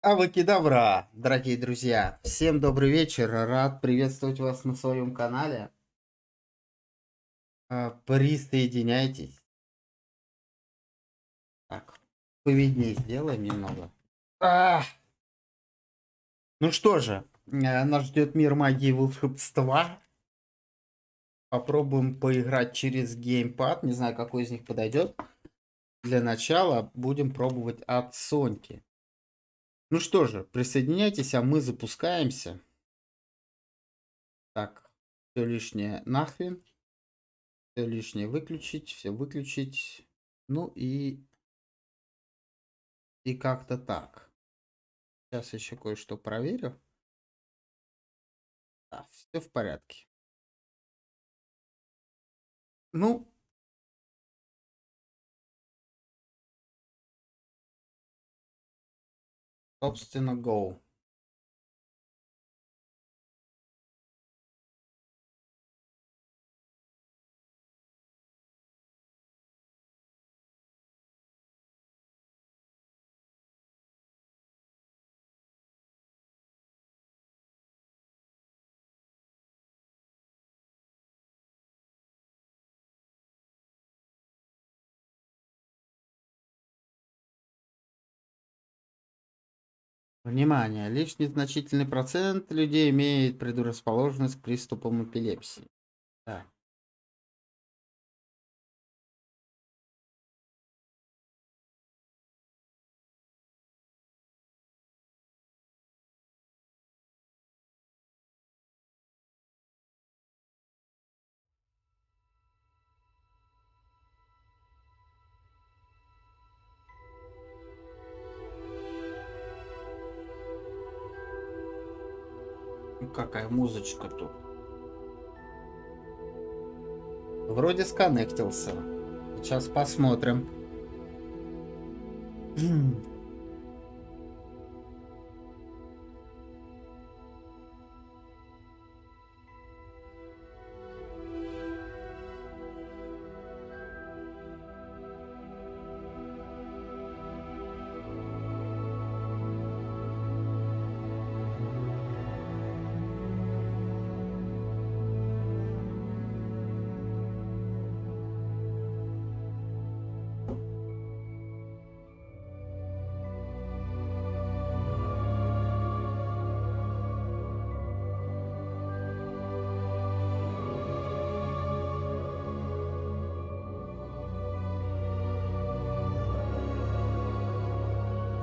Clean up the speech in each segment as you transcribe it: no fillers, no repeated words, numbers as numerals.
АВАКЕДАВРА, дорогие друзья! Всем добрый вечер! Рад приветствовать вас на своем канале. Присоединяйтесь. Так, повиднее сделаем немного. Ну что же, нас ждет мир магии и волшебства. Попробуем поиграть через геймпад. Не знаю, какой из них подойдет. Для начала будем пробовать от Соньки. Ну что же, присоединяйтесь, а мы запускаемся. Так, все лишнее нахрен. Все лишнее выключить, все выключить. Ну и как-то так. Сейчас еще кое-что проверю. Да, все в порядке. Ну, собственно, go. Внимание! Лишний значительный процент людей имеет предрасположенность к приступам эпилепсии. Да. Ну, какая музычка тут. Вроде сконнектился. Сейчас посмотрим.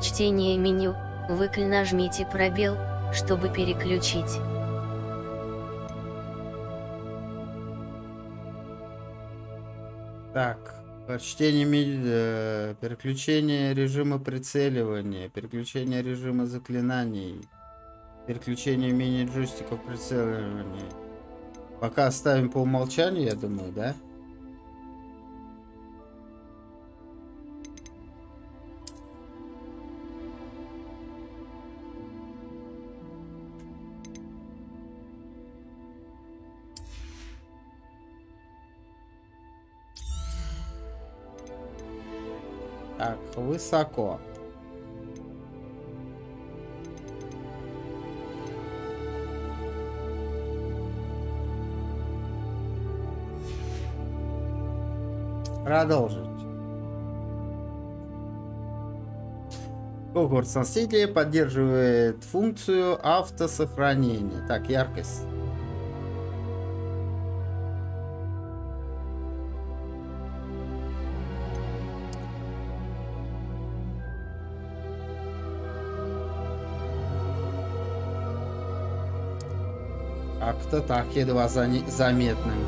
Чтение меню, выкль нажмите пробел, чтобы переключить. Так, чтение, переключение режима прицеливания, переключение режима заклинаний, переключение мини-джойстиков прицеливания. Пока оставим по умолчанию, я думаю, да? Так, высоко. Продолжить. Hogwarts Наследие поддерживает функцию автосохранения. Так, яркость. Как-то так, едва заметным.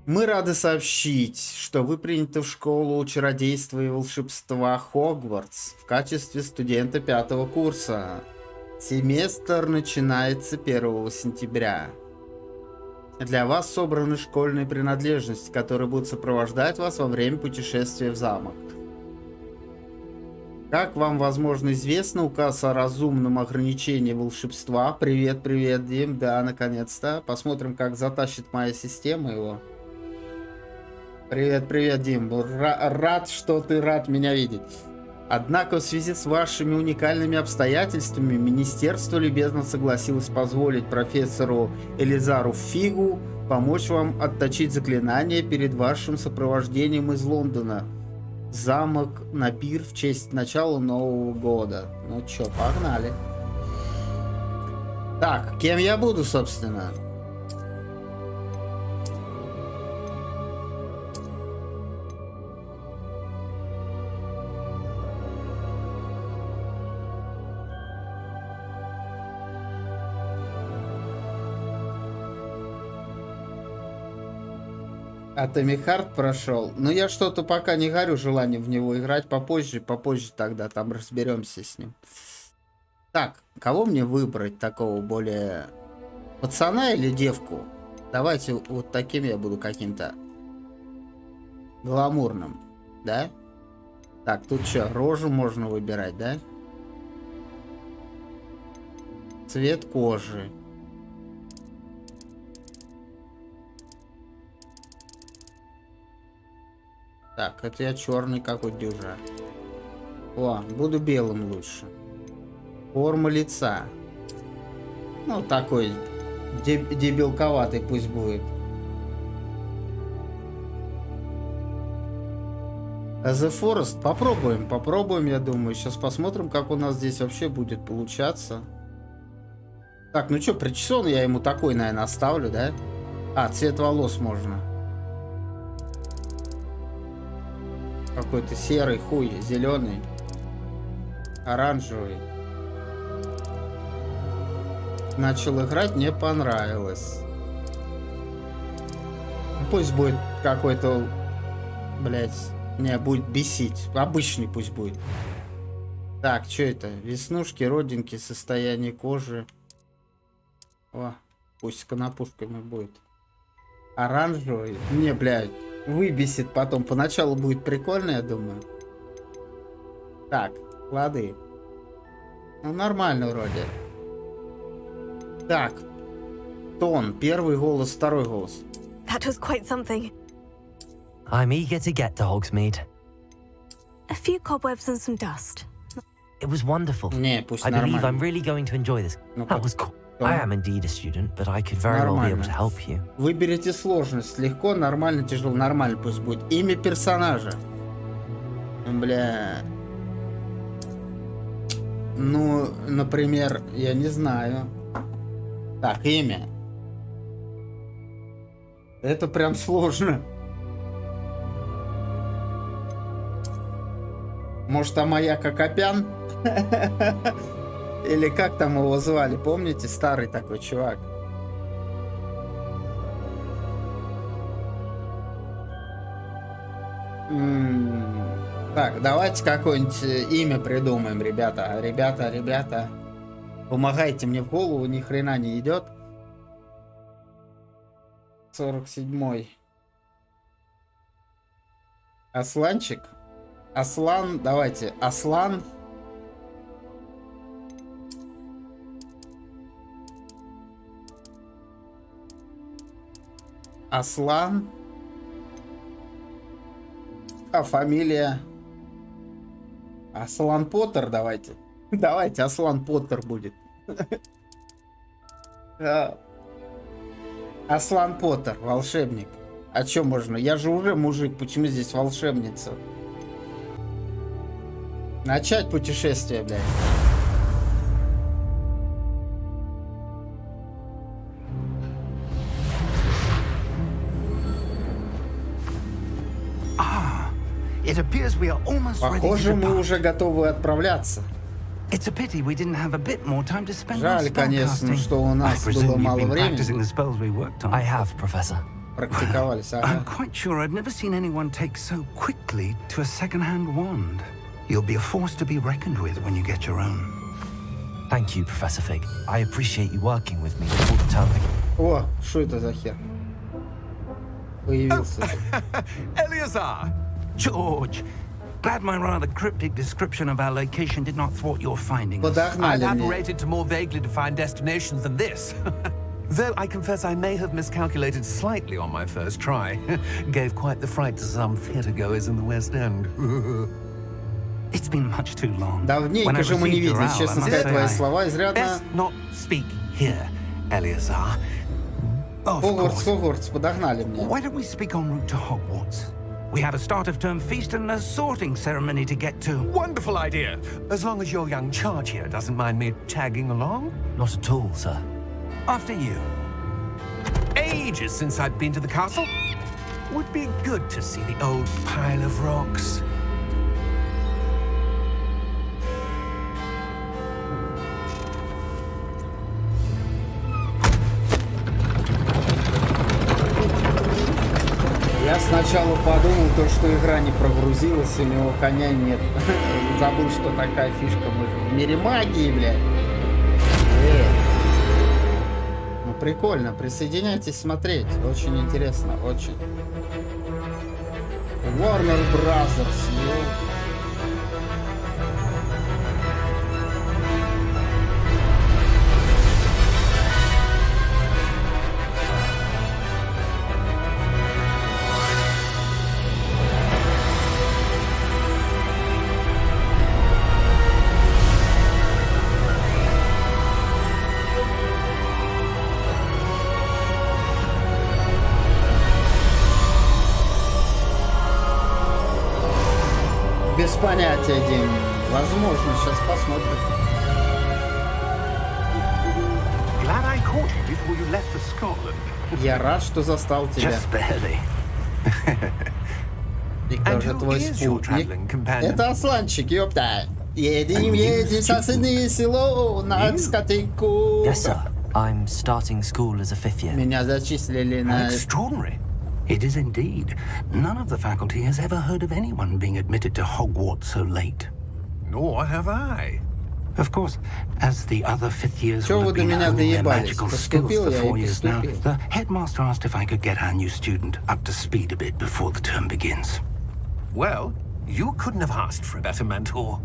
Мы рады сообщить, что вы приняты в школу чародейства и волшебства Хогвартс в качестве студента 5-го курса. Семестр начинается 1 сентября. Для вас собраны школьные принадлежности, которые будут сопровождать вас во время путешествия в замок. Как вам, возможно, известно, указ о разумном ограничении волшебства. Привет, привет, Дим. Да, наконец-то. Посмотрим, как затащит моя система его. Привет, привет, Дим. Рад, что ты рад меня видеть. Однако в связи с вашими уникальными обстоятельствами министерство любезно согласилось позволить профессору Элизару Фигу помочь вам отточить заклинание перед вашим сопровождением из Лондона. Замок на пир в честь начала Нового года. Ну чё, погнали. Так, кем я буду, собственно? Атомихард прошел. Но я что-то пока не горю желанием в него играть. Попозже тогда там разберемся с ним. Так, кого мне выбрать такого более... Пацана или девку? Давайте вот таким я буду каким-то гламурным. Да? Так, тут что, рожу можно выбирать, да? Цвет кожи. Так, это я черный, как у дюжа. О, буду белым лучше. Форма лица. Ну, такой дебилковатый пусть будет. The Forest. Попробуем, я думаю. Сейчас посмотрим, как у нас здесь вообще будет получаться. Так, ну что, причесон я ему такой, наверное, оставлю, да? А, цвет волос можно. Какой-то серый, хуй, зеленый, оранжевый. Начал играть, не понравилось. Пусть будет какой-то, блять, не будет бесить. Обычный пусть будет. Так, что это? Веснушки, родинки, состояние кожи. О, пусть с конопушками будет. Оранжевый. Не, блядь. Выбесит потом. Поначалу будет прикольно, я думаю. Так, лады. Ну, нормально вроде. Так. Тон. Первый голос, второй голос. That was quite something. I'm eager to get to Hogsmeade. A few cobwebs and some dust. It was wonderful. Не, пусть I believe нормально. I'm really going to enjoy this. Ну, That was cool. I am indeed a student, but I could very well be able to help you. Выберите сложность. Легко, нормально, тяжело. Нормально пусть будет. Имя персонажа. Бля. Ну, например, я не знаю. Так, имя. Это прям сложно. Может, Амаяка Копян? Или как там его звали, помните? Старый такой чувак. Так, давайте какое-нибудь имя придумаем, ребята. Ребята. Помогайте мне в голову, ни хрена не идет. 47-й. Асланчик. Аслан, давайте. Аслан. Аслан. А фамилия? Аслан Поттер, давайте. Давайте, Аслан Поттер будет. Аслан Поттер, волшебник. А чё можно? Я же уже мужик, почему здесь волшебница? Начать путешествие, блядь. Похоже, мы уже готовы отправляться. Жаль, конечно, что у нас было мало времени. I have, Professor. Практиковались, ага. I'm quite sure I've never seen anyone take so quickly to a second-hand wand. You'll be a force to be reckoned with when you get your own. Thank you, Professor Fig. I appreciate you working with me all the time. О, что это за хер? Появился. Eleazar! George! Glad my rather cryptic description of our location did not thwart your findings. Подогнали I've мне. operated to more vaguely defined destinations than this. Though I confess I may have miscalculated slightly on my first try. Gave quite the fright to some theatre-goers in the West End. It's been much too long. Давненько же мы не виделись, честно сказать, твои слова изрядно... Best not speak here, Eleazar. Хогвартс, подогнали мне. Why don't we speak en route to Hogwarts? We have a start-of-term feast and a sorting ceremony to get to. Wonderful idea. As long as your young charge here doesn't mind me tagging along. Not at all, sir. After you. Ages since I've been to the castle. Would be good to see the old pile of rocks. Я сначала подумал, что игра не прогрузилась, у него коня нет. Забыл, что такая фишка в мире магии, блядь. Ну прикольно, присоединяйтесь смотреть. Очень интересно, очень. Warner Brothers, без понятия, Дим. Возможно, сейчас посмотрим. Glad I caught you before you left for Scotland. Я рад, что застал тебя. Just barely. И кто же твой спутник? Это Асланчик, ёпта. Едем в соседнее село на дискотеку. Yes, sir. I'm starting school as a fifth year. Меня зачислили на... Extraordinary. It is indeed. None of the faculty has ever heard of anyone being admitted to Hogwarts so late. Nor have I. Of course, as the other fifth years Чего will вы have до been меня honing their доебались? magical skills Поступил for я 4 и years now, поступил. the headmaster asked if I could get our new student up to speed a bit before the term begins. Well, you couldn't have asked for a better mentor.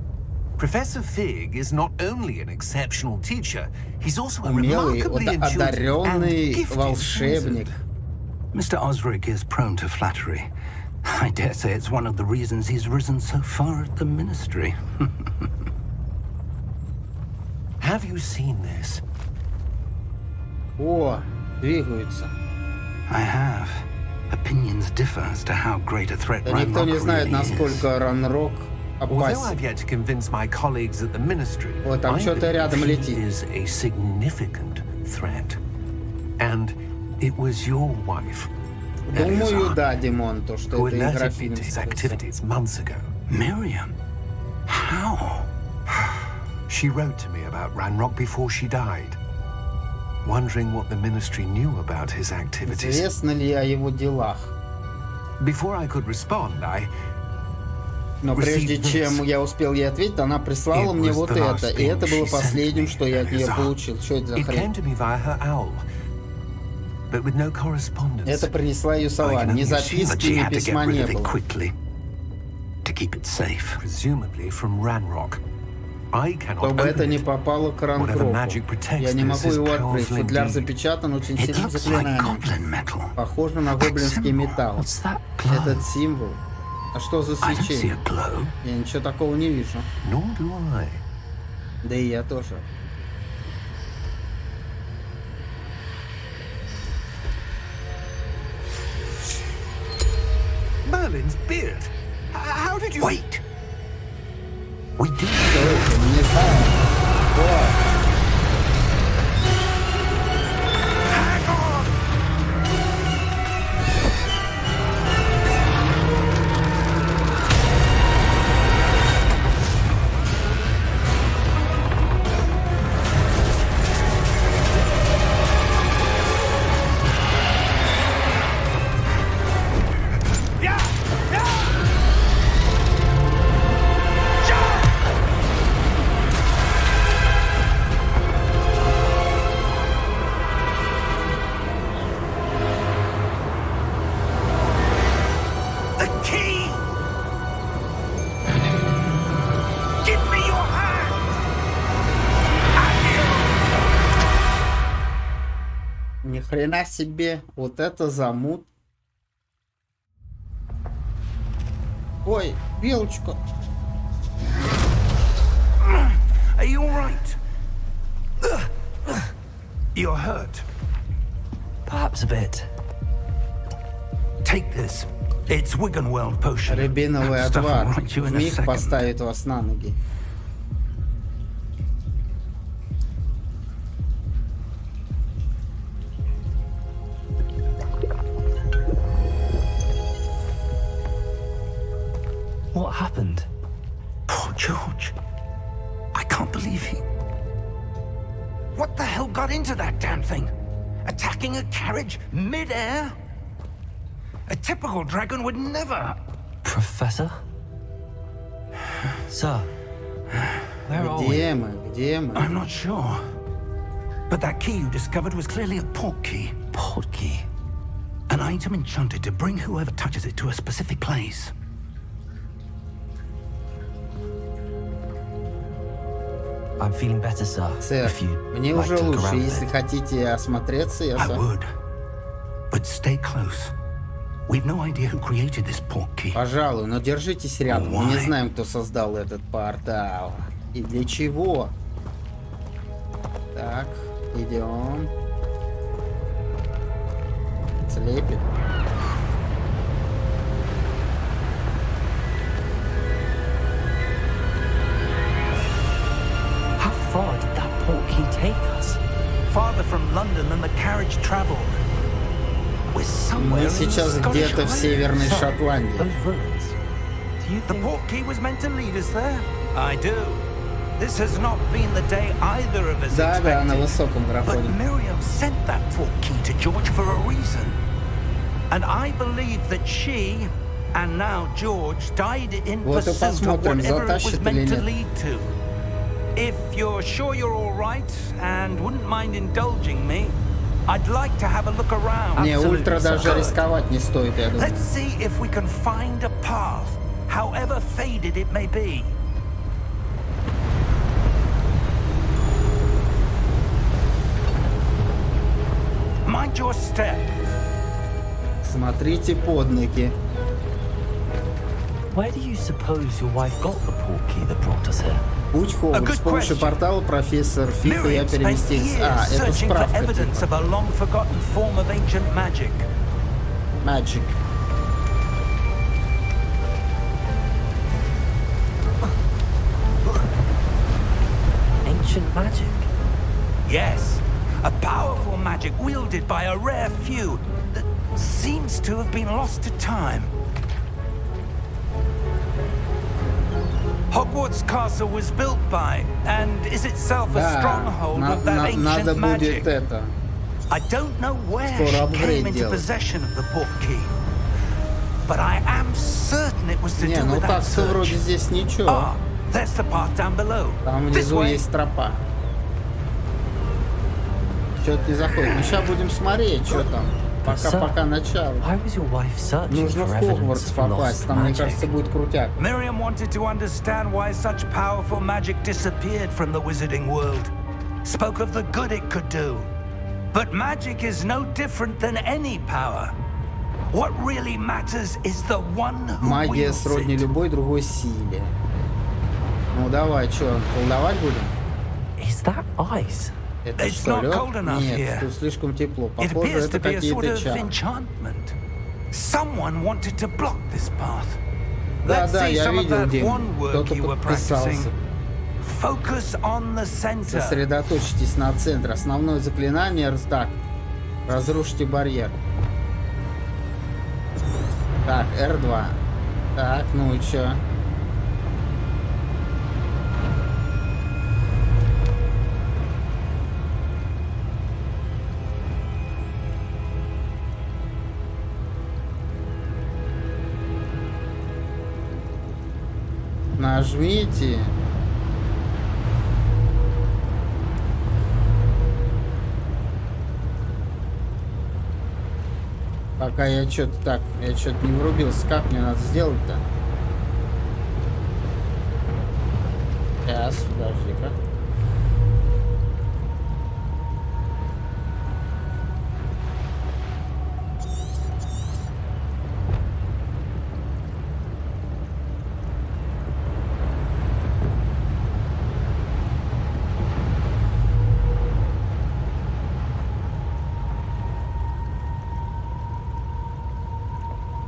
Professor Fig is not only an exceptional teacher, he's also a Умелый, remarkably intuitive and одаренный gifted волшебник. wizard. Mr. Osric is prone to flattery. I dare say it's one of the reasons he's risen so far at the ministry. Have you seen this? О, двигаются. I have. Opinions differ as to how great a threat Да никто не Ranrock знает, really is. насколько Ранрок Although I've опасен. yet to convince my colleagues at the ministry, Вот там I что-то believe рядом he летит. is a significant threat. And it was your wife, Думаю, да, Димон, то, что who это игра alerted me фильм. to his activities months ago. Miriam? How? She wrote to me about Ranrock before she died, wondering what the ministry knew about his activities. Известно ли о его делах? Before I could respond, Но прежде Received чем this. я успел ей ответить, она прислала It мне was вот the это. last И это thing было she последним, sent что me, я от нее Eleazar. получил. Что это за It came хрень? to me via her owl, but with no correspondence. Это принесла ее сова. I can Ни only assume записки, But she ни had to get письма rid не of it было. quickly to keep it safe. Presumably from Ranrock. I cannot Чтобы open это не it. попало к Whatever Ранкроку. magic protects Я не this могу is его открыть. powerful Футляр indeed. запечатан очень It сильным looks like заклинанием. goblin metal. Похоже на гоблинский металл. What's that glow? Этот символ. А что за I don't see a свечение? glow. Я ничего такого не вижу. Nor do I. Да и я тоже. Merlin's beard. How did you... Wait. We do. Что это? Не знаю. О, хрена себе. Вот это замут. Ой, белочка. Are you all right? You're hurt. Perhaps a bit. Take this. It's Wiggenweld potion. Рябиновый That stuff will отвар. right you in a Вмиг second. поставит вас на ноги. What happened? Poor George. I can't believe he... What the hell got into that damn thing? Attacking a carriage mid-air? A typical dragon would never... Professor? Sir, where are we? Где мы? Где мы? I'm not sure. But that key you discovered was clearly a port key. Port key. An item enchanted to bring whoever touches it to a specific place. I'm feeling better, sir. Сэр, If you мне like уже to look лучше. around a Если bit. хотите осмотреться, я I сам. would. But stay close. We've no idea who created this port key. Пожалуй, но держитесь рядом. Мы не Why? знаем, кто создал этот портал. И для чего. Так, идем. Слепит. How far did that port key take us? Farther from London than the carriage traveled. We're somewhere Мы in сейчас the Scottish где-то в Highlands. Северной Sir, Шотландии. those ruins. Do you The think... port key was meant to lead us there? I do. This has not been the day either of us Да, да, на expected. высоком But графоне. Miriam sent that port key to George for a reason. And I believe that she, and now George, died in Вот и pursuit of посмотрим, whatever it was затащит или meant to нет. lead to. If you're sure you're all right and wouldn't mind indulging me, I'd like to have a look around. Не, ультра Absolutely, даже sir. рисковать не стоит, я думаю. Let's see if we can find a path, however faded it may be. Mind your step. Смотрите под ноги. Where do you suppose your wife got the port key that brought us here? Путь Хогвартс. С помощью question. портала профессор Фиг и я Miriam spent переместились. years А, это searching for справка evidence типа. of a long-forgotten form of ancient magic. Magic. Ancient magic? Yes, a powerful magic wielded by a rare few that seems to have been lost to time. Hogwarts Castle was built by, and is itself a Да, stronghold of that надо ancient будет magic. это. I don't know where Скоро she апгрейд came into делать. possession of the port key, but I am certain it was to Не, do ну with that так-то вроде search. здесь ничего. Ah, there's the path down below. Там This внизу way. есть тропа. Что-то не заходит. Ну сейчас будем смотреть, что там. Пока начало. Why was your wife searching Нужно for в evidence Хогвартс of попасть. lost Там, мне magic? кажется, будет крутяк. Miriam wanted to understand why such powerful magic disappeared from the wizarding world. Spoke of the good it could do. But magic is no different than any power. What really matters is the one who Магия wields сродни it. любой другой силе. Ну давай, что, колдовать будем? Is that ice? Это It's что, not лед? cold enough Нет, here. тут слишком тепло. It Похоже, appears это to be a sort какие-то of чары. enchantment. Someone wanted to block this path. Да, Let's да, see я some of видел, that Дим. one work Кто-то you were подписался. practicing. Focus on the center. Сосредоточьтесь на центре. Основное заклинание. Так, разрушите барьер. Так, R2. Так, ну и чё? Нажмите. Пока я что-то так, я что-то не врубился. Как мне надо сделать-то? Сейчас, подожди-ка.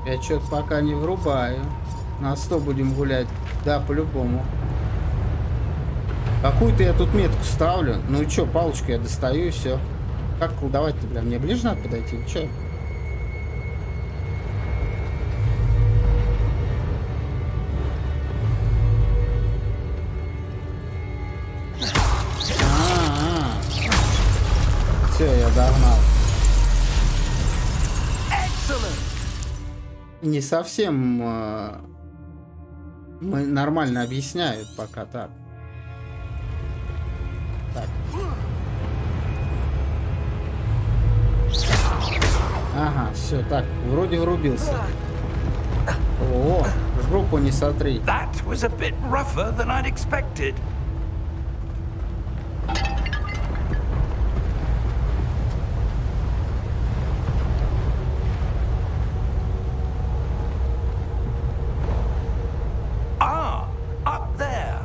Я что-то пока не врубаю. На 100 будем гулять. Да, по-любому. Какую-то я тут метку ставлю. Ну и что, палочку я достаю и все. Как колдовать-то, бля? Мне ближе надо подойти? Или что? Все, я догнал. Не совсем нормально объясняют пока так. Так. Ага, все, так, вроде врубился. О, жопу не сотри. That was a bit rougher than I'd expected.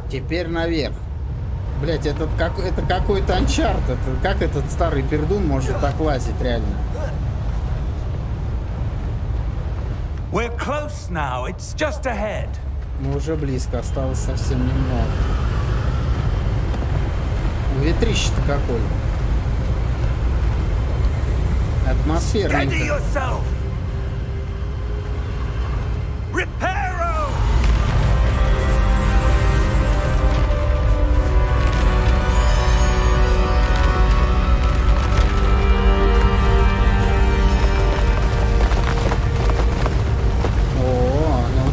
Теперь наверх. Блять, это какой-то анчарт. Как этот старый пердун может так лазить реально? We're close now. It's just ahead. Мы уже близко, осталось совсем немного. Ветрище-то какой. Атмосферненько.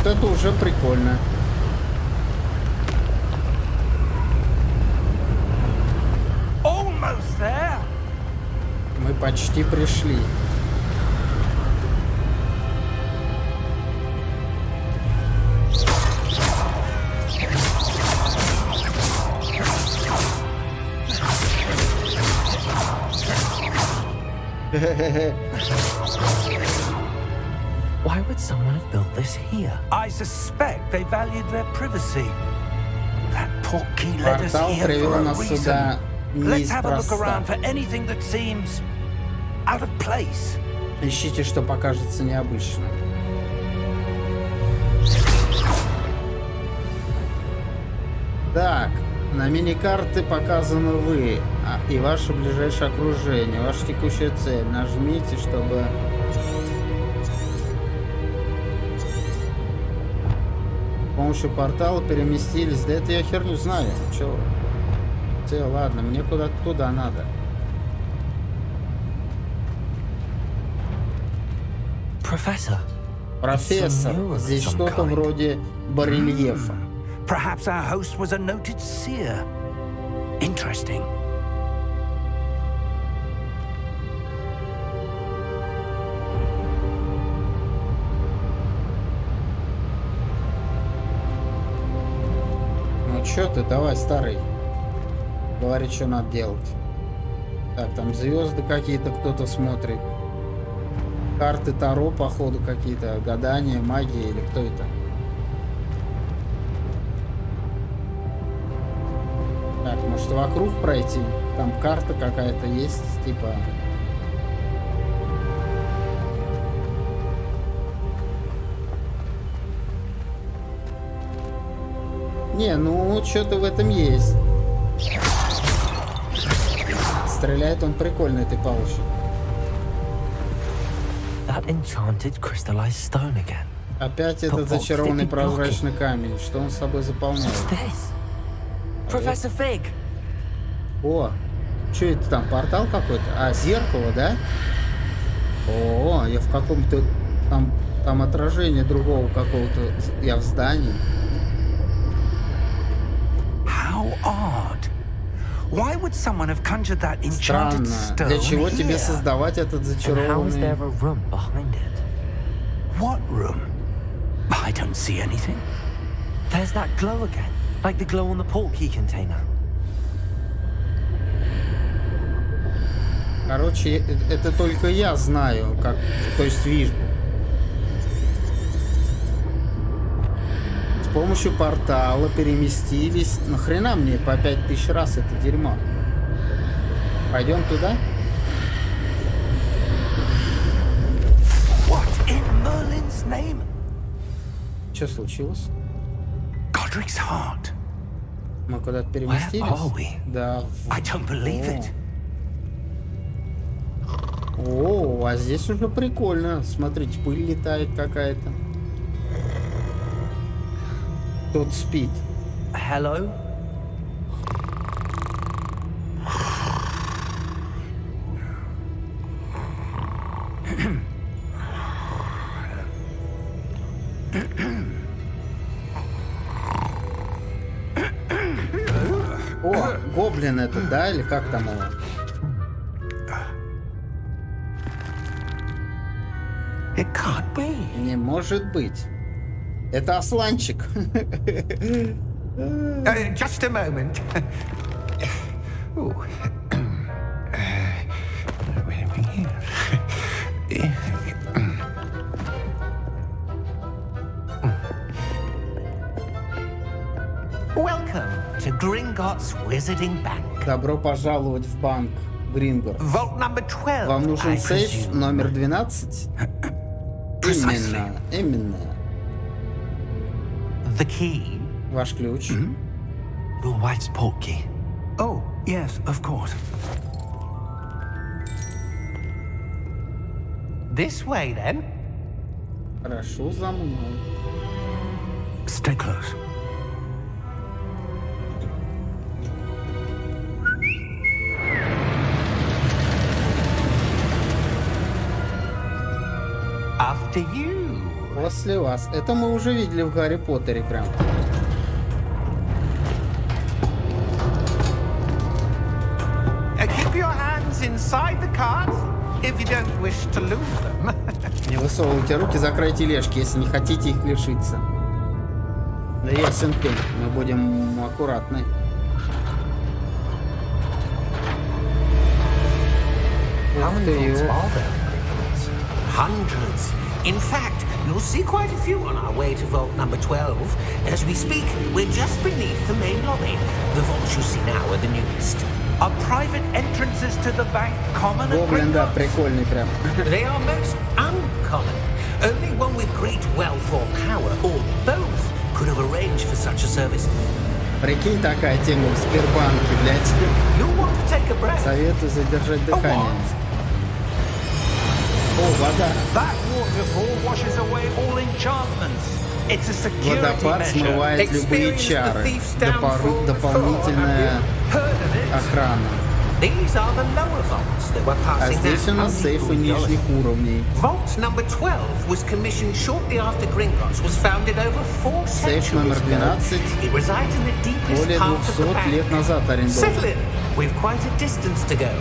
Это уже прикольно. Мы почти пришли. Why would someone have built this here? I suspect they valued their privacy. That portkey led us Портал here привел for a нас сюда reason. Let's have a look неспроста. around for anything that seems out of place. Ищите, что покажется необычным. Так, на мини-карты показаны вы и ваше ближайшее окружение, ваша текущая цель. Нажмите, чтобы... С помощью портала переместились. Да это я херню знаю. Чё? Все, ладно, мне куда-то туда надо. Профессор, здесь что-то вроде барельефа. Perhaps our host was a noted seer. Interesting. Ну чё ты, давай, старый. Говори, что надо делать. Так, там звезды какие-то кто-то смотрит. Карты Таро, походу, какие-то. Гадания, магия или кто это? Так, может вокруг пройти? Там карта какая-то есть, типа... Не, ну что-то в этом есть. Стреляет он прикольно этой палочкой. Опять этот зачарованный прозрачный камень. Что он с собой заполняет? Профессор Фиг. О, что это там? Портал какой-то? А, зеркало, да? О, я в каком-то... Там отражение другого какого-то... Я в здании. Странно. Для чего тебе создавать этот зачарованный... What room? I don't see anything. There's that glow again, like the glow on the portkey container. Короче, это только я знаю, как, то есть вижу. С помощью портала переместились. Нахрена мне по 5000 раз это дерьмо? Пойдем туда? что случилось? Godric's heart. Мы куда-то Where переместились? are we? Да. I don't believe it. О, а здесь уже прикольно. Смотрите, пыль летает какая-то. Тут спит. Hello? О, гоблин этот, да? Или как там его? It can't be. Не может быть. Это Асланчик. Just a moment. Ooh. Wait a minute. Welcome to Gringotts Wizarding Bank. Добро пожаловать в банк Гринготс. Vault number 12. Вам нужен I сейф presume. номер 12? Precisely. Именно. The key. Ваш ключ. Your wife's portkey. Oh, yes, of course. This way, then. Хорошо, за мной. Stay close. After you. После вас. Это мы уже видели в Гарри Поттере прям. Keep your hands inside the carts if you don't wish to lose them. Не высовывайте руки за край тележки, если не хотите их лишиться. Да ясен пень, мы будем аккуратны. How Ух many ты, vaults его. are there in Gringotts? Hundreds. In fact, you'll see quite a few on our way to vault number 12. As we speak, we're just beneath the main lobby. The vaults you see now are the newest. Are private entrances to the bank common at Гоблин, да, Gringotts? прикольный прям. They are most uncommon. Only one with great wealth or power, or both, could have arranged for such a service. Прикинь, такая тема в Сбербанке, блядь. You'll want to take a breath. Советую задержать дыхание. what? О, вода. That waterfall washes away all enchantments. It's a security Водопад measure. смывает любые Experience the чары. thief's downfall Дополнительная Heard of it? охрана. These are the lower vaults that we're А passing здесь у now. нас сейфы нижних уровней. Vault number 12 was commissioned shortly after Gringotts was founded over 4 Сейф номер centuries ago. 12 It resides in the deepest более part of the 200 лет bank. назад Settle арендован. in. We've quite a distance to go.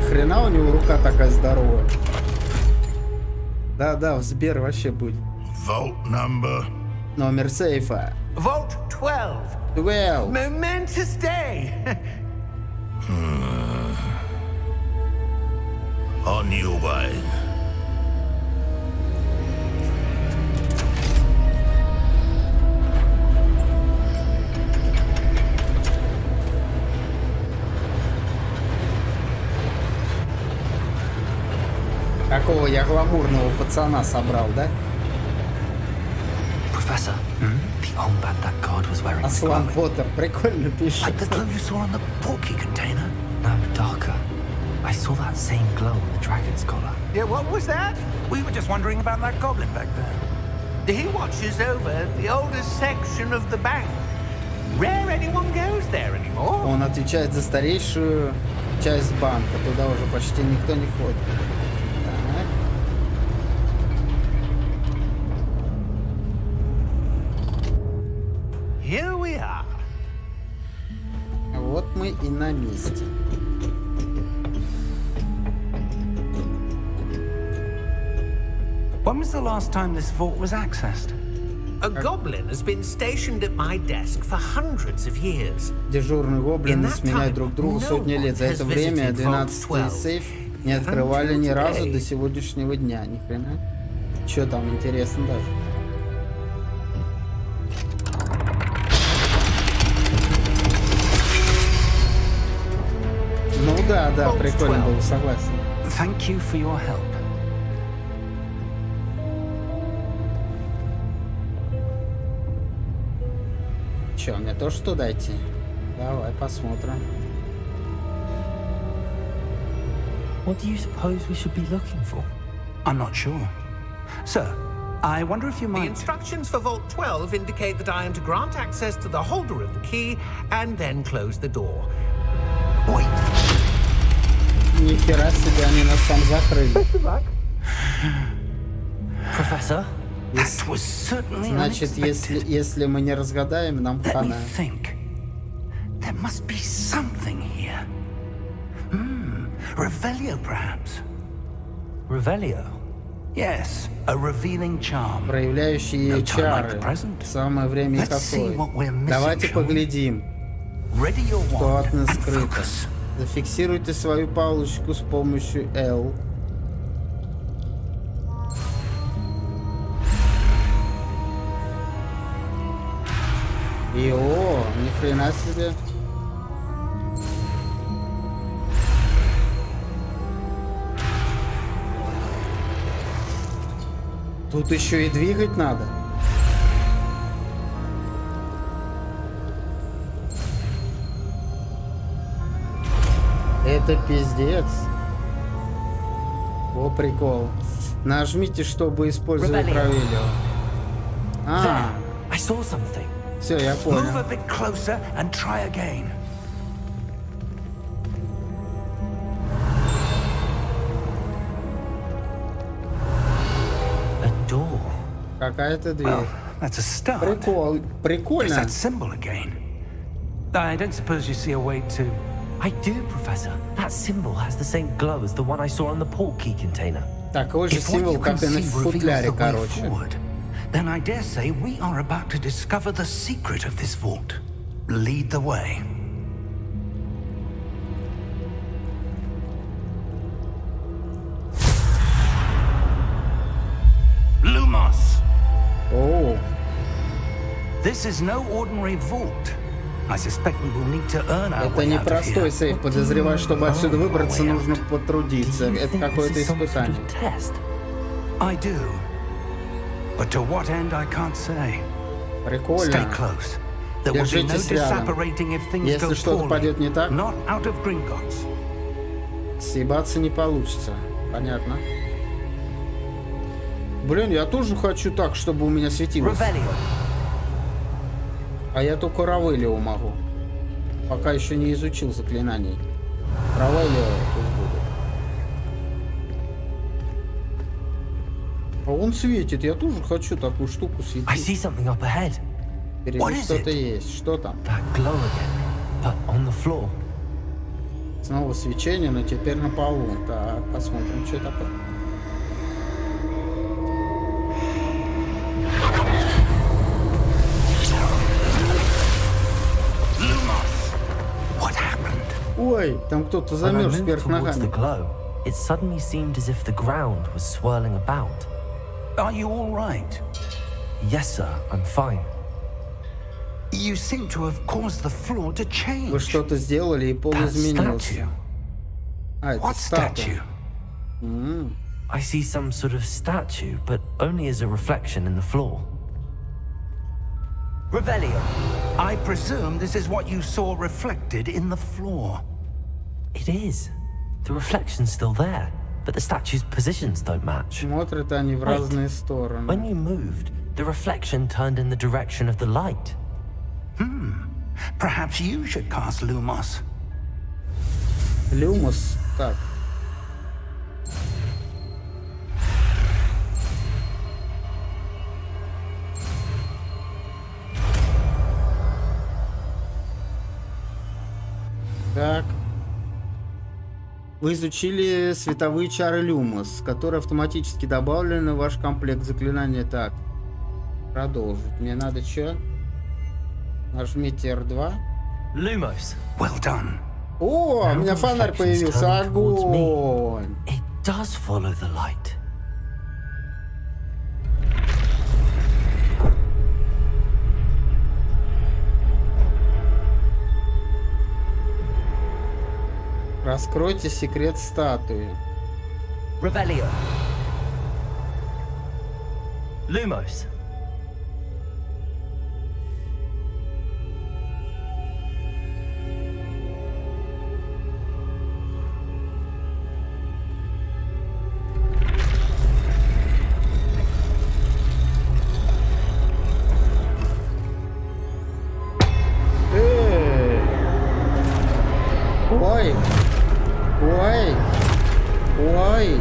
Хрена у него рука такая здоровая. Да-да, в Сбер вообще будет. Vault number. Номер сейфа. Vault 12. 12. Momentous day. On your way. Какого я гламурного пацана собрал, да? Professor, the armband that guard was wearing was Аслан glowing. Поттер, прикольно пишет. Like the glow you saw on the portkey container? No, darker. I saw that same glow on the dragon's collar. Yeah, what was that? We were just wondering about that goblin back there. He watches over the oldest section of the bank. Rare anyone goes there anymore. Он отвечает за старейшую часть банка. Туда уже почти никто не ходит. Так. Here we are. Вот мы и на месте. When was the last time this vault was accessed? A goblin has been stationed at my desk for hundreds of years. Дежурные гоблины In that сменяют time, друг друга no сотни лет. За one это has время visited 12-й Vault 12. сейф не открывали ни разу до сегодняшнего дня. Ни хрена. Че там интересно даже? Ну да, Да, Vault прикольно 12. было, согласен. Thank you for your help. Че, мне тоже туда идти? Давай посмотрим. What do you suppose we should be looking for? I'm not sure. Sir, I wonder if you The might... instructions for Vault 12 indicate that I am to grant access to the holder of the key and then close the door. Wait. Нихера себе, они нас там закрыли. Professor? That was certainly Значит, unexpected. если мы не разгадаем, нам Let me хана. think. There must be something here. Revelio, perhaps? Revelio? Yes, a revealing charm. Проявляющие No time like чары. the present. Самое время их Let's see освоить. what we're missing, Давайте shall we? поглядим, Ready your что wand от нас and скрыто. focus. Зафиксируйте свою палочку с помощью L. И ни хрена себе. Тут еще и двигать надо. Это пиздец. О, прикол. Нажмите, чтобы использовать Revelio. Равелио. There! I saw something. Все, я Move a понял. bit closer and try again. A door. Какая-то дверь. Well, that's a start. Прикол. There's Прикольно. that symbol again. I don't suppose you see a way to... I do, Professor. That symbol has the same glow as the one I saw on the portkey container. Такой же If what символ, you can как и на see reveals футляре, the way короче. forward, then I dare say we are about to discover the secret of this vault. Lead the way. Lumos! Оу. This is no ordinary vault. I suspect we will need to earn our Это way не out of простой here. сейф. Подозреваю, чтобы отсюда выбраться, нужно потрудиться. Do you Это think какое-то this is some sort испытание. of test? I do. But to what end, I can't say. Stay Прикольно. close. There will be no Держитесь рядом. disapparating if things Если go что-то poorly. пойдет не так, Not out of Gringotts. съебаться не получится. Понятно. Блин, я тоже хочу так, чтобы у меня светилось. Revelio. А я только Равелио могу. Пока еще не изучил заклинаний. Равелио пусть будет. А он светит. Я тоже хочу такую штуку I светить. see something up ahead. What Впереди is что-то it? есть. Что там? That glow again, but on the floor. Снова свечение, но теперь на полу. Так, посмотрим, что такое. What happened? Ой, там кто-то When I замерз moved вверх towards the ногами. glow, it suddenly seemed as if the ground was swirling about. Are you all right? Yes, sir, I'm fine. You seem to have caused the floor to Вы change. что-то сделали, и пол That изменился. statue. А, это What статуя. statue? I see some sort of statue, but only as a reflection in the floor. Revelio. I presume this is what you saw reflected in the floor. It is. The reflection's still there, but the statue's positions don't match. Смотрят они в Wait. разные When стороны. you moved, the reflection turned in the direction of the light. Perhaps you should cast Lumos. Люмос. Так. Так. Вы изучили световые чары Люмос, которые автоматически добавлены в ваш комплект заклинания. Так. Продолжить. Мне надо что? Нажмите R2. Lumos. Well done. О, у меня фонарь появился. Огонь. It does follow the light. Раскройте секрет статуи. Revelio. Lumos. Ой! Ой! Ой!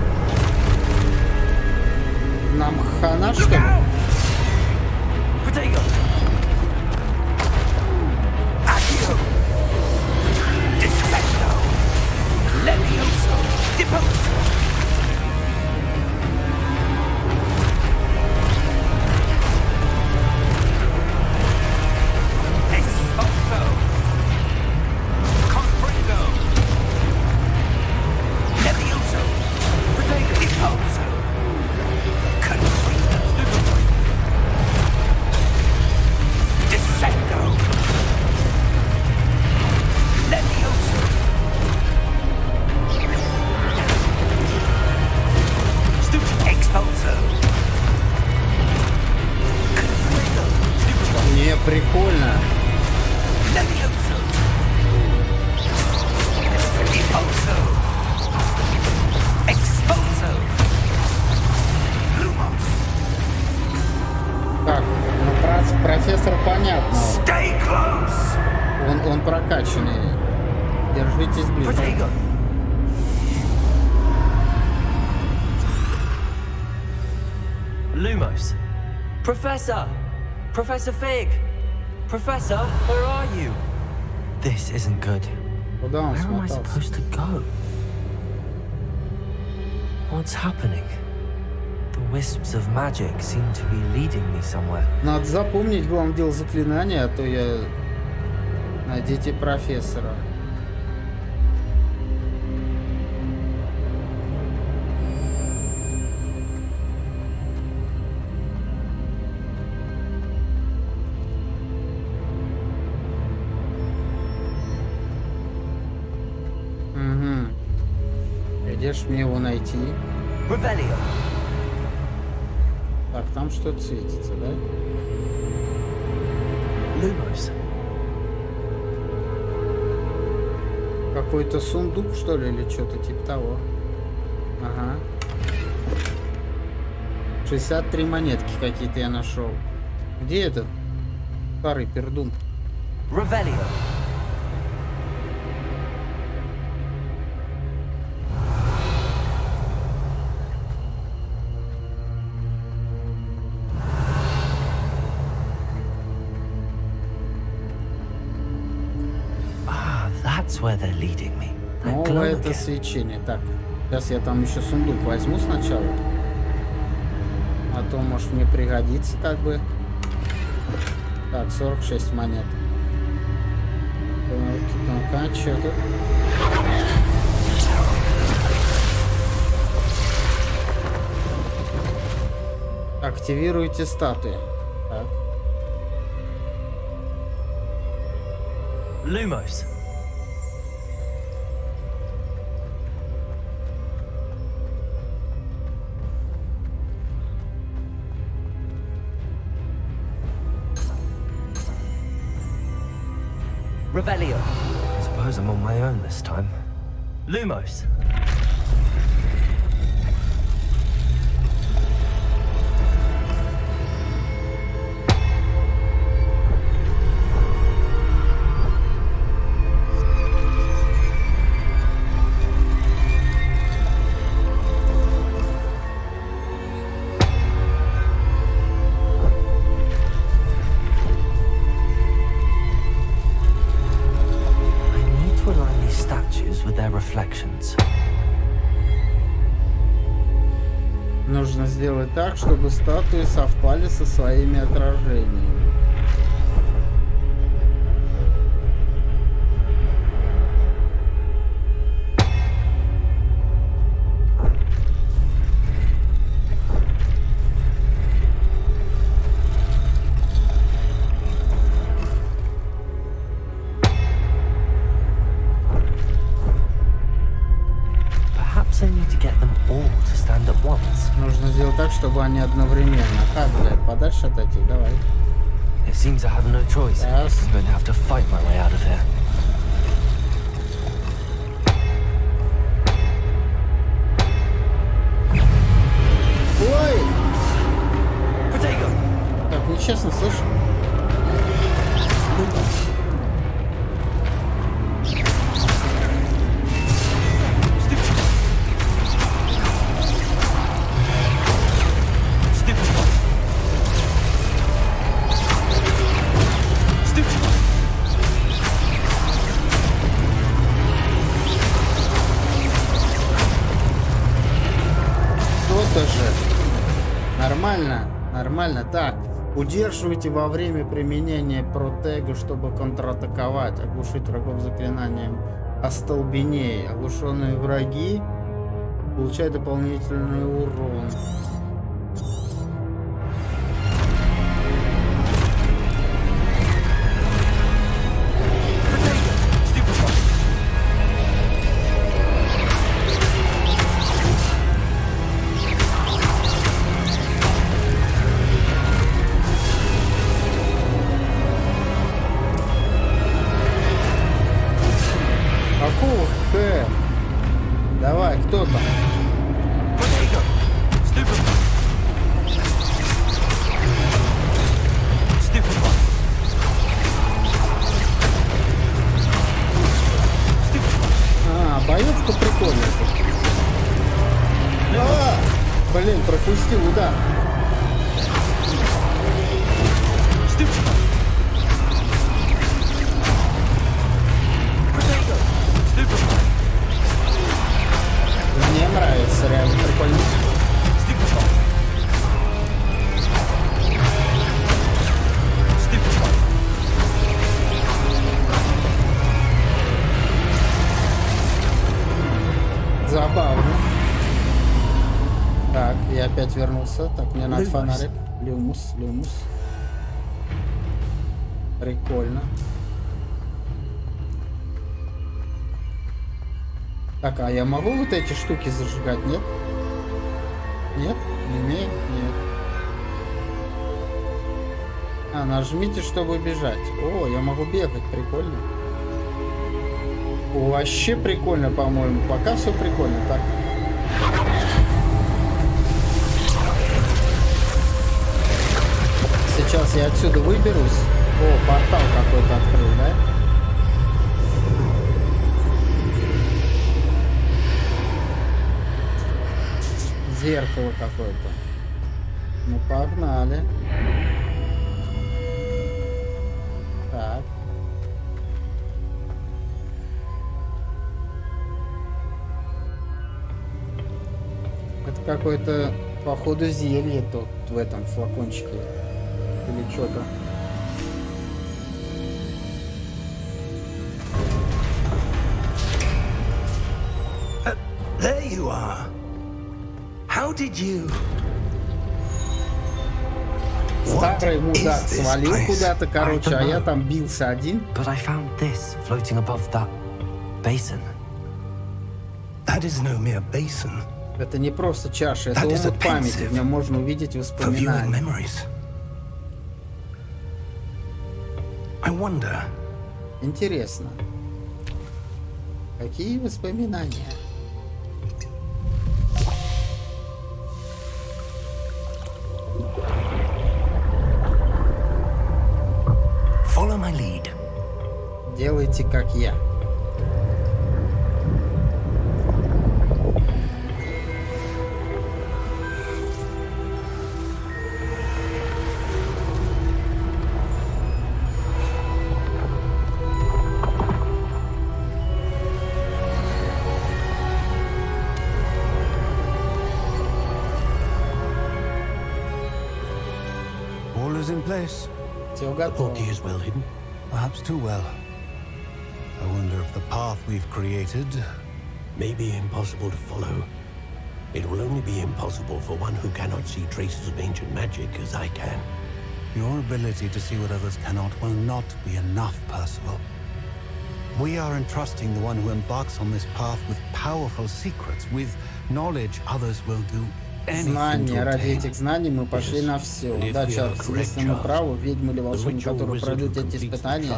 Нам хана, что ли? Protego. Accio. Disfecto. Levioso. Deposo. Expulso. Confringo. Levioso. Protego. Deposo. Confringo. Descendo. Levioso. Expulso. Confringo. Не, прикольно. Levioso. Deposo. Expulso. Lumos. Так, ну профессор понятно. Stay close. Он прокачанный. Держитесь ближе. Protego. Lumos. Professor! Professor Fig! Professor, where are you? This isn't good. Куда он Where am I смотался? supposed to go? What's happening? The wisps of magic seem to be leading me somewhere. Надо запомнить, главное дело, заклинание, а то я... Найдите профессора. Угу. Где ж мне его найти? Revelio. Так, там что-то светится, да? Lumos. Какой-то сундук, что ли, или что-то типа того. Ага. 63 монетки какие-то я нашел. Где этот старый пердун? Revelio. That's where they're leading me. That glow Новое это again. свечение. Так, сейчас я там еще сундук возьму сначала. А то, может, мне пригодится как бы. Так, 46 монет. Так, ну-ка, что тут? Активируйте статуи. Так. Lumos. Revelio. I suppose I'm on my own this time. Lumos. Reflections. Нужно сделать так, чтобы статуи совпали со своими отражениями. Нужно сделать так, чтобы они одновременно. Как, блядь, подальше отойти? Давай. It seems I have no choice. Yes. I'm going to have to fight my way out of here. Ой! Potato! Так, нечестно, слышь? Нормально, нормально. Так, удерживайте во время применения протега, чтобы контратаковать, оглушить врагов заклинанием остолбеней. Оглушенные враги получают дополнительный урон. Давай, кто там? А, боевка прикольная. А, блин, пропустил удар. Мне нравится, реально прикольно. Забавно. Так, я опять вернулся. Так, мне надо фонарик. Люмус, люмус. Прикольно. Так, а я могу вот эти штуки зажигать, нет? Нет? Не умею? Нет. А, нажмите, чтобы бежать. О, я могу бегать, прикольно. О, вообще прикольно, по-моему. Пока все прикольно. Так. Сейчас я отсюда выберусь. О, портал какой-то открыл, да? Зеркало какое-то. Ну, погнали. Так. Это какое-то, походу, зелье тут в этом флакончике. Или что-то. There you are. How did you? Старый мудак свалил куда-то, короче, а я там бился один. But I found this floating above that basin. That is no mere basin. Это не просто чаша, это омут памяти. В нем можно увидеть For viewing воспоминания. memories. I wonder. Интересно. Какие воспоминания? Follow my lead. Делайте как я. All is in place. Все готово. Portkey is well hidden. Perhaps too well. I wonder if the path we've created May be impossible to follow. It will only be impossible for one who cannot see traces of ancient magic as I can. Your ability to see what others cannot will not be enough, Percival. We are entrusting the one who embarks on this path with powerful secrets, with knowledge others will do знания. Ради этих знаний мы пошли на все. Да, Чарльз, если мы правы, ведьмы или волшебник, которые пройдут эти испытания,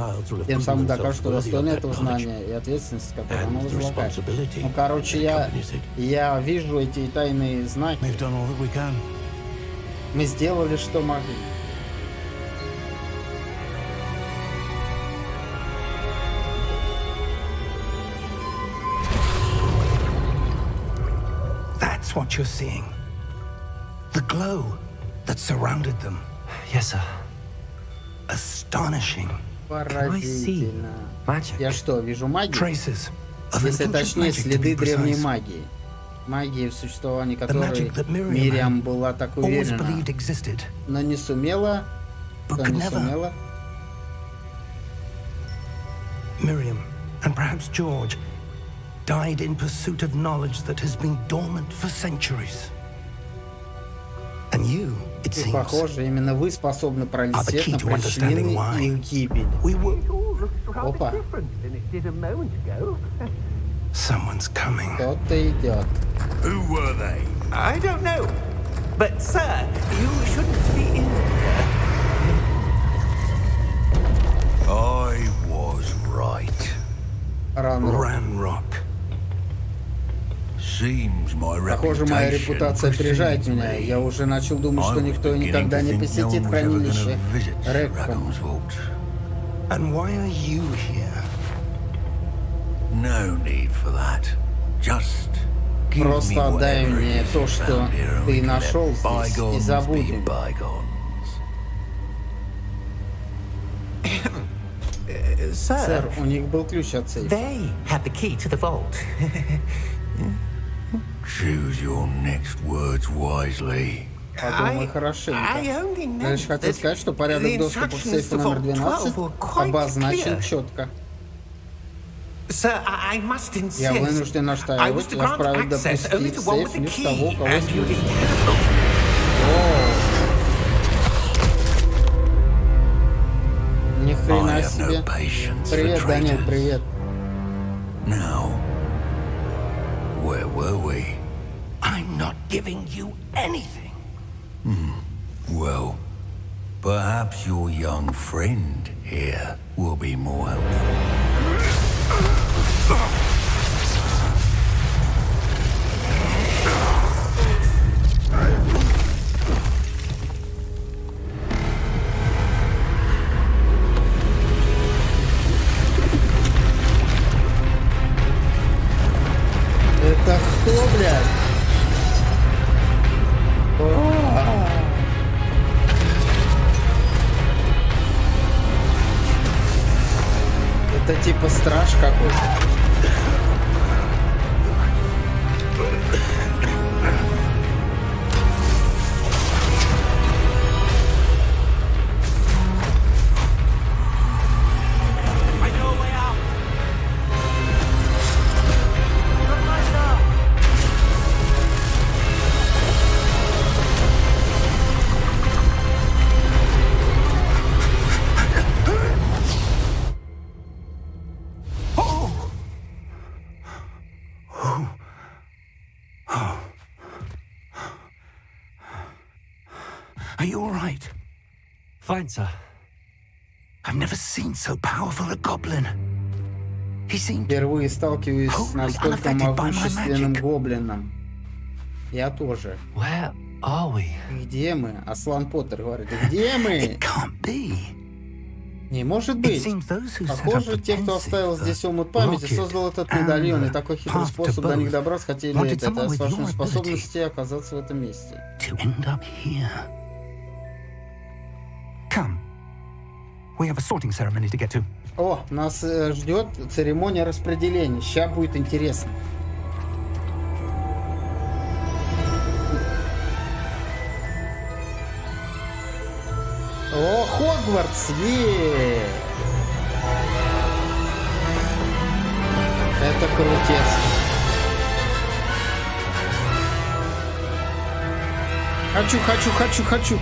тем самым докажут, что достойны этого знания и ответственности, которую оно возлагает. Ну, короче, я вижу эти тайные знаки. Мы сделали, что могли. That's what you're seeing. The glow that surrounded them. Yes, sir. Astonishing. Поразительно. Magic. Я что, вижу магию? Traces of Если ancient точнее, magic, to следы be древней precise. магии. Магии, в существовании The которой magic that Мириам была так always уверена, believed existed, но не сумела, but то could не never. сумела. Miriam, and perhaps George, died in pursuit of knowledge that has been dormant for centuries. And you, it И seems, похоже, именно вы способны пролить свет на причины их гибели. we were... Опа, Someone's coming. кто-то идет. Who were they? I don't know. But, sir, you shouldn't be in here. I was right. Ранрок. Ranrock. Seems my Похоже, моя reputation репутация опережает precedes меня. me. Я уже начал думать, что I was никто beginning никогда to не think no посетит one was ever хранилище gonna visit Рекхам. Rackham's vault. And why are you here? No need for that. Just give me Просто отдай whatever it мне is то, you что found here, and ты we can let нашел здесь, и bygones be забудем. bygones. Сэр, у них был ключ от сейфа. They have the key to the vault. Choose your next words wisely. Подумай хорошенько. Я лишь хотел сказать, что порядок доступа к сейфу номер 12 обозначен четко. Sir, I must insist. Я вынужден I was настаивать, to я grant вправе access only допустить to one with сейф the лишь того, у key, кого and есть you ключ. Ни I хрена have себе. no patience for Привет, Данил, traitors. привет. Now, where were we? I'm not giving you anything. Well, perhaps your young friend here will be more helpful. Это кто, блядь? Это типа страж какой-то. I know a way out. Are you all right? Fine, sir. I've never seen so powerful a goblin. He seemed... Впервые сталкиваюсь с настолько unaffected by my могущественным magic. гоблином. Я тоже. Where are we? Где мы? Аслан Поттер говорит. Где мы? It can't be. Не может It быть. seems those who set up Похоже, the те, кто оставил pensive, здесь омут памяти, rocket, создал этот and медальон. И the такой хитрый path to способ до них both добраться. Хотели wanted это someone с with вашими your способностями оказаться в этом месте. to end up here. Come. We have a sorting ceremony to get to. О, нас ждет церемония распределения. Сейчас будет интересно. О, Хогвартс! Это крутец. Хочу.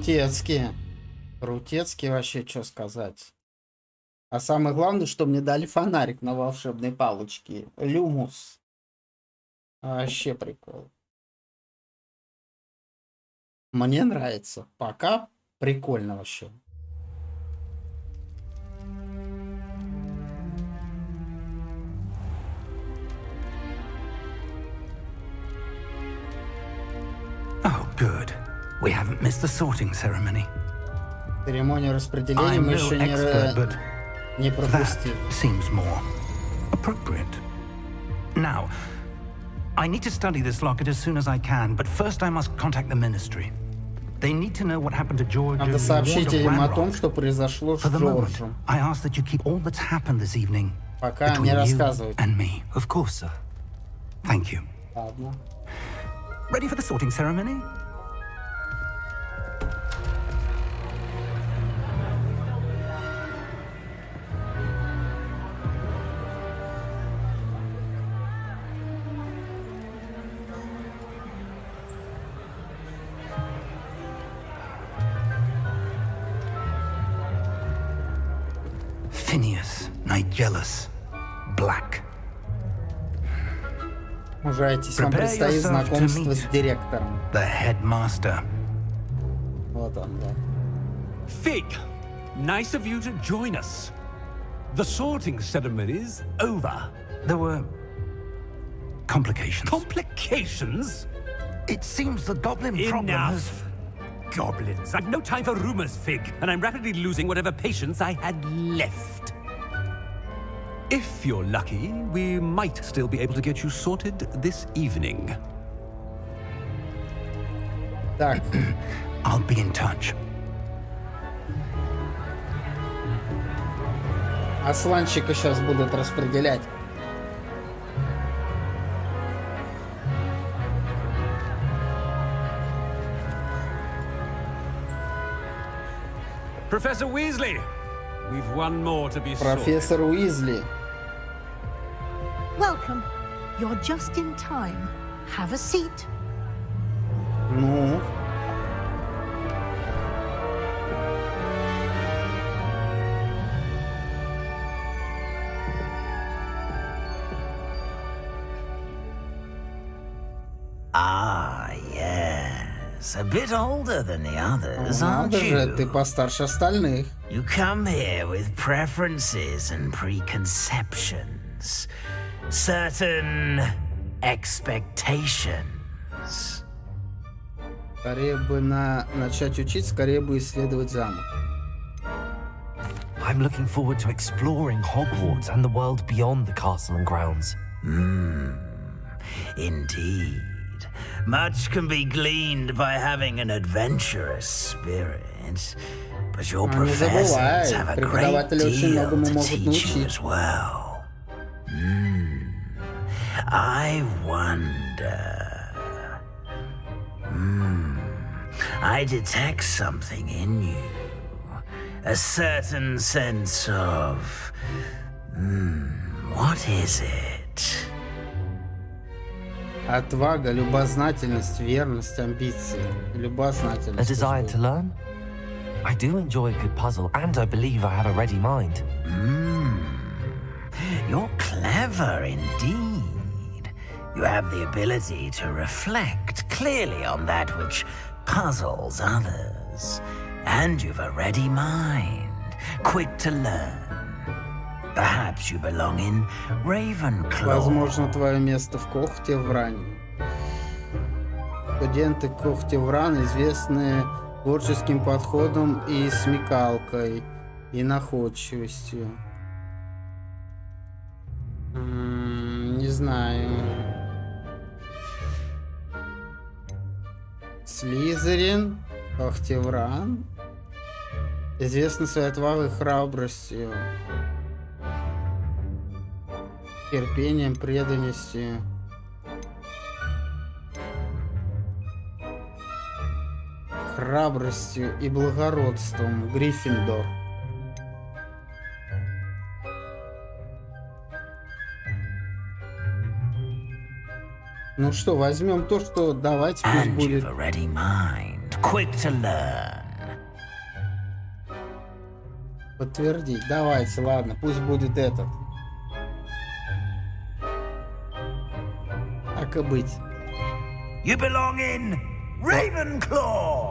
Крутецкий. Крутецкий вообще, что сказать. А самое главное, что мне дали фонарик на волшебной палочке. Люмус. Вообще прикол. Мне нравится. Пока прикольно вообще. Oh, good. We haven't missed the sorting ceremony. Церемонию распределения мы еще не пропустили. That seems more appropriate. Now, I need to study this locket as soon as I can, but first I must contact the ministry. They need to know what happened to George. Надо сообщить им о том, что произошло с Джорджем. I ask that you keep all that's happened this evening Пока не рассказывают. and me. Of course, sir. Thank you. Ладно. Ready for the sorting ceremony? Phineas, Nigellus, Black. Мужайтесь, вам предстоит знакомство с директором. The headmaster. Вот он, да. Fig, nice of you to join us. The sorting ceremony's over. There were complications. Complications? It seems the goblin problem has... Enough. Goblins. I've no time for rumors, Fig, and I'm rapidly losing whatever patience I had left. If you're lucky, we might still be able to get you sorted this evening. Так. I'll be in touch. Асланчика сейчас будут распределять. Professor Weasley, we've one more to be sorted. Профессор Уизли. Welcome. You're just in time. Have a seat. Ну. Ah, yes. A bit older than the others, aren't Надо же, ты you? постарше остальных. You come here with preferences and preconceptions. Certain expectations. Скорее бы начать учить, скорее бы исследовать замок. I'm looking forward to exploring Hogwarts and the world beyond the castle and grounds. Indeed. Much can be gleaned by having an adventurous spirit, but your Не professors забывай, have a great преподаватели очень deal многому to могут teach you научить. as well. I wonder. I detect something in you. A certain sense of... what is it? Отвага, любознательность, верность, амбиции. A Любознательность. desire to learn? I do enjoy a good puzzle, and I believe I have a ready mind. You're clever indeed. You have the ability to reflect clearly on that which puzzles others. And you've a ready mind, quick to learn. Perhaps you belong in Ravenclaw. Возможно, твое место в Когтевране. Студенты Когтеврана известны творческим подходом и смекалкой, и находчивостью. Не знаю. Слизерин, Когтевран. Известны своей отвагой и храбростью. Терпением, преданностью. Храбростью и благородством. Гриффиндор. Ну что, возьмем то, что давайте пусть And будет. you've a ready mind, quick to learn. Подтвердить. Давайте, ладно, пусть будет этот. Так и быть. You belong in Ravenclaw!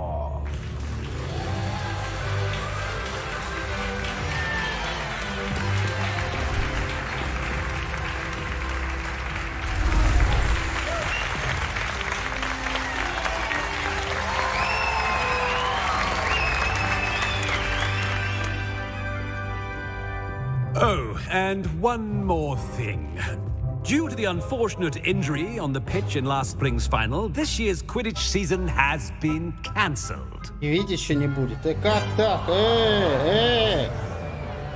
Oh, and one more thing. Due to the unfortunate injury on the pitch in last spring's final, this year's Quidditch season has been cancelled. И видишь, еще не будет. Как так?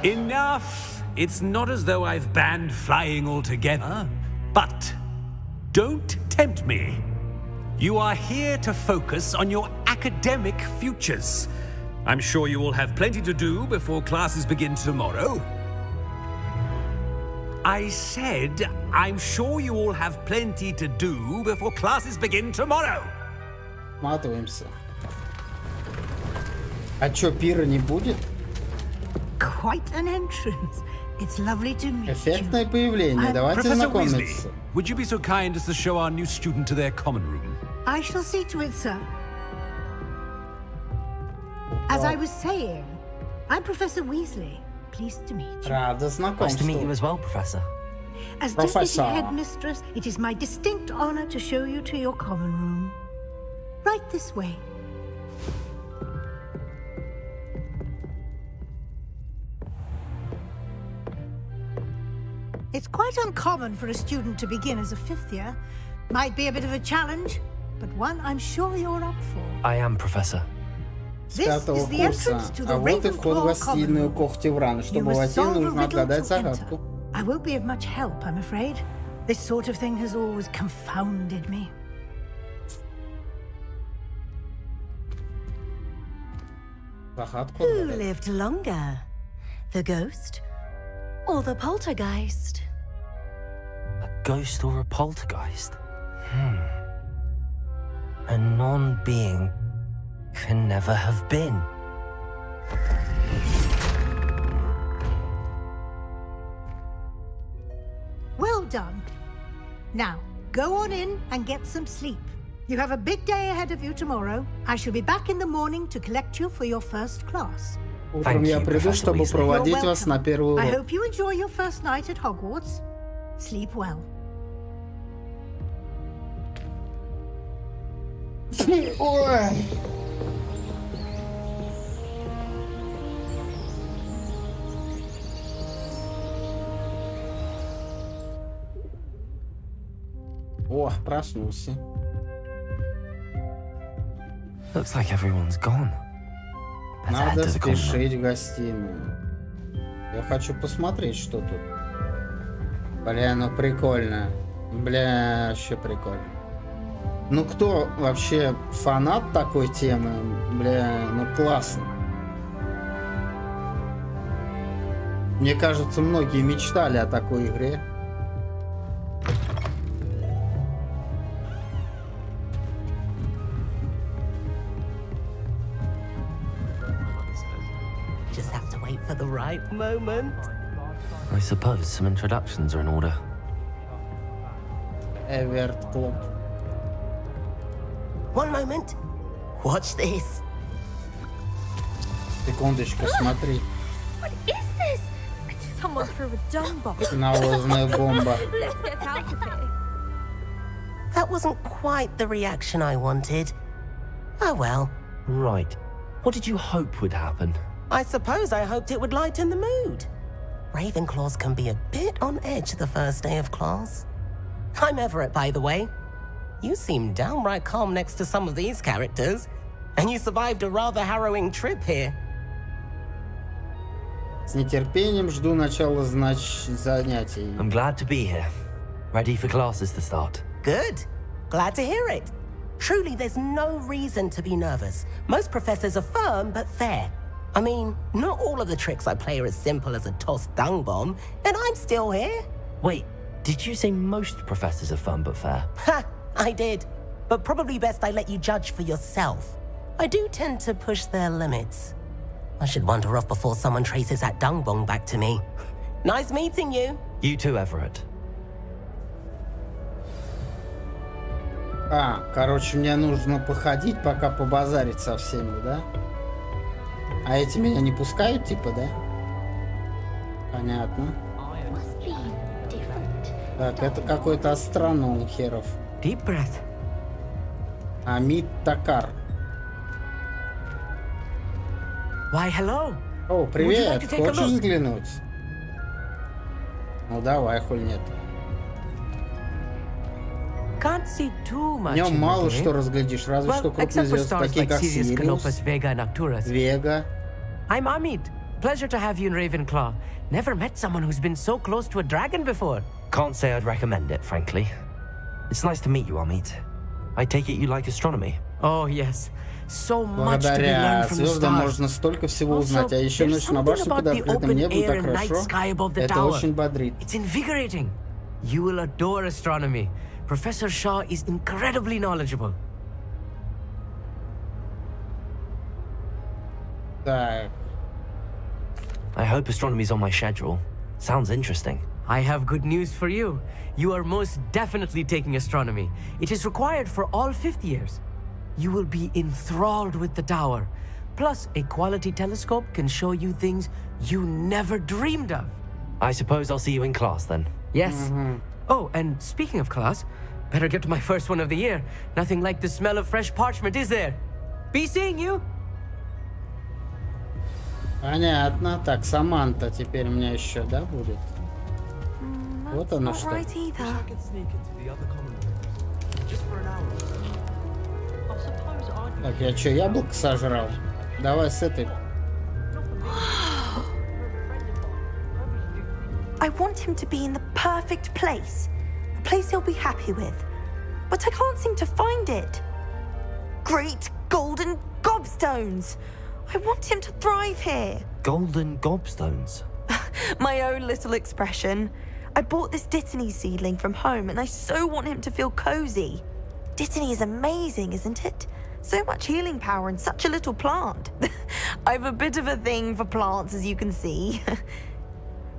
Enough! It's not as though I've banned flying altogether. But don't tempt me. You are here to focus on your academic futures. I'm sure you will have plenty to do before classes begin tomorrow. I said, I'm sure you all have plenty to do before classes begin tomorrow. Матываемся. А чё, пира не будет? Quite an entrance. It's lovely to meet you. Эффектное появление. Давайте Professor знакомиться. Weasley, would you be so kind as to show our new student to their common room? I shall see to it, sir. As I was saying, I'm Professor Weasley. Pleased to meet you. Рада знакомству. Nice to meet you as well, Professor. As Deputy Headmistress, it is my distinct honor to show you to your common room. Right this way. It's quite uncommon for a student to begin as a fifth year. Might be a bit of a challenge, but one I'm sure you're up for. I am, Professor. С пятого курса. А вот и вход в гостиную Когтеврана. Чтобы войти, нужно отгадать загадку. I won't be of much help, I'm afraid. This sort of thing has always confounded me. Загадку. Who lived longer? The ghost or the poltergeist? A ghost or a poltergeist? A non-being can never have been. Well done. Now, go on in and get some sleep. You have a big day ahead of you tomorrow. I shall be back in the morning to collect you for your first class. Утром я приду, чтобы проводить вас на первый I урок. hope you enjoy your first night at Hogwarts. Sleep well. Ой. О, проснулся. Looks like everyone's gone. Better head Надо to the common room. спешить в гостиную. Я хочу посмотреть, что тут. Бля, ну прикольно. Бля, вообще прикольно. Ну кто вообще фанат такой темы? Бля, ну классно. Мне кажется, многие мечтали о такой игре. Just have to wait for the right moment. I suppose some introductions are in order. Эверт Клуб. One moment. Watch this. Секундочку, смотри. What is this? Someone threw a dung bomb. Навозная бомба. Let's get out of here. That wasn't quite the reaction I wanted. Oh well. Right. What did you hope would happen? I suppose I hoped it would lighten the mood. Ravenclaws can be a bit on edge the first day of class. I'm Everett, by the way. You seem downright calm next to some of these characters. And you survived a rather harrowing trip here. С нетерпением жду начала занятий. I'm glad to be here. Ready for classes to start. Good. Glad to hear it. Truly, there's no reason to be nervous. Most professors are firm but fair. I mean, not all of the tricks I play are as simple as a tossed dung bomb, and I'm still here. Wait, did you say most professors are fun but fair? Ha! I did. But probably best I let you judge for yourself. I do tend to push their limits. I should wander off before someone traces that dung bong back to me. Nice meeting you. You too, Everett. Короче, мне нужно походить, пока побазарить со всеми, да? А эти меня не пускают, типа, да? Понятно. Так, это какой-то астроном херов. Deep breath. Амит Такар. Why, hello. О, привет. Хочешь взглянуть? Ну давай, хуй нет. Can't see too much. В нем мало что разглядишь, разве что крупные звезды, такие как Сириус, Вега. I'm Amit. Pleasure to have you in Ravenclaw. Never met someone who's been so close to a dragon before. Can't say I'd recommend it, frankly. It's nice to meet you, Amit. I take it you like astronomy. Oh, yes. So much to be learned Благодаря from the звездам stars. можно столько всего узнать, а еще ночь на башне под открытым небом так хорошо. Это очень бодрит. It's invigorating. You will adore astronomy. Professor Shaw is incredibly knowledgeable. Так. I hope astronomy's on my schedule. Sounds interesting. I have good news for you. You are most definitely taking astronomy. It is required for all fifth years. You will be enthralled with the tower. Plus, a quality telescope can show you things you never dreamed of. I suppose I'll see you in class then. Yes. Oh, and speaking of class, better get to my first one of the year. Nothing like the smell of fresh parchment, is there? Be seeing you. Понятно. Так, Саманта теперь у меня еще, да, будет? Вот оно что. Так, я что, яблоко сожрал? Давай с этой. I want him to be in the perfect place. A place he'll be happy with. But I can't seem to find it. Great golden gobstones! I want him to thrive here. Golden gobstones? My own little expression. I bought this Dittany seedling from home and I so want him to feel cozy. Dittany is amazing, isn't it? So much healing power in such a little plant. I've a bit of a thing for plants, as you can see.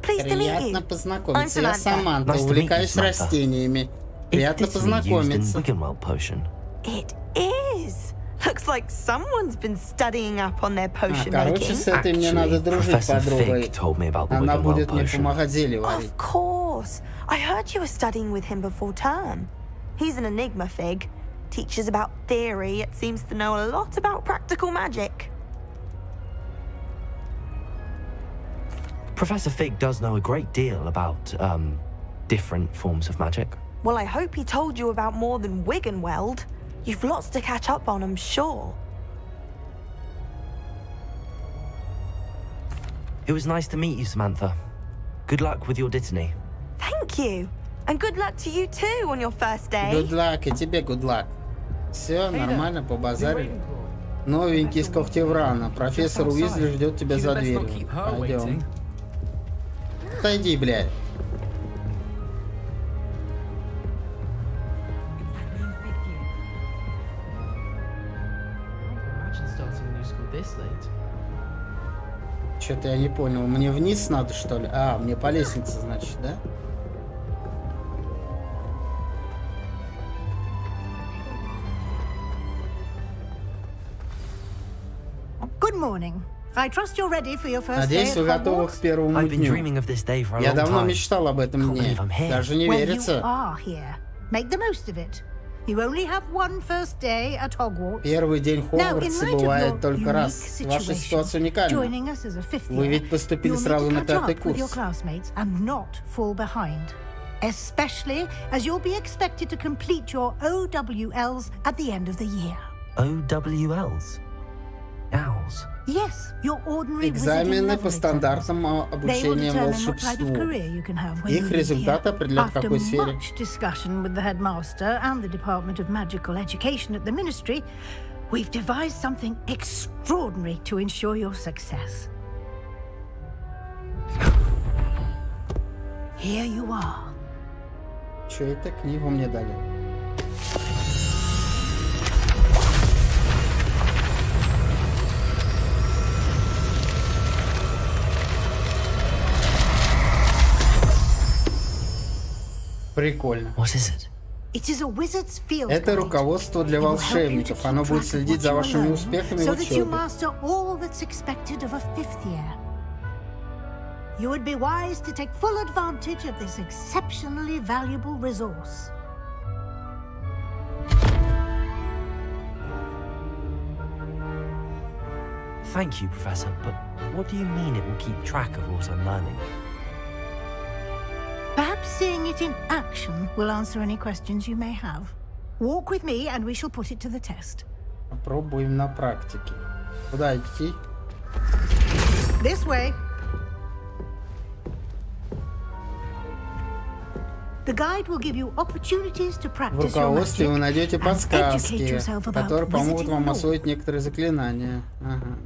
Pleased to meet you. Приятно познакомиться. Я Саманта, увлекаюсь растениями. Приятно познакомиться. It is. Looks like someone's been studying up on their potion Короче, с этой мне надо дружить с подругой. Она будет мне помогать зелье варить. Of course. I heard you were studying with him before term. He's an enigma, Fig. Teaches about theory, it seems to know a lot about practical magic. Professor Fig does know a great deal about, different forms of magic. Well, I hope he told you about more than Wiggenweld. You've lots to catch up on, I'm sure. It was nice to meet you, Samantha. Good luck with your Dittany. Thank you. And good luck to you too on your first day. Good luck, и тебе good luck. Все, нормально, побазарили. Новенький из Когтеврана. Профессор Уизли ждет тебя за дверью. Пойдем. Отойди, блядь. Что-то я не понял. Мне вниз надо, что ли? А, мне по лестнице, значит, да? Good morning. I trust you're ready for your first day Надеюсь, at вы готовы к Hogwarts? первому дню. Я давно мечтал об этом дне. Даже не Well, верится. you are here. Make the most of it. You only have one first day at Hogwarts. Первый день Now, in Хогвартса light of бывает your только unique раз. Ваша ситуация situation, уникальна. joining us as a fifth Вы year, ведь поступили you'll need сразу to на catch пятый up with your курс. classmates and not fall behind. Especially as you'll be expected to complete your OWLs at the end of the year. OWLs? Owls? Yes, your ordinary Экзамены по стандартам обучения волшебству. Их результаты определят, в какой сфере. After much discussion with the headmaster and the Department of Magical Education at the Ministry, we've devised something extraordinary to ensure your success. Here you are. Что это? Книгу мне дали. Прикольно. It is a wizard's field Это guide. руководство для It will help you to волшебников. keep Оно track будет of следить what за you вашими learn, успехами в so that you учебе. master all that's expected of a 5th year. You would be wise to take full advantage of this exceptionally valuable resource. Thank you, Professor, but what do you mean it will keep track of what I'm learning? Perhaps seeing it in action will answer any questions you may have. Walk with me and we shall put it to the test. Попробуем на практике. Куда идти? This way. The guide will give you opportunities to В practice your руководстве вы magic найдете and educate подсказки, yourself about которые помогут wizarding вам lore. освоить некоторые заклинания. Ага.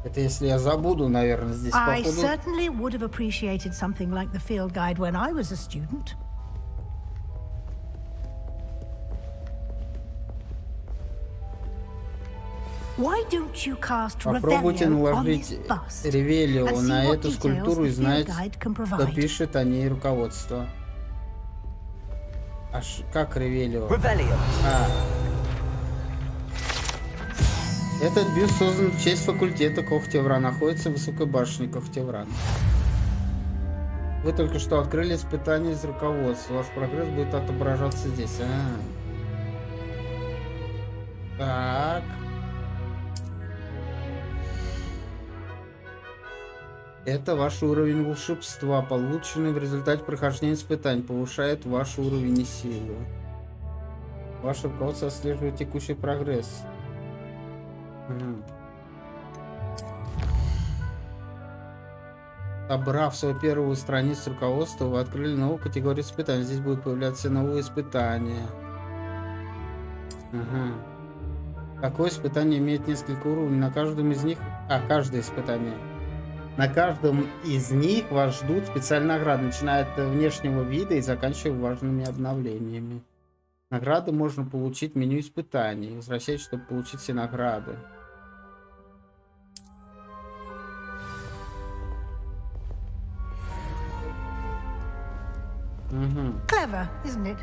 Это если я забуду, наверное, здесь I походу. certainly would have appreciated something like the field guide when I was a student. Why don't you cast Попробуйте Revelio on наложить this bust Ревелио and see на what эту details скульптуру и the field знать, guide can кто provide. пишет о ней руководство. Как Ревелио? Revelio. Этот бюст создан в честь факультета Когтевра, находится в высокой башне Когтевра. Вы только что открыли испытание из руководства. Ваш прогресс будет отображаться здесь. Так. Это ваш уровень волшебства, полученный в результате прохождения испытаний, повышает ваш уровень и силу. Ваше руководство отслеживает текущий прогресс. Собрав свою первую страницу руководства, вы открыли новую категорию испытаний. Здесь будут появляться новые испытания. Такое испытание имеет несколько уровней. На каждом из них... каждое испытание. На каждом из них вас ждут специальные награды, начиная от внешнего вида и заканчивая важными обновлениями. Награды можно получить в меню испытаний. Возвращайтесь, чтобы получить все награды. Clever, isn't it?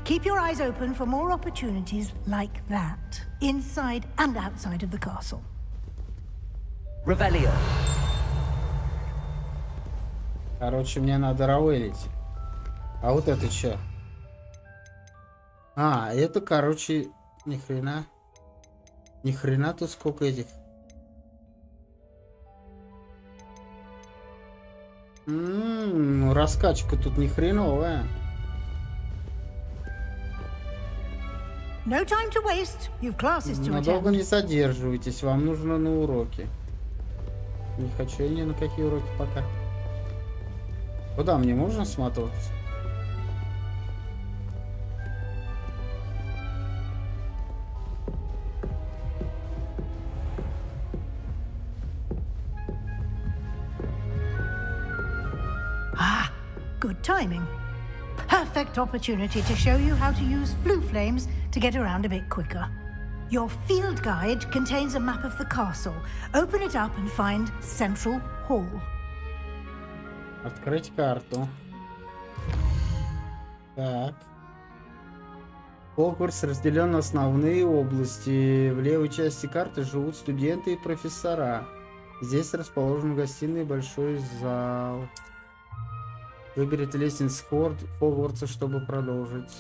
Keep your eyes open for more opportunities like that, inside and outside of the castle. Revelio. Короче, мне надо равелить. А вот это что? Это, короче, ни хрена. Ни хрена тут сколько этих. Раскачка тут ни хреновая. No time to waste. You've classes to Надолго attend. не задерживайтесь, вам нужно на уроки. Не хочу я ни на какие уроки пока. Куда мне можно сматываться? Good timing. Perfect opportunity to show you how to use flue flames to get around a bit quicker. Your field guide contains a map of the castle. Open it up and find Central Hall. Открыть карту. Так. Хогвартс разделен на основные области. В левой части карты живут студенты и профессора. Здесь расположен гостиный большой зал. Выберите лестницу Хогвартса, чтобы продолжить.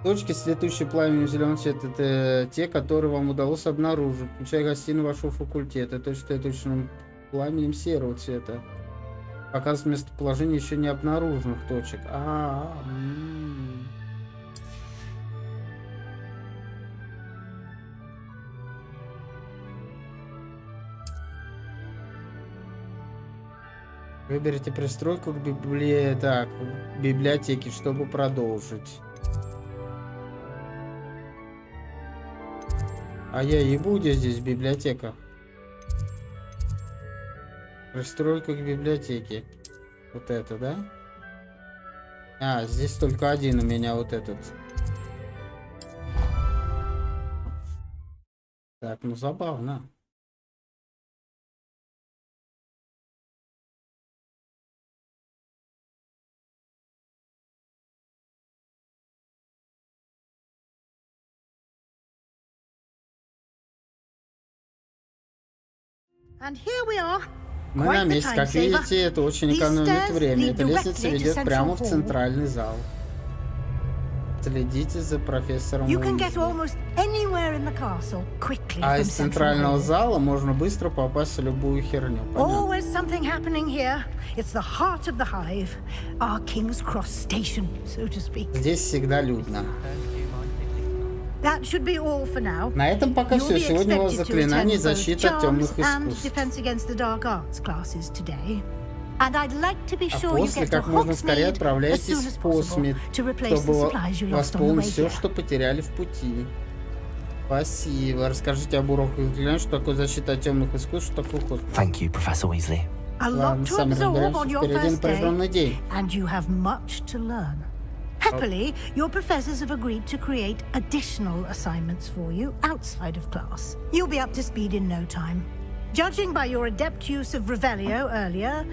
Точки с летущей пламенем зеленого цвета — это те, которые вам удалось обнаружить, включая гостиную вашего факультета. Точки с летущим пламенем серого цвета показывает местоположение еще не обнаруженных точек. Выберите пристройку к библиотеке, чтобы продолжить. Я ебу, где здесь библиотека? Пристройка к библиотеке. Вот это, да? Здесь только один у меня вот этот. Так, ну забавно. And here we are. Мы на месте. Как видите, это очень экономит время. Эта лестница ведет прямо в центральный зал. Следите за профессором Уизли. А из центрального зала можно быстро попасть в любую херню. Здесь всегда людно. На этом пока все. Сегодня у вас заклинание и защита от темных искусств. А после как можно скорее отправляйтесь в Космит, чтобы восполнить все, что потеряли в пути. Спасибо. Расскажите об уроках заклинаний, что такое защита от темных искусств, что такое Космит. Thank you, Professor Weasley. Ладно, сами разберемся. Впереди напряженный день. Happily, your professors have agreed to create additional assignments for you outside of class. You'll be up to speed in no time. Judging by your adept use of Revelio earlier,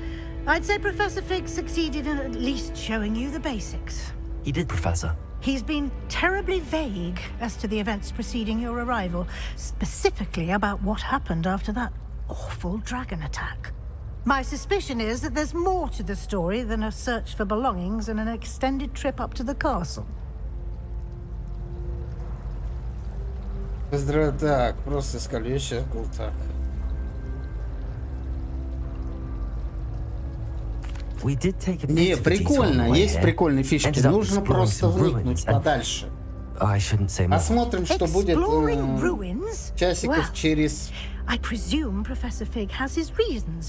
I'd say Professor Fig succeeded in at least showing you the basics. He did, Professor. He's been terribly vague as to the events preceding your arrival, specifically about what happened after that awful dragon attack. My suspicion is that there's more to the story than a search for belongings and an extended trip up to the castle. Так, просто скалющий был так. Не, прикольно, есть прикольные фишки. Нужно просто вникнуть подальше. Посмотрим, что будет часиков через...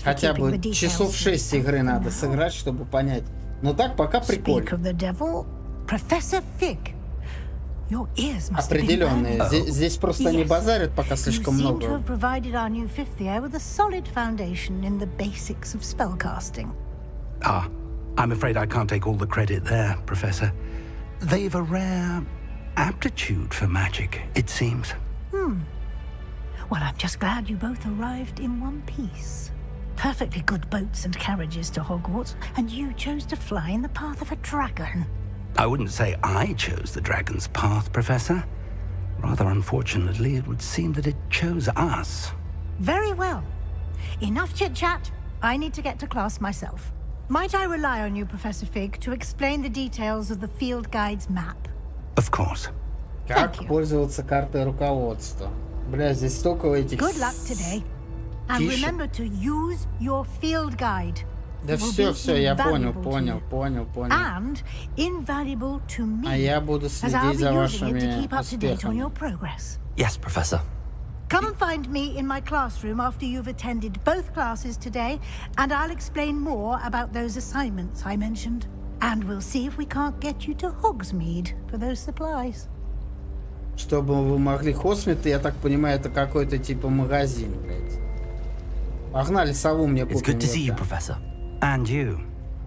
Хотя бы часов 6 игры надо сыграть, чтобы понять. Но так пока прикольно. Определенные. Здесь просто не базарят пока слишком много. I'm afraid I can't take all the credit there, Professor. They've a rare aptitude for magic, it seems. Well, I'm just glad you both arrived in one piece. Perfectly good boats and carriages to Hogwarts, and you chose to fly in the path of a dragon. I wouldn't say I chose the dragon's path, Professor. Rather unfortunately, it would seem that it chose us. Very well. Enough chit-chat. I need to get to class myself. Might I rely on you, Professor Fig, to explain the details of the field guide's map? Of course. Как пользоваться картой руководства? Бля, здесь столько этих... Good luck today. And remember to use your field guide. Да все, я понял. And invaluable to me. А я буду следить за вашими успехами. Yes, Professor. Come and find me in my classroom after you've attended both classes today, and I'll explain more about those assignments I mentioned. And we'll see if we can't get you to Hogsmeade for those supplies. Чтобы вы могли Хосмит, я так понимаю, это какой-то типа магазин, блядь. Погнали, сову мне купим. It's good to see you, Professor. And you.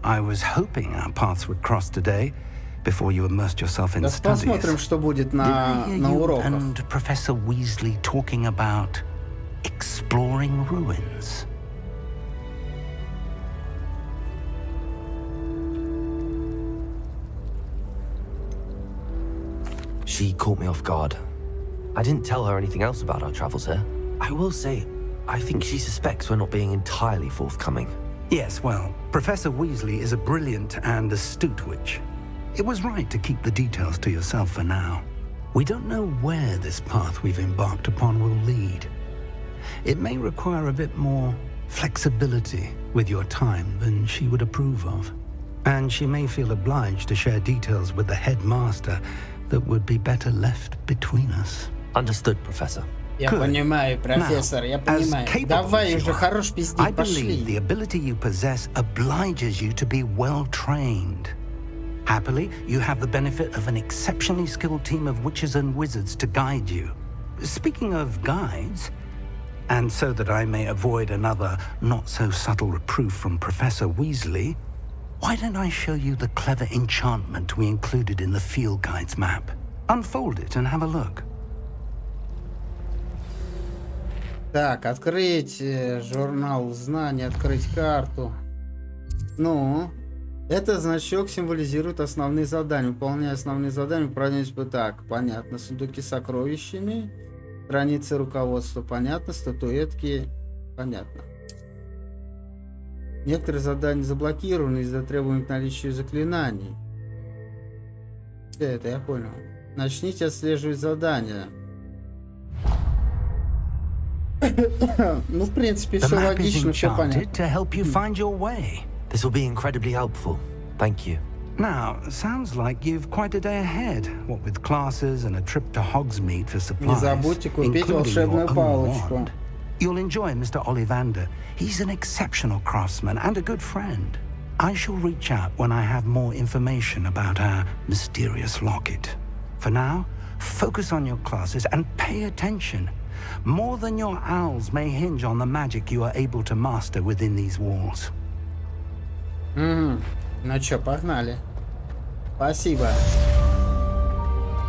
I was hoping our paths would cross today before you immersed yourself in studies. Посмотрим, что будет на уроках. And Professor Weasley talking about exploring ruins. She caught me off guard. I didn't tell her anything else about our travels here. I will say, I think she suspects we're not being entirely forthcoming. Yes, well, Professor Weasley is a brilliant and astute witch. It was right to keep the details to yourself for now. We don't know where this path we've embarked upon will lead. It may require a bit more flexibility with your time than she would approve of. And she may feel obliged to share details with the headmaster that would be better left between us. Understood, Professor. Я понимаю, профессор, я понимаю. Давай уже, хорош пиздить, пошли. I believe the ability you possess obliges you to be well trained. Happily, you have the benefit of an exceptionally skilled team of witches and wizards to guide you. Speaking of guides, and so that I may avoid another not-so-subtle reproof from Professor Weasley, why don't I show you the clever enchantment we included in the field guide's map? Unfold it and have a look. Так, открыть журнал знаний, открыть карту. Ну, этот значок символизирует основные задания. Выполняя основные задания, выполнять бы так. Понятно. Сундуки с сокровищами. Страницы руководства. Понятно. Статуэтки. Понятно. Некоторые задания заблокированы из-за требований к наличию заклинаний. Все это я понял. Начните отслеживать задания. Ну, в принципе, все логично, все понятно. This will be incredibly helpful. Thank you. Now, sounds like you've quite a day ahead. What with classes and a trip to Hogsmeade for supplies. Не забудьте купить волшебную палочку. You'll enjoy Mr. Ollivander. He's an exceptional craftsman and a good friend. I shall reach out when I have more information about our mysterious locket. For now, focus on your classes and pay attention. More than your owls may hinge on the magic you are able to master within these walls. Ну чё, погнали. Спасибо,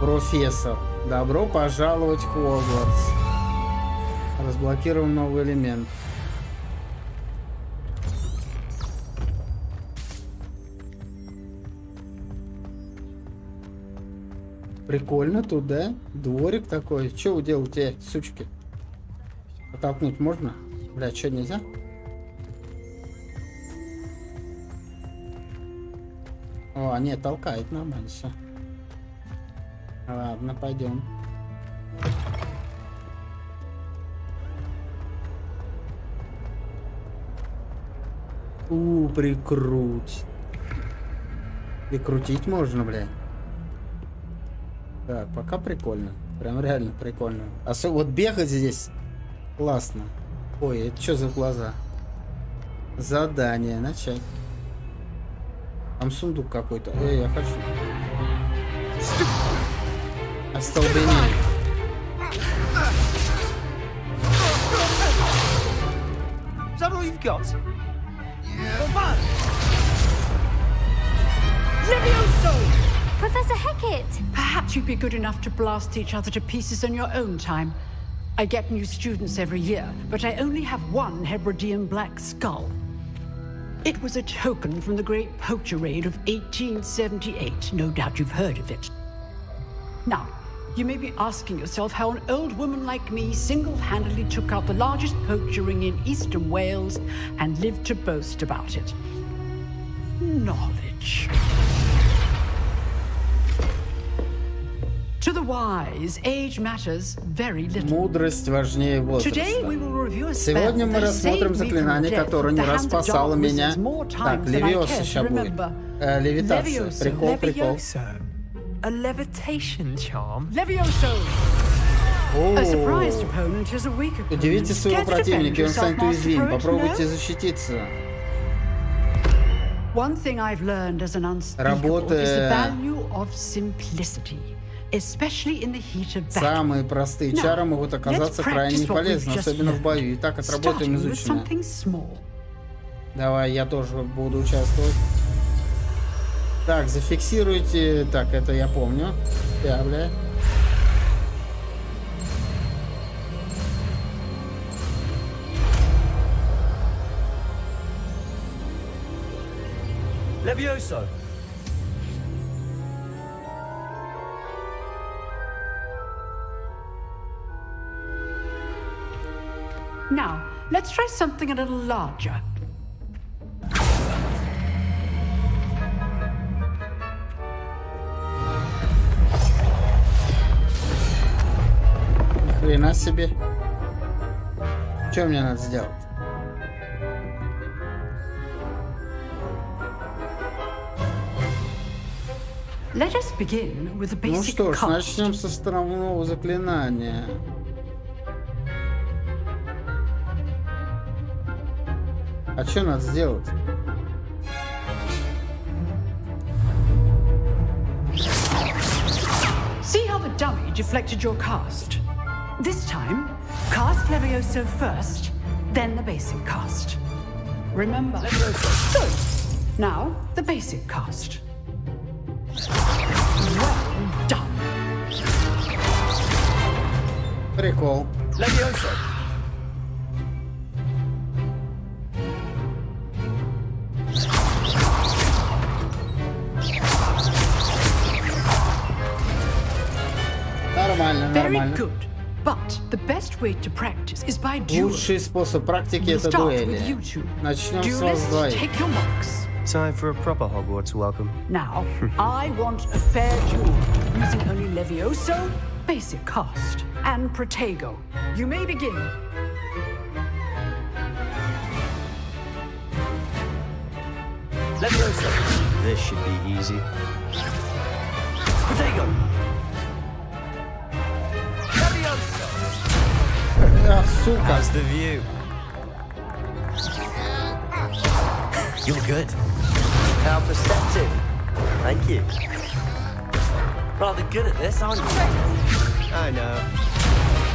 профессор. Добро пожаловать в Хогвартс. Разблокируем новый элемент. Прикольно тут, да? Дворик такой. Че вы делаете, сучки? Оттолкнуть можно? Бля, что, нельзя? О, нет, толкает, нормально все. Ладно, пойдем. Прикруть. Прикрутить можно, бля. Так, пока прикольно. Прям реально прикольно. Особенно вот бегать здесь классно. Ой, это что за глаза? Задание. Начать. Там сундук какой-то. Я хочу. Остолбенение. Is that all you've got? Levioso! Professor Hecat! Perhaps you'd be good enough to blast each other to pieces in your own time. I get new students every year, but I only have one Hebridean black skull. It was a token from the Great Poacher Raid of 1878. No doubt you've heard of it. Now, you may be asking yourself how an old woman like me single-handedly took out the largest poacher ring in eastern Wales and lived to boast about it. Knowledge. To the wise, age matters very little. Мудрость важнее возраста. Сегодня мы рассмотрим заклинание, которое не раз спасало меня. Так, Левиоса сейчас будет. Левитация. Прикол. A levitation charm? Levioso! A surprised opponent is a weak opponent. Удивите своего противника, и он станет уязвим. Попробуйте защититься. One thing I've learned as an unspeakable is the value of simplicity. Especially in the heat of battle. Самые простые чары могут оказаться крайне полезны, особенно в бою. Итак, отработаем изученное. Давай, я тоже буду участвовать. Так, зафиксируйте. Так, это я помню. Бля. Levioso! Now, let's try something a little larger. Хрена себе. Что мне надо сделать? Let us begin with the basic Ну что ж, cast. начнем со основного заклинания. А что надо сделать? See how the dummy deflected your cast? This time, cast Levioso first, then the basic cast. Remember, Levioso. Good. Now, the basic cast. Well done. Прикол. Levioso! Нормально, Very нормально. good. But the best way to practice is by duel. Лучший способ практики We'll это start with дуэли. you two. Начнем с вас Duelists, двоих. take your marks. Time for a proper Hogwarts welcome. Now, I want a fair duel, using only Levioso, basic cast, and Protego. You may begin. Leviosa. This should be easy. Protego. Leviosa. Ах, сука. How's the view? You're good. How perceptive. Thank you. Rather good at this, aren't you? I know.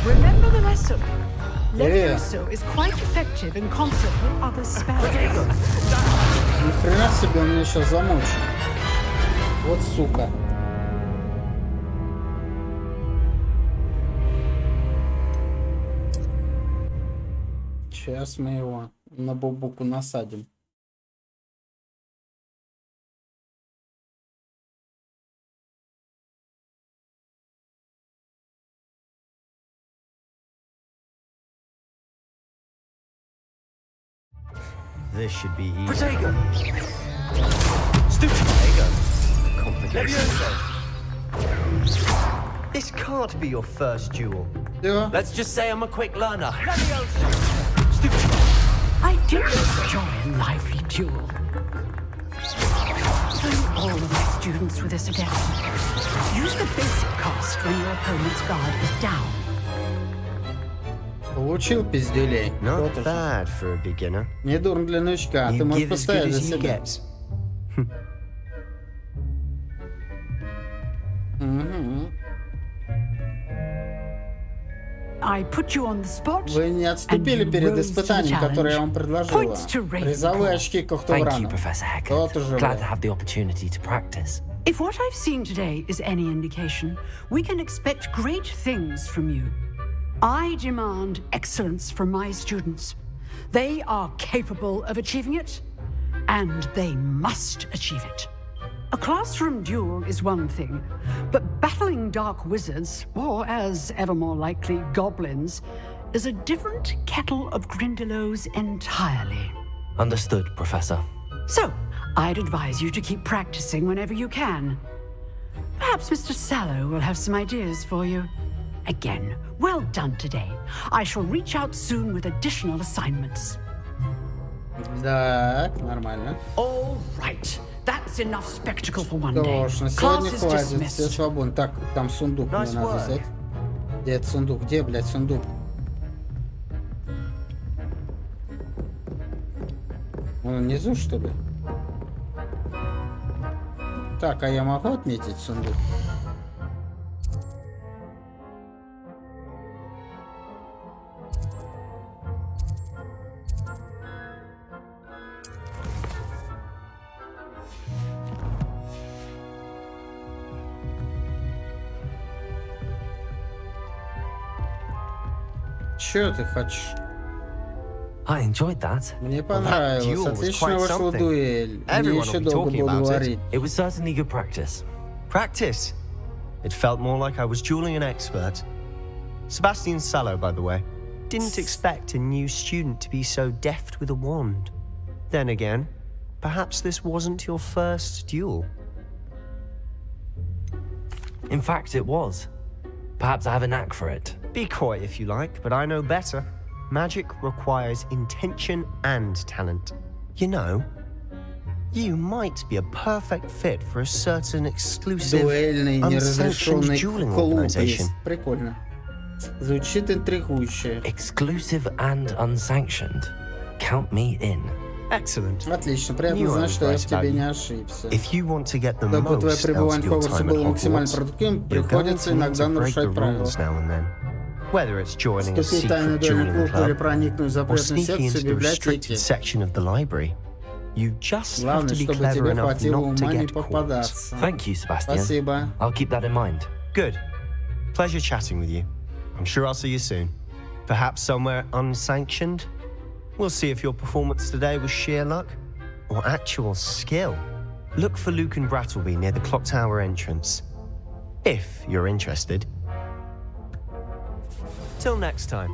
Remember the lesson. Levioso is quite effective in concert with other spells. Ни хрена себе, он меня сейчас замочит. Вот сука. Сейчас мы его на бубуку насадим. This should be easy. Protego. Stupid Protego. Complicated. This can't be your first duel. Yeah. Let's just say I'm a quick learner. I do enjoy a lively duel. Tell all of my students with this again. Use the basic cast when your opponent's guard is down. Получил пиздюлей. Not bad for a beginner. Не дурно для новичка. Ты можешь поставить за себя. Вы не отступили перед испытанием, которое я вам предложила. Призовые очки Когтеврана. Тот уже. Glad to have the opportunity to practice. If what I've seen today is any indication, we can expect great things from you. I demand excellence from my students. They are capable of achieving it, and they must achieve it. A classroom duel is one thing, but battling dark wizards, or as ever more likely, goblins, is a different kettle of Grindylows entirely. Understood, Professor. So, I'd advise you to keep practicing whenever you can. Perhaps Mr. Sallow will have some ideas for you. Again, well done today. I shall reach out soon with additional assignments. Так, нормально. All right. That's enough spectacle for one Что day. ж, на сегодня хватит, все свободны. Так, там сундук мне надо взять. Где этот сундук? Где, блядь, сундук? Он внизу, что ли? Так, а я могу отметить сундук? Чё ты хочешь? I enjoyed that. Мне понравилось. Отлично вышла дуэль. Мне еще долго было говорить. It was certainly good practice. Practice? It felt more like I was dueling an expert. Sebastian Sallow, by the way. Didn't expect a new student to be so deft with a wand. Then again, perhaps this wasn't your first duel. In fact, it was. Perhaps I have a knack for it. Be coy if you like, but I know better. Magic requires intention and talent. You know, you might be a perfect fit for a certain exclusive, Дуэльный unsanctioned неразрешенный dueling клуб organization. есть. Прикольно. Звучит интригующе. Exclusive and unsanctioned. Count me in. Excellent. Отлично, приятно знать, что я в тебе не ошибся. Чтобы твое пребывание в Хогвартсе было максимально продуктивным, приходится иногда нарушать правила. Вступить в тайный дуэльный клуб или проникнуть в запретную секцию библиотеки. Главное, чтобы тебе хватило ума не попадаться. Thank you, Sebastian. Спасибо. I'll keep that in mind. Good. Pleasure chatting with you. I'm sure I'll see you soon. Perhaps somewhere unsanctioned? We'll see if your performance today was sheer luck or actual skill. Look for Luke and Brattleby near the clock tower entrance. If you're interested. Till next time.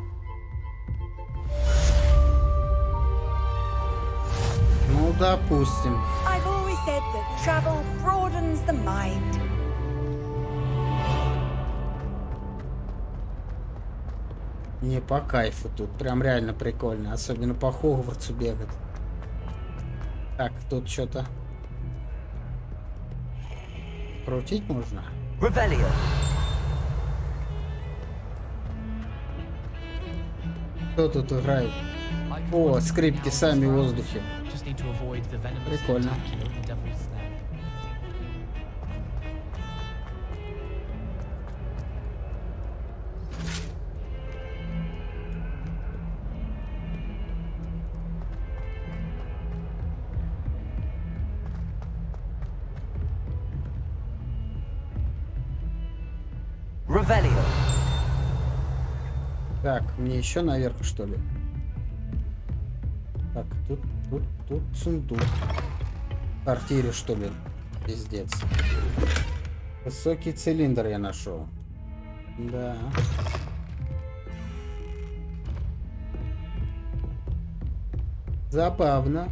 Ну, допустим. I've always said that travel broadens the mind. Не по кайфу тут. Прям реально прикольно. Особенно по Хогвартсу бегать. Так, тут что-то... Крутить можно? Revelio. Кто тут играет? О, скрипки сами в воздухе. Прикольно. Revelio. Так, мне еще наверх, что ли? Так, тут сундук. В квартире, что ли? Пиздец. Высокий цилиндр я нашел. Да. Забавно.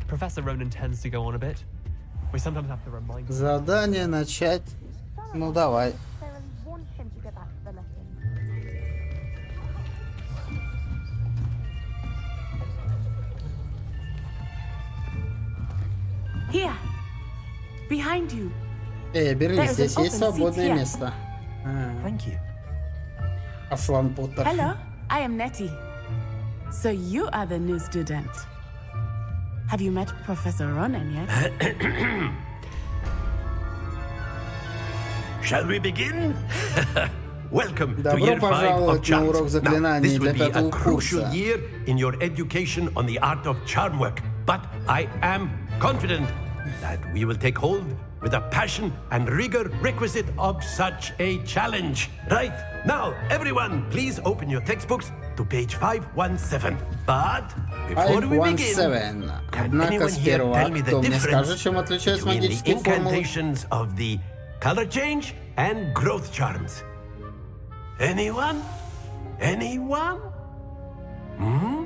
Professor Ronan tends to go on a bit. We sometimes have to remind him. Задание начать. Ну давай. Here, behind you. Обернись, здесь есть свободное место. Thank you. Аслан Поттер. Hello, I am Nettie. So you are the new student. Have you met Professor Ronan yet? Shall we begin? Welcome to Добро year 5 of пожаловать на урок charms. Now, заклинаний this для will be a пятого crucial курса. year in your education on the art of charm work. But I am confident that we will take hold with the passion and rigor requisite of such a challenge. Right, now, everyone, please open your textbooks to page 517. But before we begin, 517. can Однако anyone с here первого tell me the кто мне difference скажет, чем отличаются between the магические формулы? incantations of the color change and growth charms? Anyone? Anyone? Hmm?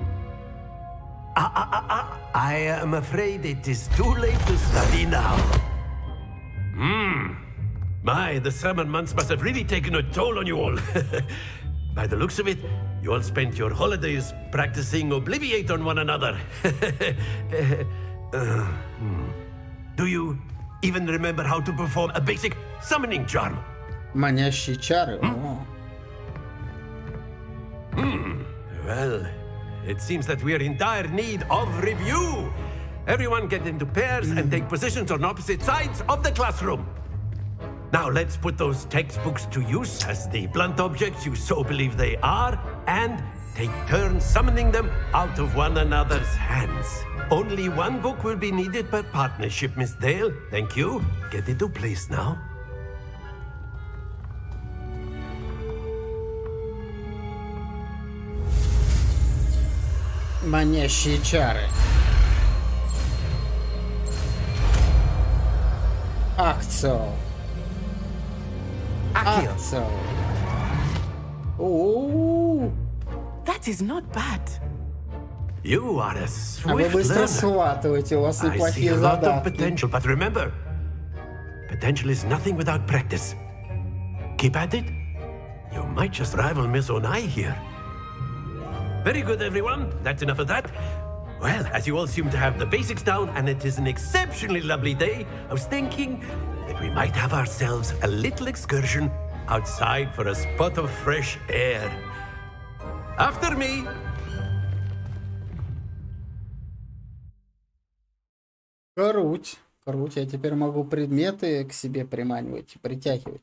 I am afraid it is too late to study now. My, the summer months must have really taken a toll on you all. By the looks of it, you all spent your holidays practicing Obliviate on one another. Do you even remember how to perform a basic summoning charm? Манящие чары. Well, it seems that we are in dire need of review. Everyone get into pairs and take positions on opposite sides of the classroom. Now let's put those textbooks to use as the blunt objects you so believe they are, and take turns summoning them out of one another's hands. Only one book will be needed per partnership, Miss Dale. Thank you. Get into place now. Манящие чары. Акцио. Акцио. That is not bad. You are a А вы swift быстро learner. схватываете, у вас I see неплохие a lot of задатки. potential, but remember, potential is nothing without practice. Keep at it. You might just rival Miss Onai here. Very good, everyone. That's enough of that. Well, as you all seem to have the basics down, and it is an exceptionally lovely day, I was thinking that we might have ourselves a little excursion outside for a spot of fresh air. After me. Круть. Круть. Я теперь могу предметы к себе приманивать и притягивать.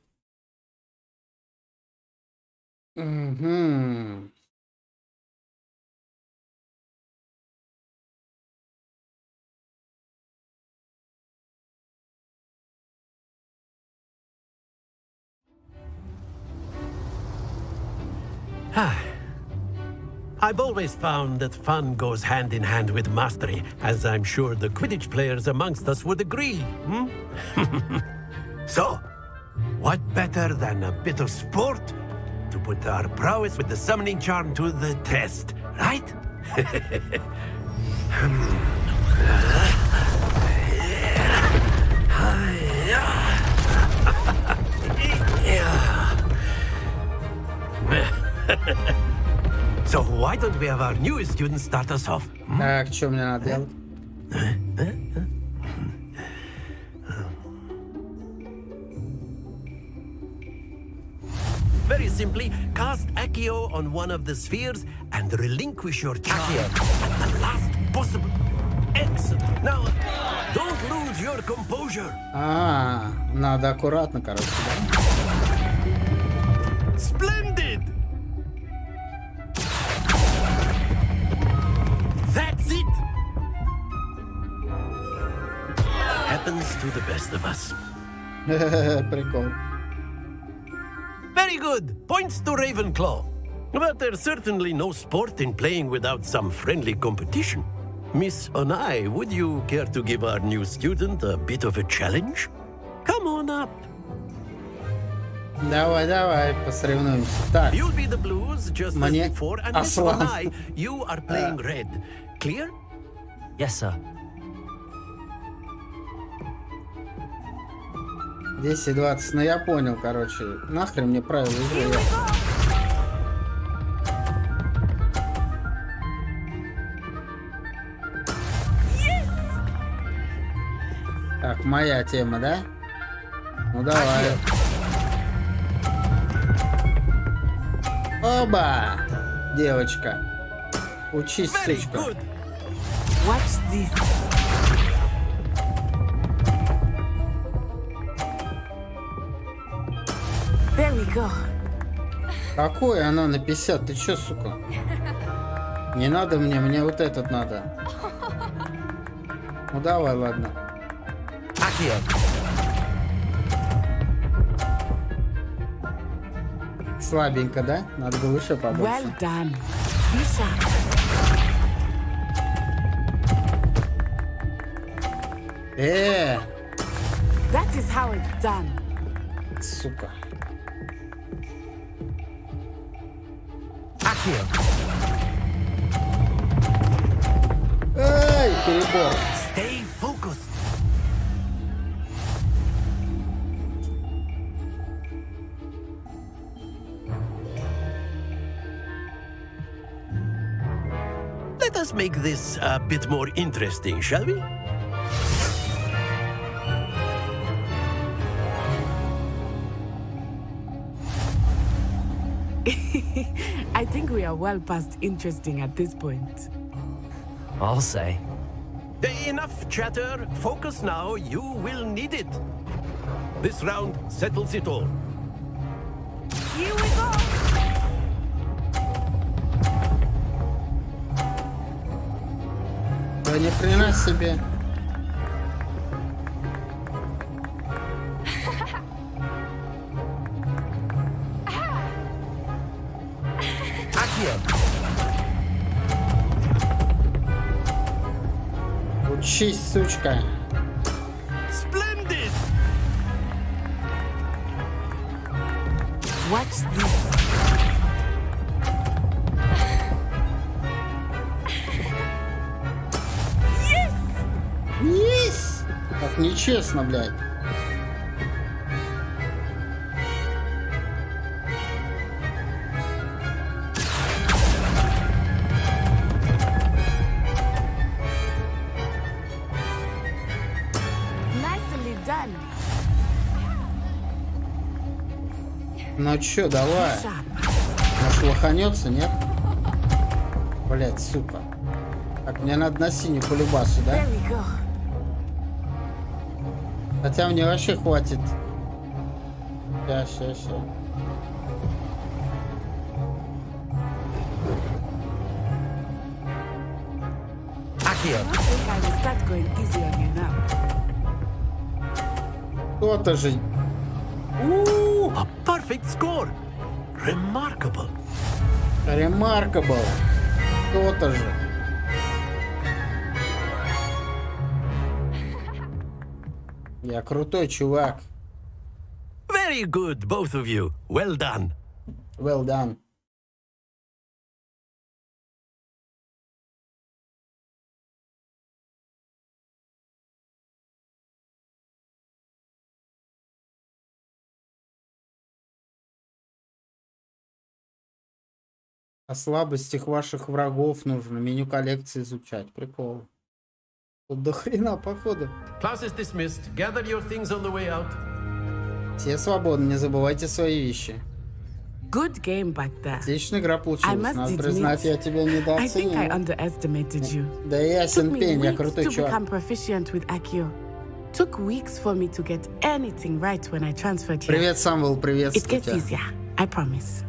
Угу. I've always found that fun goes hand in hand with mastery, as I'm sure the Quidditch players amongst us would agree. So, what better than a bit of sport to put our prowess with the summoning charm to the test, right? So why don't we have our newest student start us off? Так, что мне надо делать? Very simply, cast Accio on one of the spheres and relinquish your charm at the last possible. Excellent. Now, don't lose your composure. Надо аккуратно, короче, да? Splendid. That's it. Happens to the best of us. Прикол. Very good. Points to Ravenclaw. But there's certainly no sport in playing without some friendly competition. Miss Onai, would you care to give our new student a bit of a challenge? Come on up. Давай, посоревнуемся. Так. You'll be the blues just as before, and Miss Onai, you are playing red. Clear? Yes, sir. 10-20, ну я понял, короче. Нахрен мне правила игры. Так, моя тема, да? Ну давай. Оба! Девочка. Учись, сучка. Watch this. There we go. Какое оно на 50? Ты чё, сука? Не надо мне вот этот надо. Ну давай, ладно. Слабенько, да? Надо было еще побольше. Well done. That is how it's done. Сука. Эй, перебор. Stay focused. Let us make this a bit more interesting, shall we? I think we are well past interesting at this point. I'll say. Enough chatter. Focus now. You will need it. This round settles it all. Here we go. Да ни хрена себе. Учись, сучка. Splendid. Watch this. Yes! Как нечестно, блядь. Ну чё, давай. Может, лоханется, нет? Блять, сука. Так, мне надо на синюю по любасу, да? Хотя мне вообще хватит. Сейчас. Кто-то же. A perfect score. Remarkable. Remarkable. Кто-то же. Я крутой чувак. Very good, both of you. Well done. Well done. О слабостях ваших врагов нужно меню коллекции изучать. Прикол. Тут до хрена, походу. Class is dismissed. Gather your things on the way out. Все свободны, не забывайте свои вещи. Good game back there. Отличная игра получилась. Надо признать, я тебя I think I недооценил. underestimated you. Да ясен Took me пень, я weeks крутой to чувак. become proficient with Accio. Took weeks for me to get anything right when I transferred here. Привет, Самвел, It приветствую gets тебя. easier, I promise.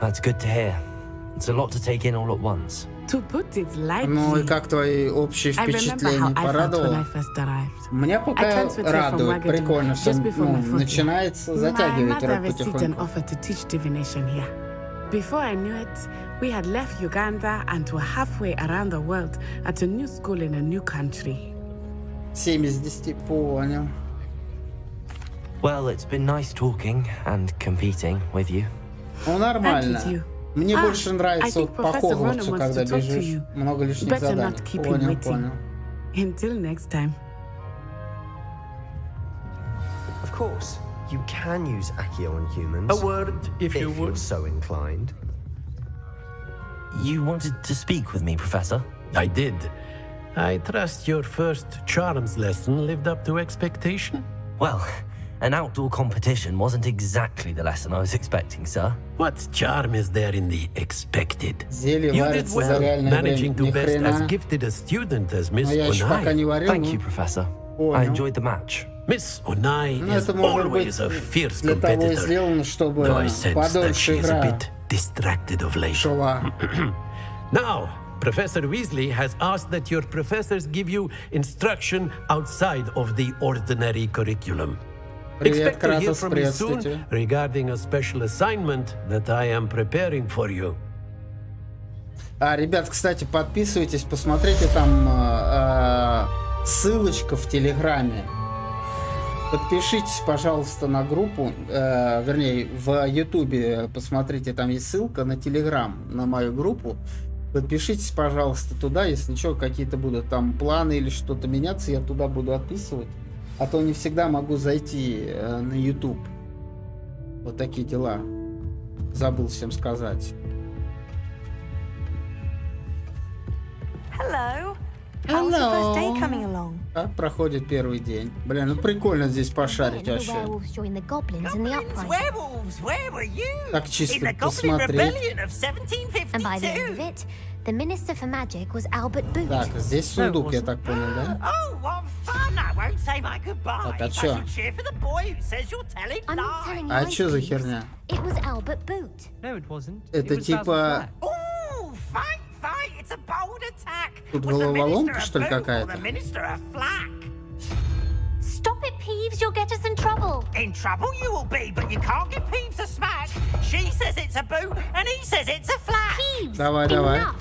That's good to hear. It's a lot to take in all at once. To put it lightly, Ну и как твои общие I remember впечатления? how I felt when I Порадовало? first arrived. Меня I пока transferred here from радует. Wagadan Прикольно, что just before my fourth year. начинается, My затягивает mother игру received an потихоньку. offer to teach divination here. Before I knew it, we had left Uganda and were halfway around the world at a new school in a new country. 7 из 10, понял. Well, it's been nice talking and competing with you. Ну And with нормально. you. Мне Ah, больше I нравится think вот по Professor Хогвартсу, Ronan wants когда to talk to бежишь. you. Много лишних Better заданий. not keep him Понял, waiting. понял. Until next time. Of course, you can use Accio on humans. A word, if you you're would. so inclined. You wanted to speak with me, Professor? I did. I trust your first charms lesson lived up to expectation? Well, an outdoor competition wasn't exactly the lesson I was expecting, sir. What charm is there in the expected? Зелье You did варится за well, реальное managing время. to Ни best as хрена. gifted a student as Miss Но я еще пока не Unai. варил. Thank ну, you, Professor. I Понял. enjoyed the match. Miss Unai Ну, is это может быть always a fierce для того и competitor, сделано, чтобы though I sense that подольше she is a игра bit distracted of late. шла. Now, Professor Weasley has asked that your professors give you instruction outside of the ordinary curriculum. Привет, Expect to hear Кратос, from me приветствую soon тебя. regarding a special assignment that I am preparing for you. Ребят, кстати, подписывайтесь, посмотрите там ссылочка в Телеграме. Подпишитесь, пожалуйста, на группу, вернее, в Ютубе посмотрите, там есть ссылка на Телеграм, на мою группу. Подпишитесь, пожалуйста, туда, если что, какие-то будут там планы или что-то меняться, я туда буду отписывать. А то не всегда могу зайти на YouTube. Вот такие дела. Забыл всем сказать. Hello. How's the first day coming along? Как проходит первый день? Блин, ну прикольно здесь пошарить The вообще. werewolves joined the goblins in the uprising. Werewolves, where were you? Так чисто In the Goblin посмотреть. Rebellion of 1752. And by the end of it, the Minister for Magic was Albert Boot. Так, здесь сундук, я так понял, да? Oh, what fun! I won't say my goodbyes. Так, а I чё? should cheer for the boy who says you're telling I'm not telling you А lies, чё за Peeves. херня? It was Albert Boot. No, it wasn't. Это It was типа... Basil Flack. Oh, fight! It's a bold attack. Тут Was the головоломка, Minister что ли, a boot or какая-то? the Minister a flack? Stop it, Peeves, you'll get us in trouble. In trouble you will be, but you can't give Peeves a smack. She says it's a boot, and he says it's a flack. Peeves, Давай, давай. enough.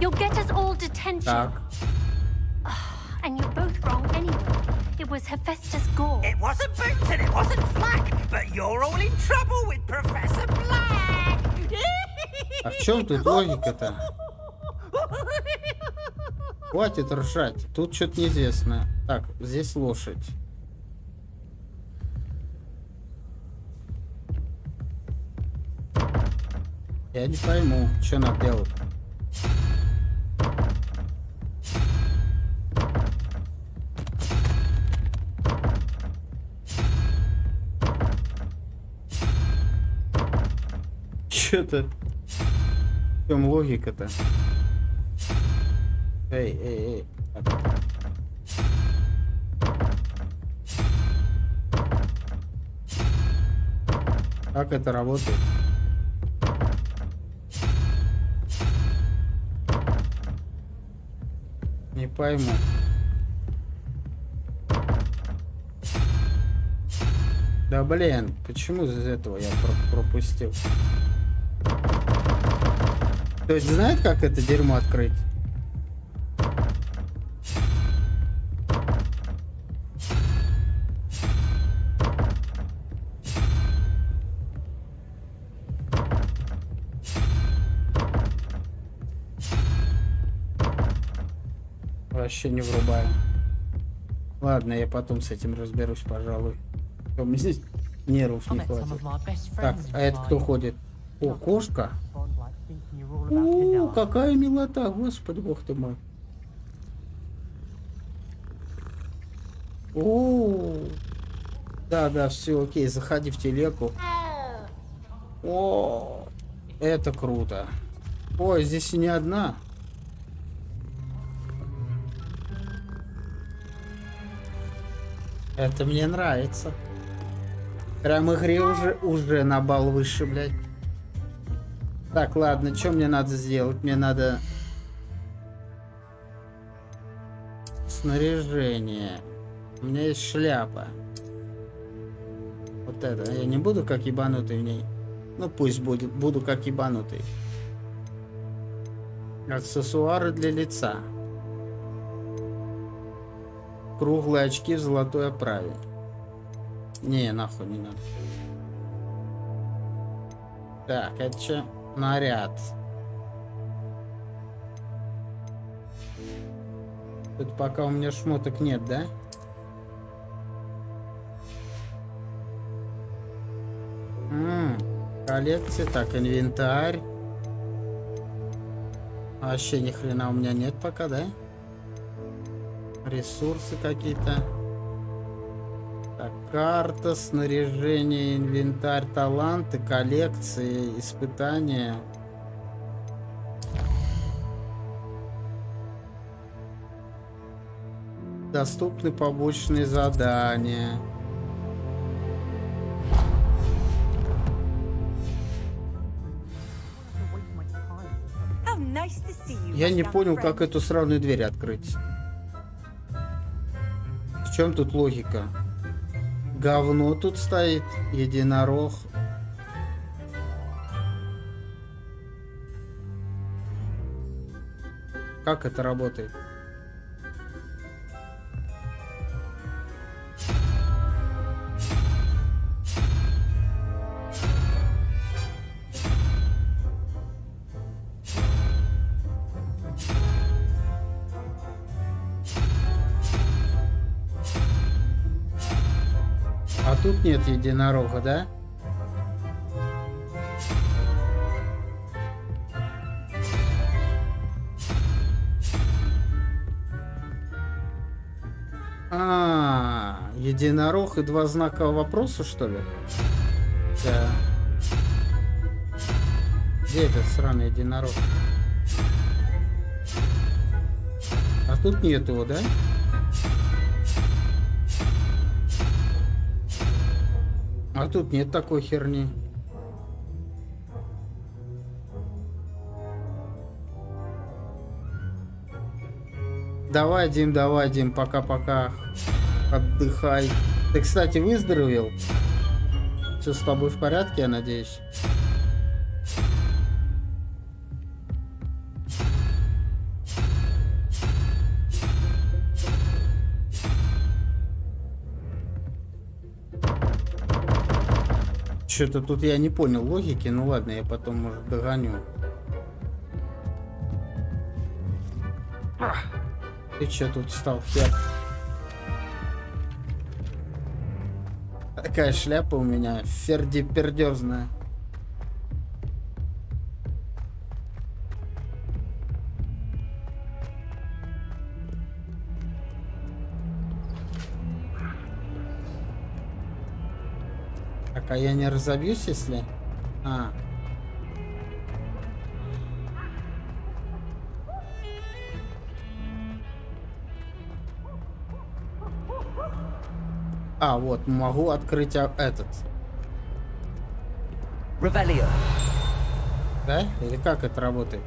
You'll get us all detention. Так. And you're both wrong anyway. It was Hephaestus Gore. It wasn't boot and it wasn't flack, but you're all in trouble with Professor Black. А в чем тут логика-то? Хватит ржать. Тут что-то неизвестное. Так, здесь лошадь. Я не пойму, что надо делать. Что-то... В чем логика-то? Эй. Так. Как это работает? Не пойму. Да блин, почему из этого я пропустил? То есть знает, как это дерьмо открыть? вообще не врубаю. Ладно, я потом с этим разберусь, пожалуй. У меня здесь нервов не хватит. Так, а это кто ходит? О, кошка. О, какая милота, господи, бог ты мой. О, да, все, окей, заходи в телегу. О, это круто. Ой, здесь и не одна. Это мне нравится. Прям игре уже на балл выше, блядь. Так, ладно, что мне надо сделать? Мне надо... Снаряжение. У меня есть шляпа. Вот это. Я не буду как ебанутый в ней. Ну пусть будет. Буду как ебанутый. Аксессуары для лица. Круглые очки в золотой оправе. Не, нахуй не надо. Так, это что? Наряд. Тут пока у меня шмоток нет, да? Коллекция. Так, инвентарь. Вообще ни хрена у меня нет пока, да? Ресурсы какие-то. Так, карта, снаряжение, инвентарь, таланты, коллекции, испытания. Доступны побочные задания. Я не понял, как эту сраную дверь открыть. В чем тут логика? Говно тут стоит, единорог. Как это работает? А тут нет единорога, да? Единорог и два знака вопроса, что ли? Да. Где этот сраный единорог? А тут нет его, да? А тут нет такой херни. Давай, Дим, пока-пока. Отдыхай. Ты, кстати, выздоровел? Все с тобой в порядке, я надеюсь? Что-то тут я не понял логики. Ну ладно, я потом, может, догоню. Ты что тут стал, хер? Такая шляпа у меня ферди-пердёзная. Так, а я не разобьюсь, если... вот, могу открыть этот. Ревелио. Да? Или как это работает?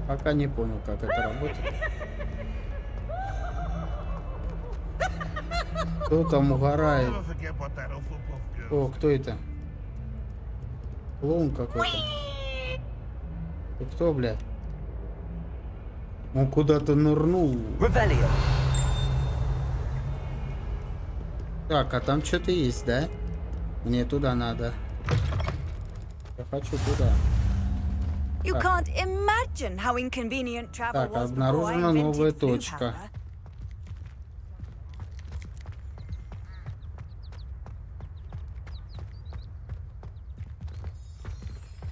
Пока не понял, как это работает. Кто там угорает? О, кто это? Клоун какой-то. Ты кто, блядь? Он куда-то нырнул. Ревелио. Так, а там что-то есть, да? Мне туда надо. Я хочу туда. You can't imagine how inconvenient travel Так, was before I обнаружена новая invented flu точка. powder.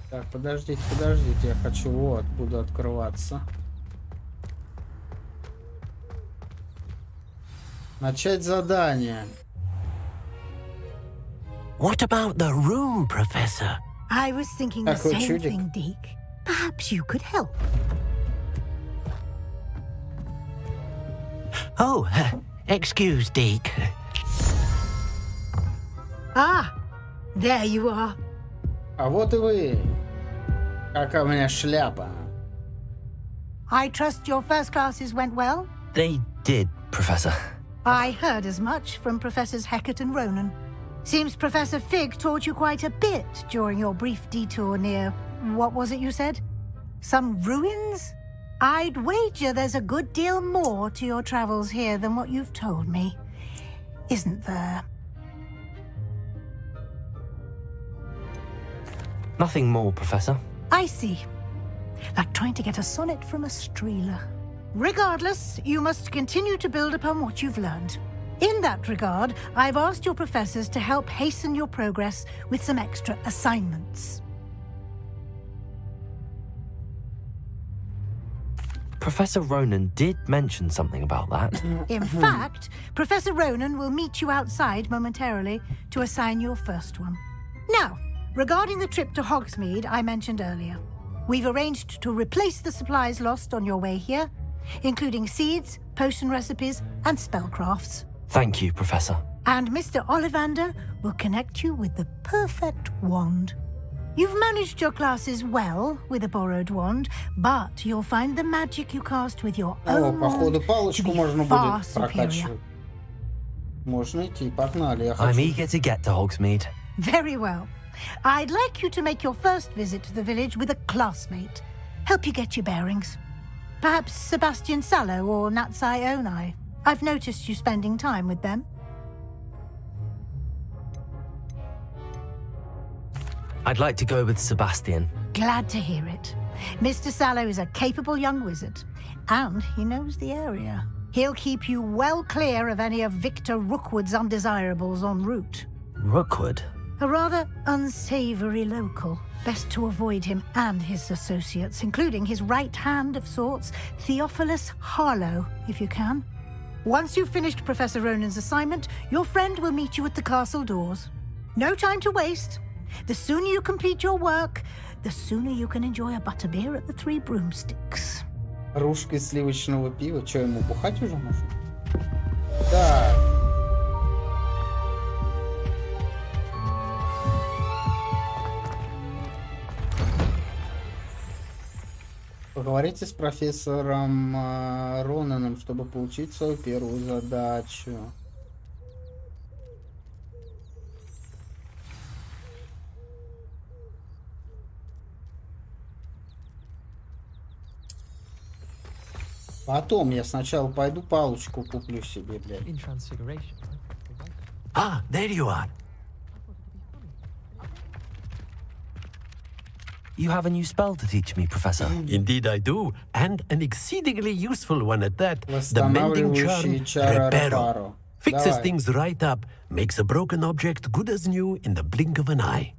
Так, подождите, я хочу вот откуда открываться. Начать задание. What about the room, Professor? I was thinking the Какой same чудик. thing, Deke. Perhaps you could help. Oh, excuse, Deke. Ah, there you are. А вот и вы. Какая у меня шляпа. I trust your first classes went well? They did, Professor. I heard as much from Professors Hecat and Ronan. Seems Professor Fig taught you quite a bit during your brief detour near... what was it you said? Some ruins? I'd wager there's a good deal more to your travels here than what you've told me. Isn't there? Nothing more, Professor. I see. Like trying to get a sonnet from a streeler. Regardless, you must continue to build upon what you've learned. In that regard, I've asked your professors to help hasten your progress with some extra assignments. Professor Ronan did mention something about that. In fact, Professor Ronan will meet you outside momentarily to assign your first one. Now, regarding the trip to Hogsmeade I mentioned earlier, we've arranged to replace the supplies lost on your way here, including seeds, potion recipes, and spellcrafts. Thank you, Professor. And Mr. Ollivander will connect you with the perfect wand. You've managed your classes well with a borrowed wand, but you'll find the magic you cast with your О, own походу, wand to палочку be можно far будет superior. прокачивать. Можно идти, погнали. Я I'm хочу... eager to get to Hogsmeade. Very well. I'd like you to make your first visit to the village with a classmate. Help you get your bearings. Perhaps Sebastian Sallow or Natsai Onai. I've noticed you spending time with them. I'd like to go with Sebastian. Glad to hear it. Mr. Sallow is a capable young wizard, and he knows the area. He'll keep you well clear of any of Victor Rookwood's undesirables en route. Rookwood? A rather unsavory local. Best to avoid him and his associates, including his right hand of sorts, Theophilus Harlow, if you can. Once you've finished Professor Ronan's assignment, your friend will meet you at the castle doors. No time to waste. The sooner you complete your work, the sooner you can enjoy a butterbeer at the Three Broomsticks. Кружка из сливочного пива. Что, ему бухать уже можно? Так. Поговорите с профессором Ронаном, чтобы получить свою первую задачу. Потом я сначала пойду палочку куплю себе, блядь. Ah, there you are. You have a new spell to teach me, Professor. Indeed I do, and an exceedingly useful one at that. The mending charm, Восстанавливающий чар Reparo. Fixes Давай. things right up, makes a broken object good as new in the blink of an eye.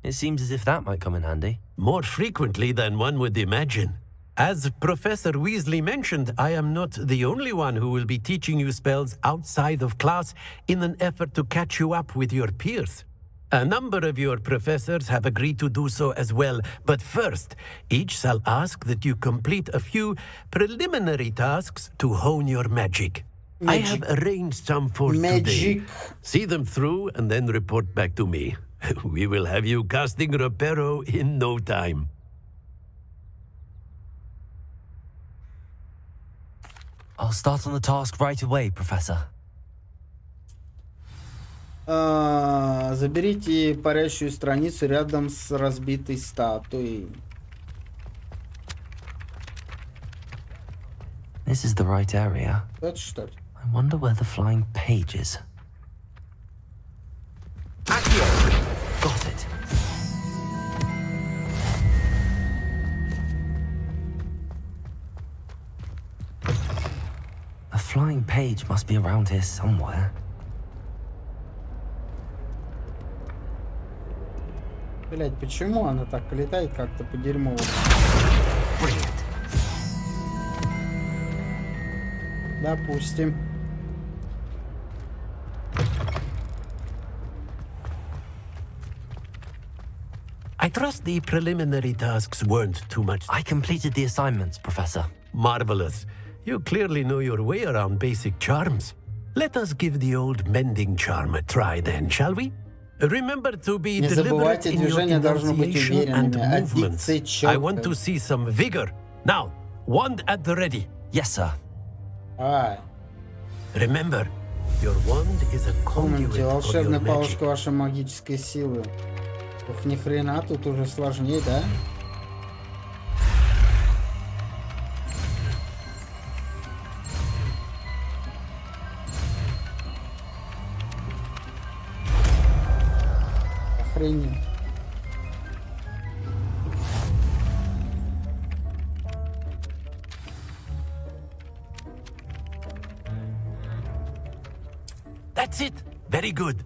It seems as if that might come in handy. More frequently than one would imagine. As Professor Weasley mentioned, I am not the only one who will be teaching you spells outside of class in an effort to catch you up with your peers. A number of your professors have agreed to do so as well, but first, each shall ask that you complete a few preliminary tasks to hone your magic. I have arranged some for today. See them through and then report back to me. We will have you casting Reparo in no time. I'll start on the task right away, Professor. Заберите парящую страницу рядом с разбитой статуей. This is the right area. Это что ли? I wonder where the flying page is. Got it. A flying page must be around here somewhere. Блять, почему она так летает как-то по дерьму? Допустим. I trust the preliminary tasks weren't too much. I completed the assignments, Professor. Marvelous. You clearly know your way around basic charms. Let us give the old mending charm a try then, shall we? Remember to be Не deliberate забывайте, in your движения должны быть enunciation and уверенными, а movements. дикция I want to четкой. see some vigor. Now, wand at the ready. Yes, sir. Ай, Remember, your wand is a conduit помните, of your волшебная magic. палочка вашей магической силы. Ух, ни хрена, тут уже сложнее, да? Охренеть. That's it. Very good.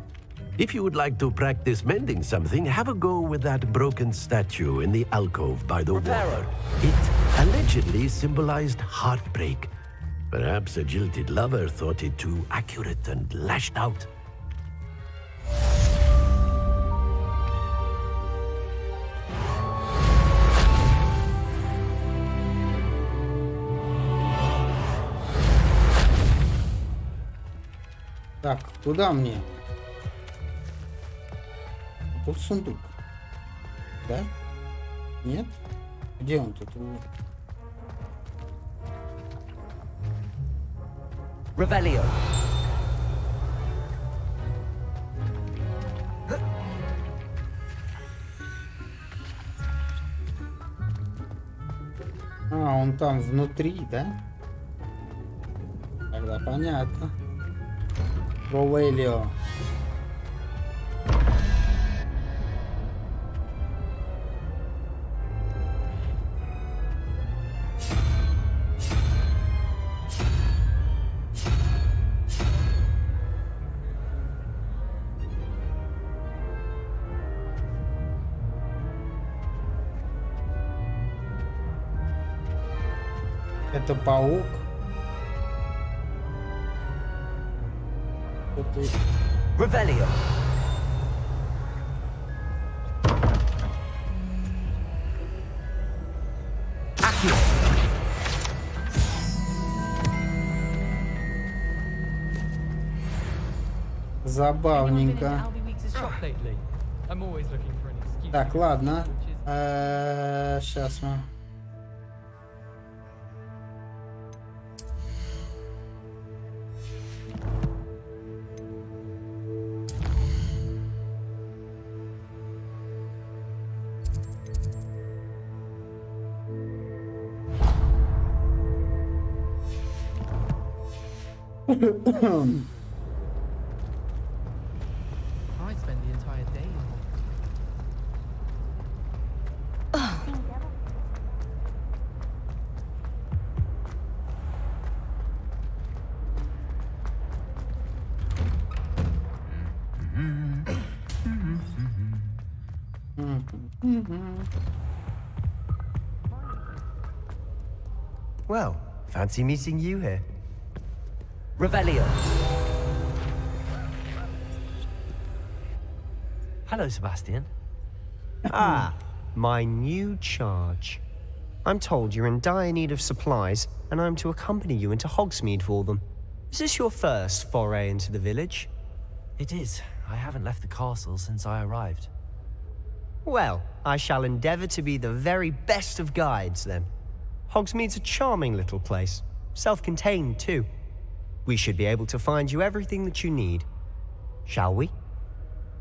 If you would like to practice mending something, have a go with that broken statue in the alcove by the water. It allegedly symbolized heartbreak. Perhaps a jilted lover thought it too accurate and lashed out. Так, куда мне? Тут сундук. Да? Нет? Где он тут? Revelio. А, он там внутри, да? Тогда понятно. Ровелио. Это паук. Revelio. Забавненько. I'm always looking for an excuse. Так, ладно. Сейчас мы. I spend the entire day. Well, fancy meeting you here. Revelio. Hello, Sebastian. Ah, my new charge. I'm told you're in dire need of supplies, and I'm to accompany you into Hogsmeade for them. Is this your first foray into the village? It is. I haven't left the castle since I arrived. Well, I shall endeavour to be the very best of guides, then. Hogsmeade's a charming little place, self-contained too. We should be able to find you everything that you need. Shall we?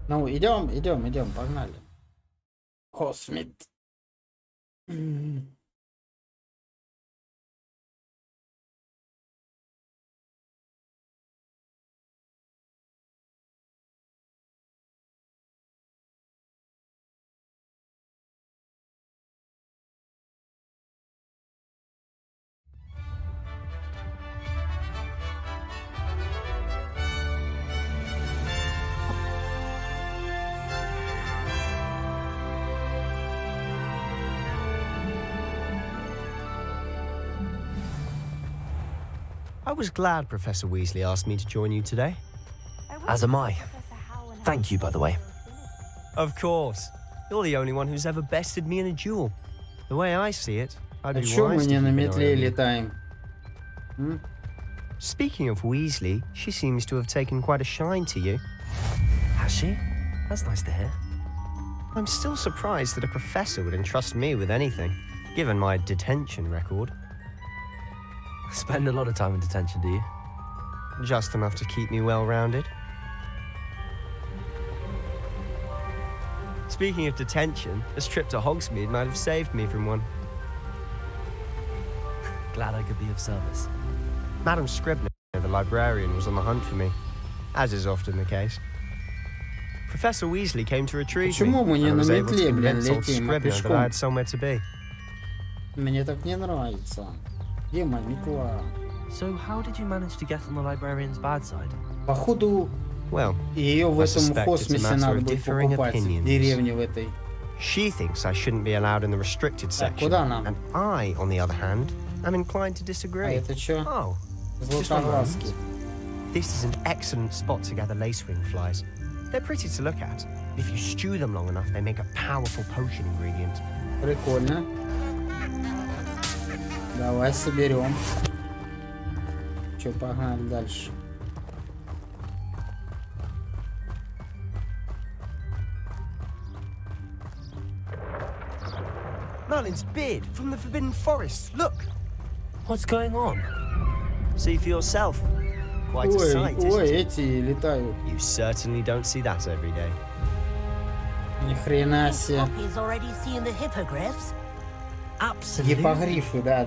Ну, идем, погнали. Hogsmeade. I was glad Professor Weasley asked me to join you today. As am I. Thank you, by the way. Of course. You're the only one who's ever bested me in a duel. The way I see it, I'd be Чё мы wise to не на keep an eye метле on you. летаем? Speaking of Weasley, she seems to have taken quite a shine to you. Has she? That's nice to hear. I'm still surprised that a professor would entrust me with anything, given my detention record. Spend a lot of time in detention, do you? Just enough to keep me well-rounded. Speaking of detention, this trip to Hogsmeade might have saved me from one. Glad I could be of service. Madam Scribner, the librarian, was on the hunt for me, as is often the case. Professor Weasley came to retrieve me, Почему мы не and I на was able to метле, блин, convince old летим, а Scribner that I пешком? had somewhere to be. Мне так не нравится. Где моя метла? So how did you manage to get on the librarian's bad side? Походу, Well, ее в I этом suspect it's a космосе matter надо of будет differing покупать, в opinions. деревне в этой. She thinks I shouldn't be allowed in the restricted section, куда нам? and I, on the other hand, am inclined to disagree. А это чё? Oh, just one Златовласки. moment. This is an excellent spot to gather lacewing flies. They're pretty to look at. If you stew them long enough, they make a powerful potion ingredient. Прикольно. Давай соберем. Чё, погнали дальше. Merlin's beard from the Forbidden Forest. Look. What's going on? See for yourself. Quite a sight, isn't Ой, it? эти летают. You certainly don't see that every day. Ни хрена себе. Poppy's already seen the hippogriffs. Absolutely. Гиппогрифы, да.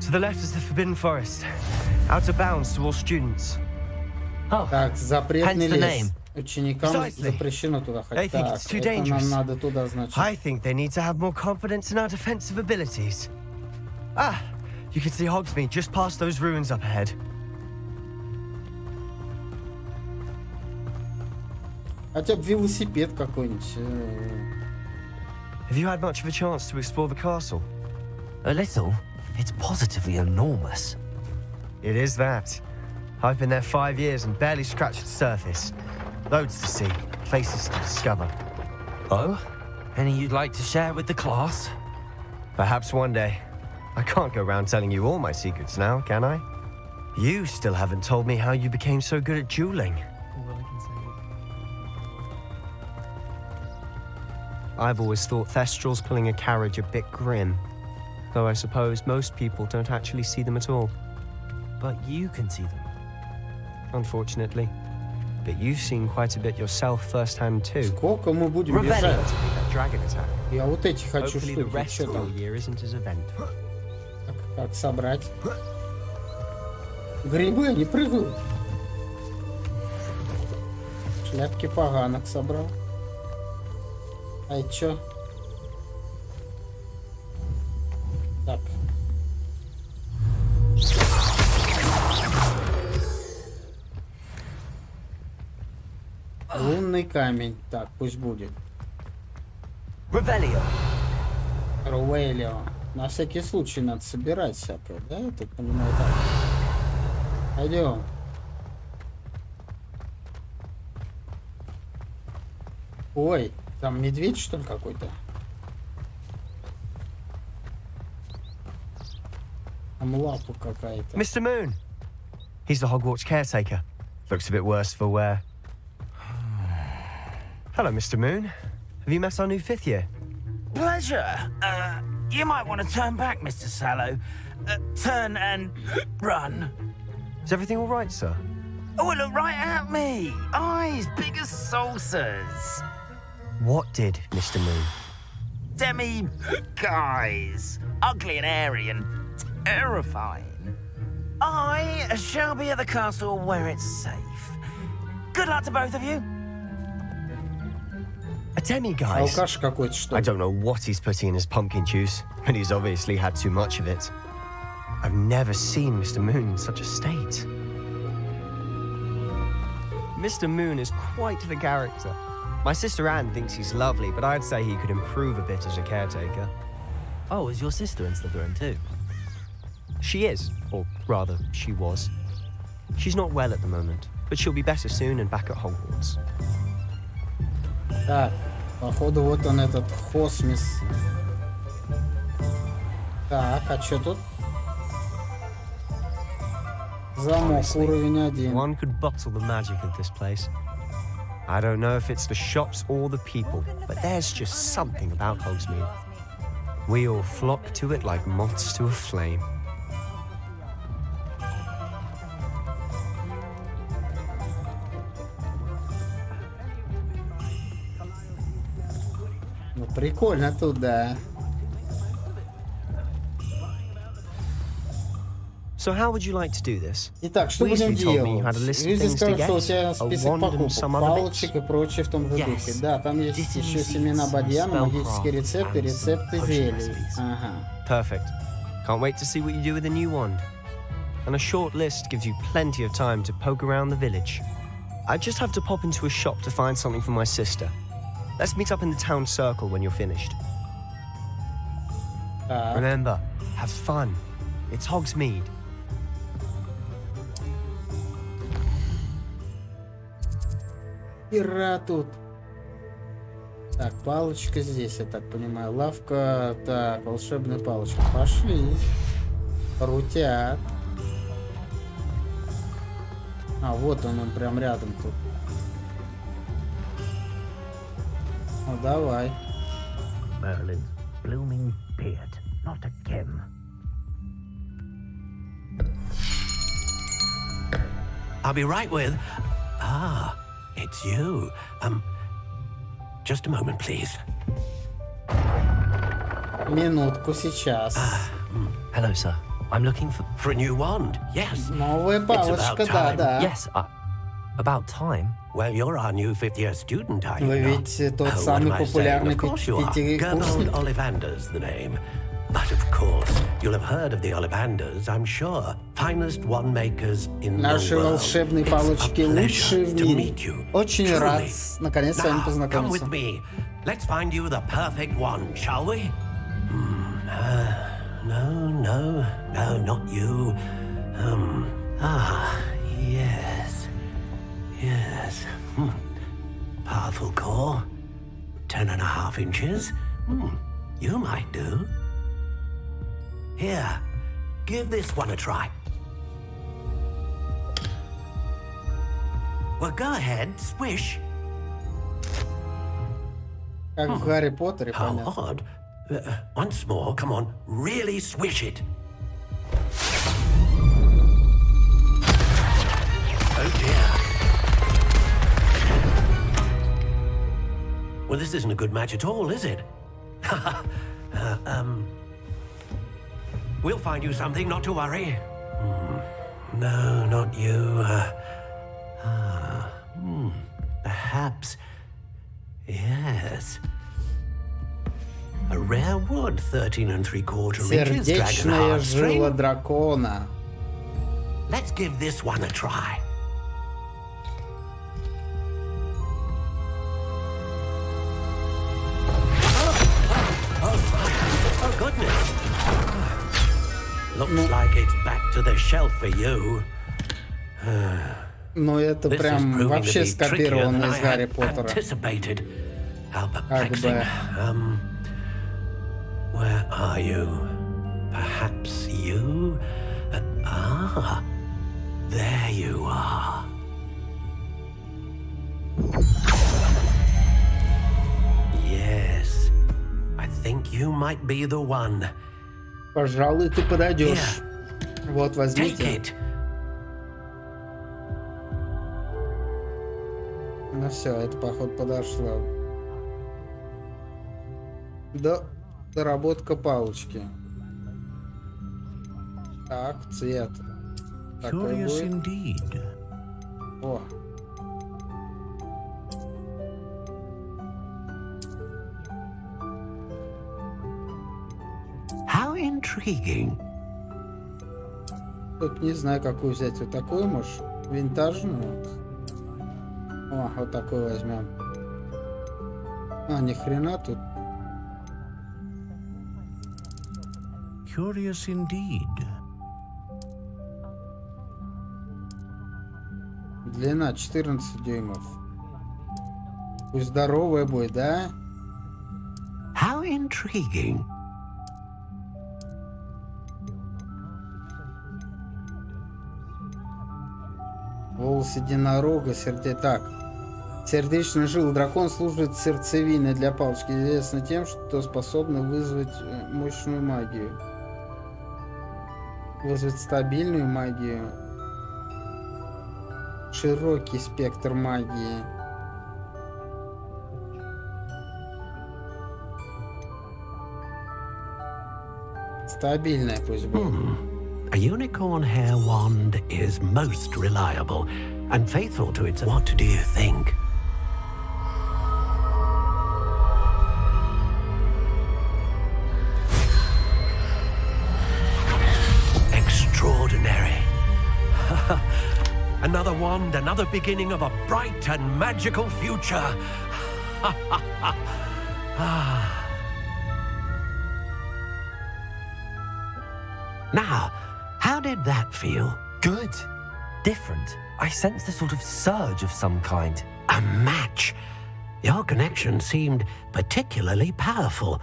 To the left is the Forbidden Forest. Out of bounds to all students. Так, запретный hence the лес. name. Ученикам Precisely. запрещено туда They ходить. think Так, it's too это нам dangerous. надо туда, значит. I think they need to have more confidence in our defensive abilities. Ah, you can see Hogsmeade just past those ruins up ahead. Хотя бы велосипед какой-нибудь. Have you had much of a chance to explore the castle? A little. It's positively enormous. It is that. I've been there 5 years and barely scratched the surface. Loads to see, places to discover. Oh? Any you'd like to share with the class? Perhaps one day. I can't go around telling you all my secrets now, can I? You still haven't told me how you became so good at dueling. I've always thought Thestrals pulling a carriage a bit grim, though I suppose most people don't actually see them at all. But you can see them. Unfortunately. But you've seen quite a bit yourself firsthand too. Сколько мы будем бежать? That dragon attack. Я вот эти хочу Hopefully the штуки. rest Что of your там? year isn't as event. Как собрать? Грибы, они прыгают. Шляпки поганок собрал. А это чё? Так. Лунный камень. Так, пусть будет. Revelio. Ролевая. На всякий случай надо собирать всякое, да? Я так понимаю, так. Пойдем. Ой, там медведь, что ли, какой-то? Там лапа какая-то. Mr. Moon! He's the Hogwarts caretaker. Looks a bit worse for wear. Hello, Mr. Moon. Have you met our new 5th year? Pleasure. You might want to turn back, Mr. Sallow. Turn and run. Is everything all right, sir? Oh, look right at me. Eyes big as saucers. What did, Mr. Moon? Guys. Ugly and airy and terrifying. I shall be at the castle where it's safe. Good luck to both of you. A demiguise? Алкаш какой-то, что I ли? don't know what he's putting in his pumpkin juice, but he's obviously had too much of it. I've never seen Mr. Moon in such a state. Mr. Moon is quite the character. My sister Anne thinks he's lovely, but I'd say he could improve a bit as a caretaker. Oh, is your sister in Slytherin too? She is, or rather, she was. She's not well at the moment, but she'll be better soon and back at Hogwarts. Так, походу вот он этот Хосмис. Так, а что тут? Замок уровень 1. One could bottle the magic of this place. I don't know if it's the shops or the people, but there's just something about Hogsmeade. We all flock to it like moths to a flame. Ну, прикольно тут, да. So how would you like to do this? Итак, что будем делать? Люди скажут, что у тебя список покупок, палочек и прочее в том же духе. Да, там есть еще семена бадьяна, магические рецепты, рецепты зелий. Ага. Perfect. Can't wait to see what you do with the new wand. And a short list gives you plenty of time to poke around the village. I just have to pop into a shop to find something for my sister. Let's meet up in the town circle when you're finished. Remember, have fun. It's Hogsmeade. Ира тут. Так, палочка здесь, я так понимаю. Лавка, так, волшебная палочка. Пошли. Крутят. А, вот он прям рядом тут. Ну, давай. Merlin's blooming beard, not again. I'll be right with... Ah, it's you. Just a moment, please. Минутку сейчас. Hello, sir. I'm looking for a new wand. Yes. Новая палочка, да. Yes, about time. Well, you're our new fifth-year student, are you Вы not? ведь тот самый популярный Gerald Ollivander's the name. But of course, you'll have heard of the Ollivanders, I'm sure. Finest wand makers in the world. Наши волшебные палочки лучшие в мире. Очень рад наконец с вами познакомиться. Come with me. Let's find you the perfect wand, shall we? No, not you. Yes. Powerful core. 10.5 inches. You might do. Here, give this one a try. Well, go ahead, swish. Как в Гарри Поттере, How понятно. odd. Once more, come on, really swish it. Oh dear. Well, this isn't a good match at all, is it? We'll find you something, not to worry. No, not you. Perhaps. Yes. A rare wood, 13 3/4 inches, Сердечная жила дракона. Let's give this one a try. Oh goodness. Looks like it's back to the shelf for you. Ну это прям вообще скопировано из Гарри Поттера. How perplexing. Where are you? Perhaps you? There you are. Yes, I think you might be the one. Пожалуй, ты подойдешь. Вот, возьмите. Ну все, это походу подошло. Доработка палочки. Так, цвет. Такой будет. О. How intriguing. Тут не знаю, какую взять. Вот такую, может, винтажную. О, вот такую возьмем. А, ни хрена тут. Curious indeed. Длина 14 дюймов. Пусть здоровая будет, да? How intriguing. Волос единорога, Так. Сердечный жил дракон служит сердцевиной для палочки. Известно тем, что способны вызвать мощную магию. Вызвать стабильную магию. Широкий спектр магии. Стабильная пусть будет. A unicorn hair wand is most reliable and faithful to its... What do you think? Extraordinary. Another wand, another beginning of a bright and magical future. Now, how did that feel? Good. Different. I sensed a sort of surge of some kind. A match. Your connection seemed particularly powerful.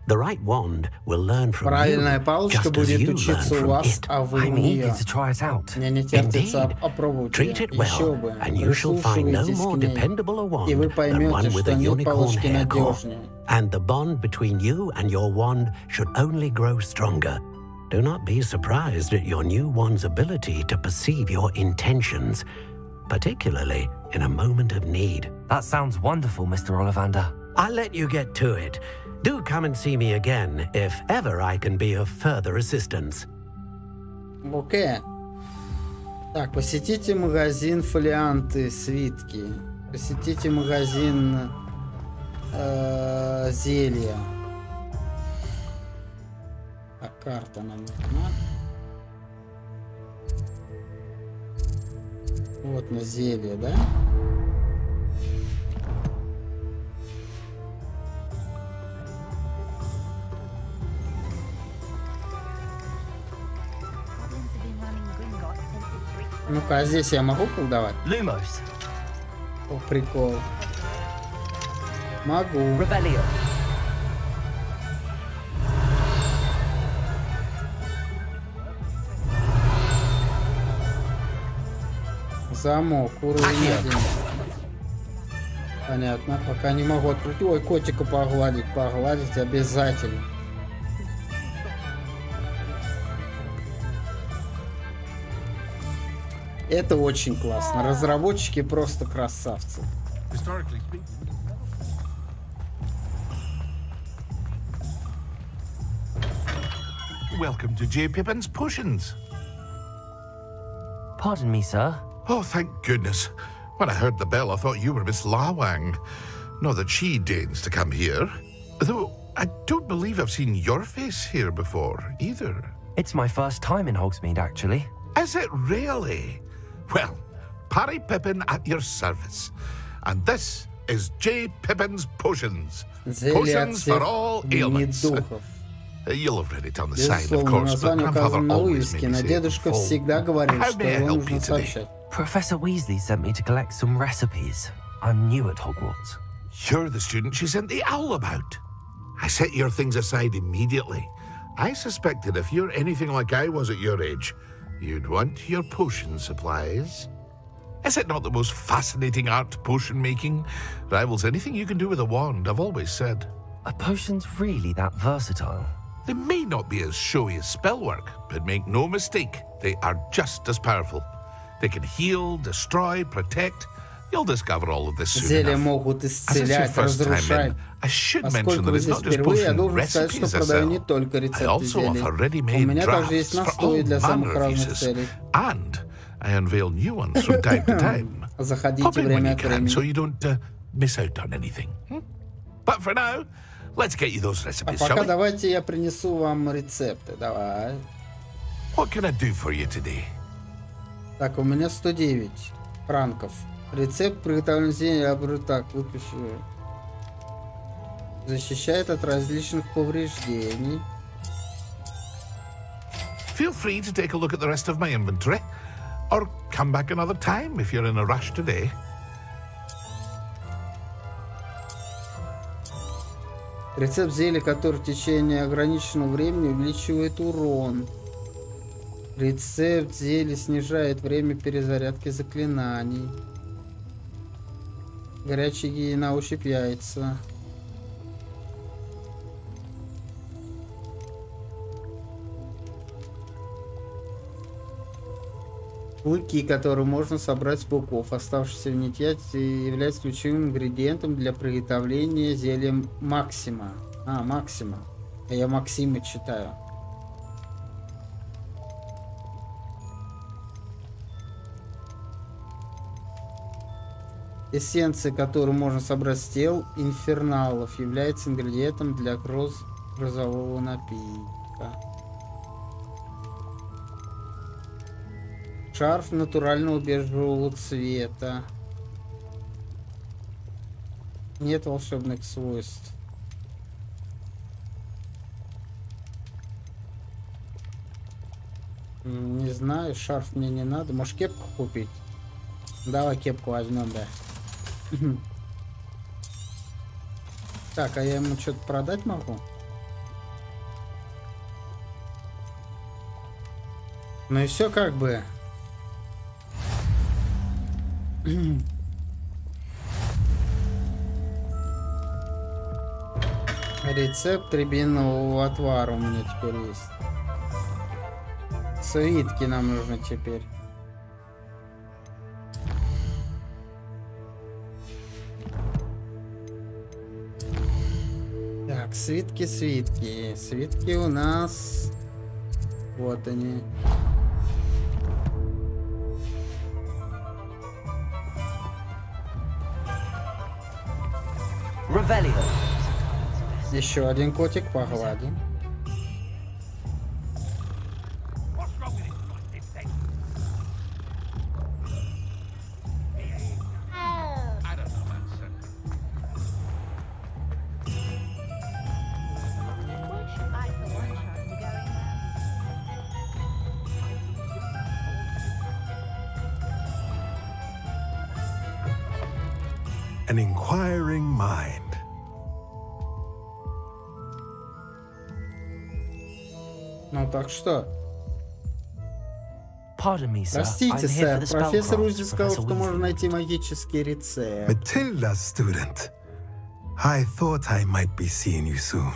The right wand will learn from Правильная you, палочка just as будет you учиться learn у from вас, it. а вы у I'm eager нее. to try it out. Мне не терпится Indeed. опробовать Treat ее. it well, Еще бы. and you shall find no more Прислушивайтесь к ней, dependable a и вы wand than поймете, one with что a нет unicorn палочки hair core. надежнее. And the bond between you and your wand should only grow stronger. Do not be surprised at your new wand's ability to perceive your intentions, particularly in a moment of need. That sounds wonderful, Mr. Ollivander. I'll let you get to it. Do come and see me again if ever I can be of further assistance. Окей. Так, посетите магазин фолианты, свитки. Посетите магазин зелья. А карта нам нужна. Вот на зелье, да? Ну-ка, а здесь я могу колдовать? Lumos. О, прикол. Могу. Revelio. Замок, уровень 1. Понятно, пока не могу открыть. Ой, котика погладить, погладить обязательно. Это очень классно. Разработчики просто красавцы. Welcome to J. Pippin's Potions. Pardon me, sir. Oh, thank goodness. When I heard the bell, I thought you were Miss Lawang. Not that she deigns to come here. Though, I don't believe I've seen your face here before, either. It's my first time in Hogsmeade, actually. Is it really? Well, Parry Pippin at your service. And this is J. Pippin's Potions. Potions for all ailments. You'll have read it on the sign, of course, but Grandfather always made me say it full. How may I help you today? Professor Weasley sent me to collect some recipes. I'm new at Hogwarts. You're the student she sent the owl about. I set your things aside immediately. I suspected if you're anything like I was at your age, you'd want your potion supplies. Is it not the most fascinating art, potion making? Rivals anything you can do with a wand, I've always said. Are potions really that versatile? They may not be as showy as spellwork, but make no mistake, they are just as powerful. They can heal, destroy, protect. You'll discover all of this soon Зелья enough. могут As it's your исцелять, first time разрушать. in, I should mention Поскольку that вы it's здесь not just впервые, я potion должен сказать, что recipes I продаю sell. не только I рецепты also зелий. offer У ready-made меня также есть drafts for настои all для самых manner of разных uses. целей. And I unveil new ones from time to time. Заходите Pop in when время you от can, времени. so you don't miss out on anything. But for now, let's get you those А recipes, shall пока we? давайте я принесу вам рецепты. Давай. What can I do for you today? Так, у меня 109 франков. Рецепт приготовления зелья, я беру так, выпишу. Защищает от различных повреждений. Feel free to take a look at the rest of my inventory. Or come back another time if you're in a rush today. Рецепт зелья, который в течение ограниченного времени увеличивает урон. Рецепт зелья снижает время перезарядки заклинаний. Горячие на ощупь яйца. Клыки, которые можно собрать с пауков, оставшиеся в нитья, являются ключевым ингредиентом для приготовления зелья Максима. Максима. А я Максима читаю. Эссенция, которую можно собрать с тел инферналов, является ингредиентом для розового напитка. Шарф натурального бежевого цвета. Нет волшебных свойств. Не знаю, шарф мне не надо. Может, кепку купить? Давай кепку возьмем, да. Так, а я ему что-то продать могу? Ну и все как бы. Рецепт рябинового отвара у меня теперь есть. Свитки нам нужно теперь. Так, свитки. Свитки у нас... Вот они. Revelio. Еще один котик погладим. An inquiring mind. Ну так что? Pardon me, sir. Простите, I'm here сэр, for the профессор spellcraft, Уизли сказал, Professor что можно Weasley. найти магический рецепт. Matilda, student. I thought I might be seeing you soon.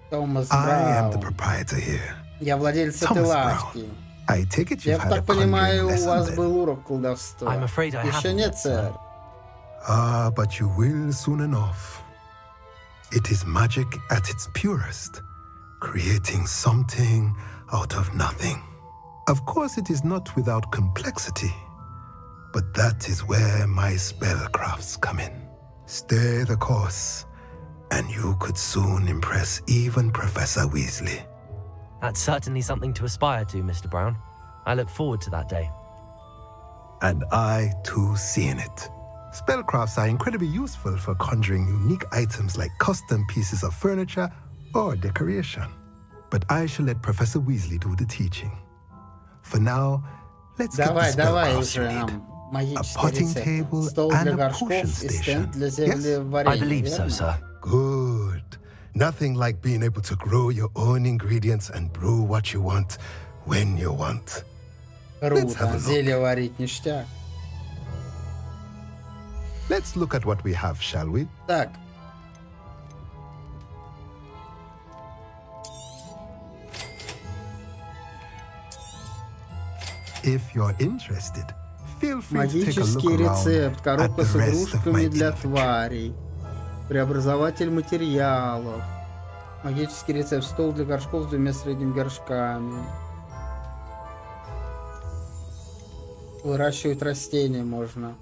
Томас I am the Браун. proprietor here. Я владелец этой Thomas лавки. I take it Я you've had a так понимаю, conjuring у вас lesson then. был урок колдовства. I'm afraid I Еще haven't нет, yet, сэр. Ah, but you will soon enough. It is magic at its purest, creating something out of nothing. Of course, it is not without complexity, but that is where my spellcrafts come in. Stay the course, and you could soon impress even Professor Weasley. That's certainly something to aspire to, Mr. Brown. I look forward to that day. And I, too, see in it. Spellcrafts are incredibly useful for conjuring unique items like custom pieces of furniture or decoration. But I shall let Professor Weasley do the teaching. For now, let's get the Давай spellcrafts уже you need. нам A магический potting рецепт. table Стол and для a горшков potion и стенд station. для Yes? землеварения. I believe so, верно? sir. Good. Nothing like being able to grow your own ingredients and brew what you want when you want. Let's have a Круто. look. Зелье варить ништяк. Let's look at what we have, shall we? Так. If you're interested, feel free to take a look Магический around рецепт. at Коробка the с rest of игрушками my для inventory. тварей. Преобразователь материалов. Магический рецепт. Стол для горшков с двумя средними горшками. Выращивать растения можно.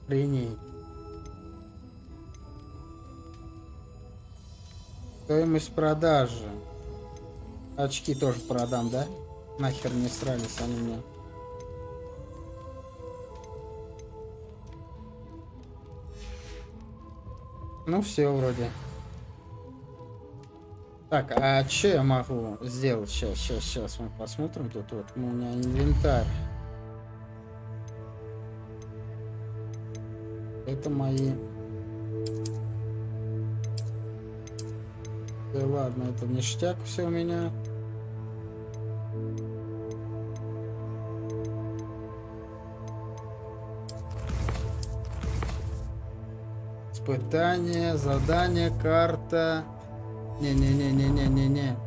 Принять. Стоимость продажи. Очки тоже продам, да? Нахер не срались они мне. Ну все вроде. Так, а что я могу сделать сейчас? Сейчас мы посмотрим. Тут вот у меня инвентарь. Это мои. Да ладно, это ништяк все у меня. Испытание, задание, карта. Не-не-не-не-не-не-не.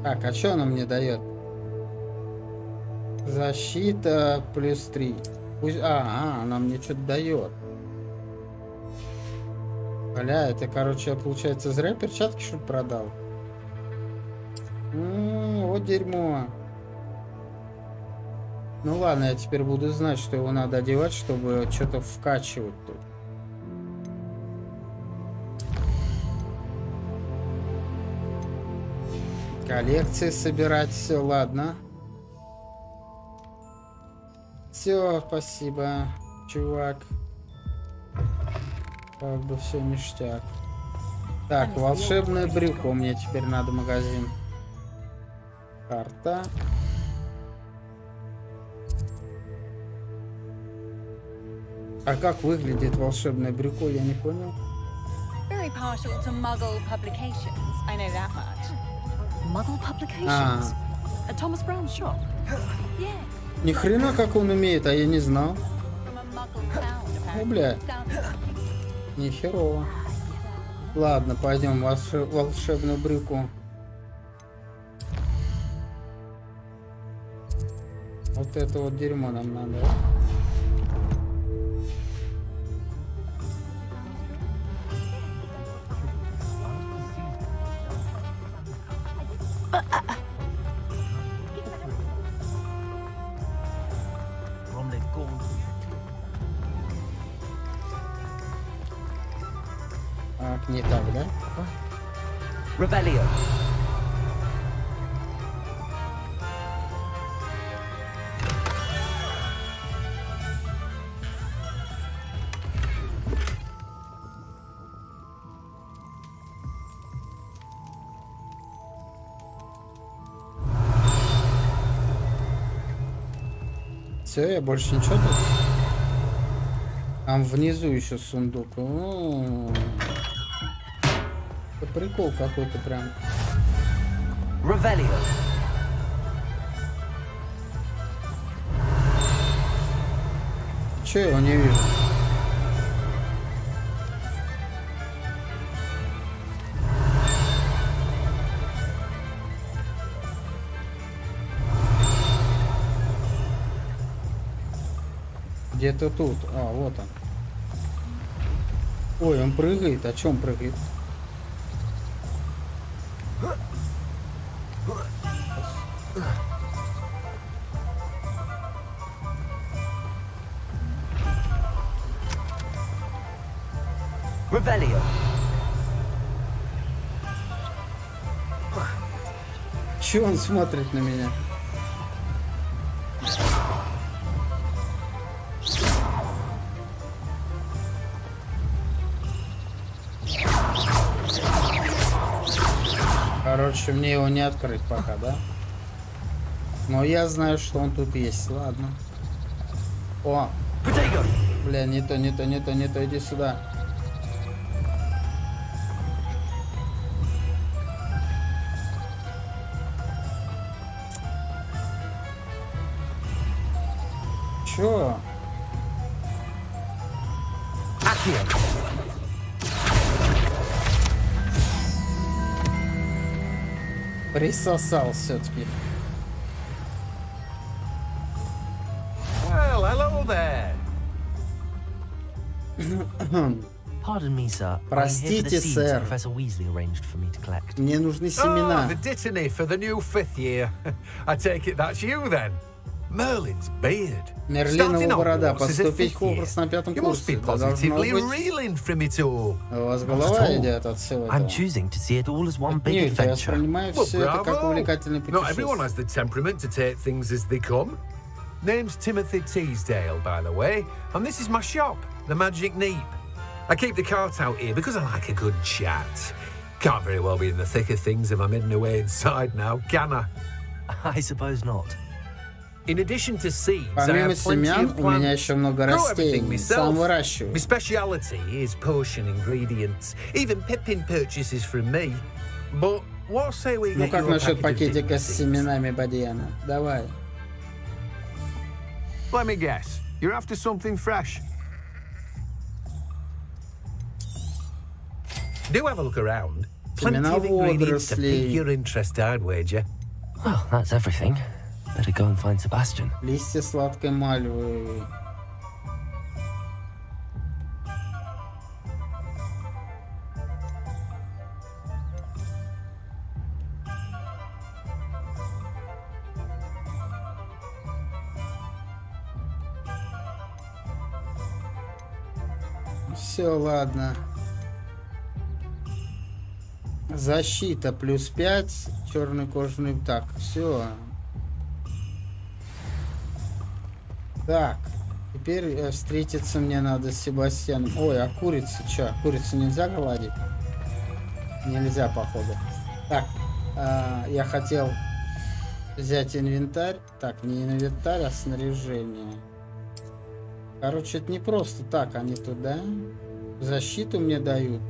Так, а что она мне дает? Защита плюс 3. Пусть... она мне что-то дает. Бля, это, короче, я, получается, зря перчатки что-то продал. Вот дерьмо. Ну ладно, я теперь буду знать, что его надо одевать, чтобы что-то вкачивать тут. Коллекции собирать, все, ладно. Все, спасибо, чувак. Как бы все ништяк. Так, волшебное брюхо. Мне теперь надо магазин. Карта. А как выглядит волшебное брюхо, я не понял. Very partial to Muggle publications. I know that much. Muggle publications? At Thomas Brown's shop? Yeah. Ни хрена как он умеет, а я не знал. Ну, бля. Ни херово. Ладно, пойдем в волшебную брюку. Вот это вот дерьмо нам надо. Так, не так, да? Revelio. Все, я больше ничего тут. Там внизу еще сундук. Это прикол какой-то прям. Revelio. Че я его не вижу? Где-то тут. Вот он. Ой, он прыгает. О чем прыгает? Revelio. Че он смотрит на меня? Короче, мне его не открыть пока, да? Но я знаю, что он тут есть. Ладно. О! Бля, не то, иди сюда. Чё? Присосал все-таки. Well, hello there. Pardon me, sir. Простите, сэр. Professor Weasley arranged for me to collect. Мне нужны семена. Oh, the dittany for the new 5th year. I take it that's you then. Merlin's beard. Мерлинова борода. Поступить в Хогвартс на 5-м курсе. Да должно быть. У вас голова идет от всего этого. I'm choosing to see it all as one big Я adventure. воспринимаю все это как увлекательное Not everyone путешествие. has the temperament to take things as they come. Name's Timothy Teasdale, by the way, and this is my shop, the Magic Neep. I keep the cart out here because I like a good chat. Can't very well be in the thick of things if I'm hidden away inside now, can I? I suppose not. In addition to seeds, I Помимо have plenty семян, of у меня plants. еще много Grow everything растений. Сам myself. выращиваю. My speciality is potion ingredients. Even Pippin purchases from me. But what say we Ну get как you a насчет package of пакетика с seeds? семенами бадьяна? Давай. Let me guess. You're after something fresh. Do have a look around. Plenty Семена of ingredients to водорослей. pique your interest, I'd wager. Well, that's everything. Better go and find Sebastian. Листья сладкой мальвы. Все, ладно. Защита плюс 5. Черный кожаный. Так, все. Так. Теперь встретиться мне надо с Себастьяном. Ой, а курица что? Курицу нельзя гладить? Нельзя, походу. Так. Я хотел взять инвентарь. Так, не инвентарь, а снаряжение. Короче, это не просто так они туда. Защиту мне дают.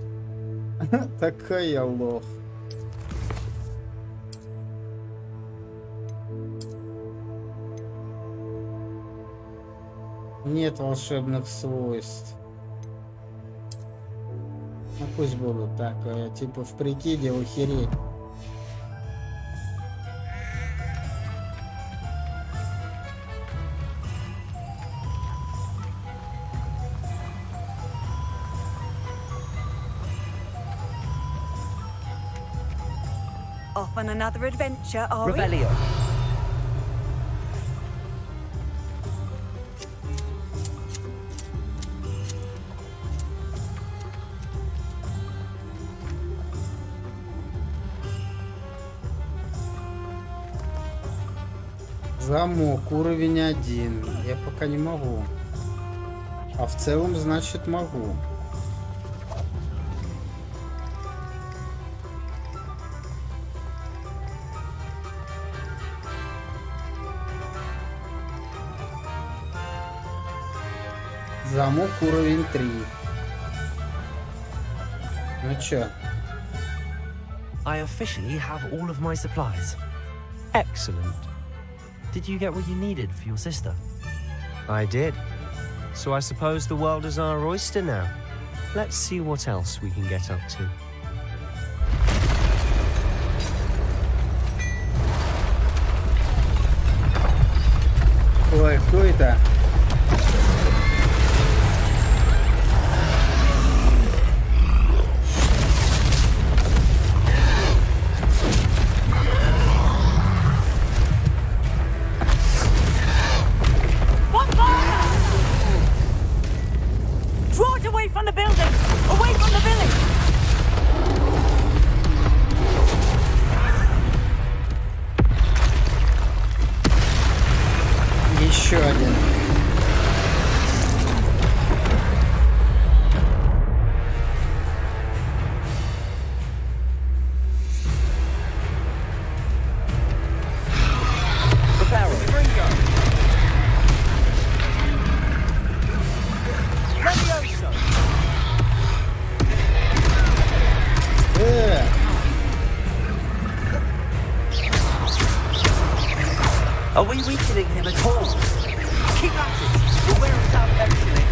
Такой я лох. Нет волшебных свойств. Ну пусть будут так, типа в прикиде охереть. Off on another adventure, are we? Revelio. Замок, уровень 1. Я пока не могу. А в целом, значит, могу. Замок, уровень 3. Ну чё? I officially have all of my supplies. Excellent. Did you get what you needed for your sister? I did. So I suppose the world is our oyster now. Let's see what else we can get up to. Ой, кто это? Draw it away from the building! Away from the village! Еще один. Are we weakening him at all? Keep at it! We'll wear him down eventually.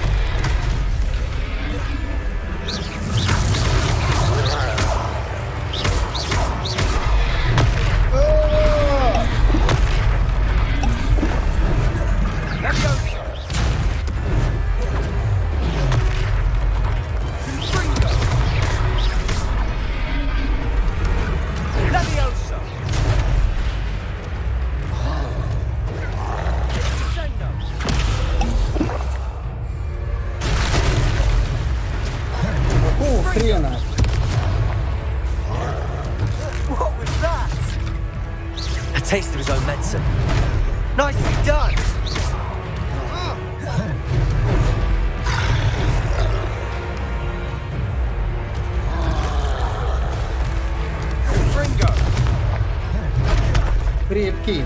Хрена. What was that? A taste of his own medicine. Nicely done! крепкий.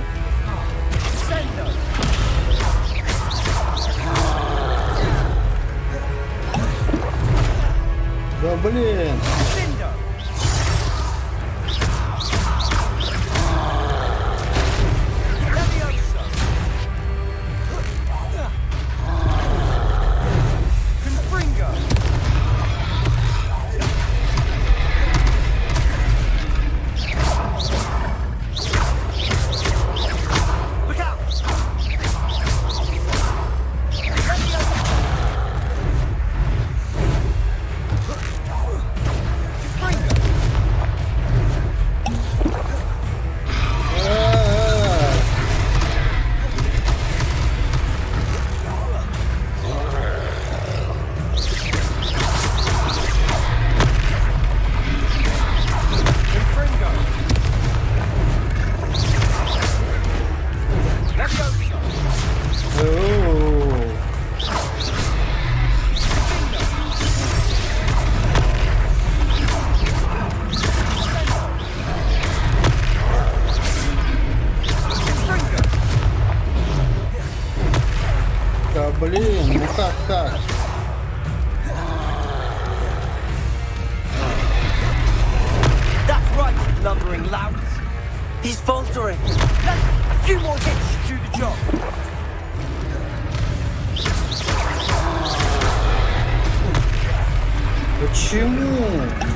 Да блин. Да блин, ну как так? That's right, you lumbering louts. He's faltering. A few more hits to do the job. Почему?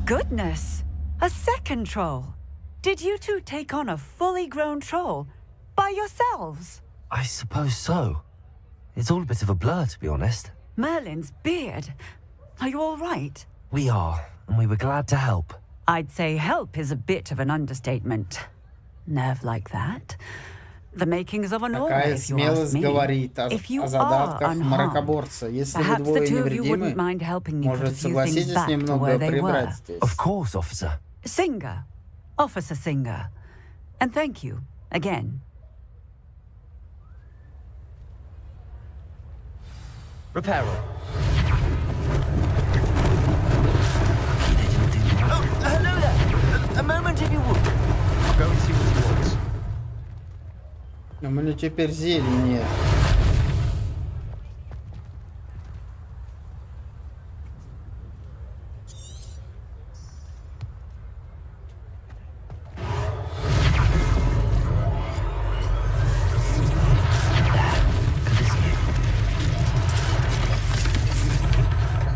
Goodness! A second troll! Did you two take on a fully grown troll by yourselves? I suppose so. It's all a bit of a blur, to be honest. Merlin's beard. Are you all right? We are, and we were glad to help. I'd say help is a bit of an understatement. Nerve like that. The makings of an aura, Какая if you ask смелость me. говорит о If you задатках are unharmed, мракоборца. Если вы perhaps the двое two of you wouldn't невредимы, mind helping me put a может, few things согласитесь back to немного where they прибрать were. здесь? Of course, officer. Singer. Officer Singer. And thank you, again. Repairer. Oh, hello there. A moment if you would. I'll go and see what he wants. У меня теперь зелень нет.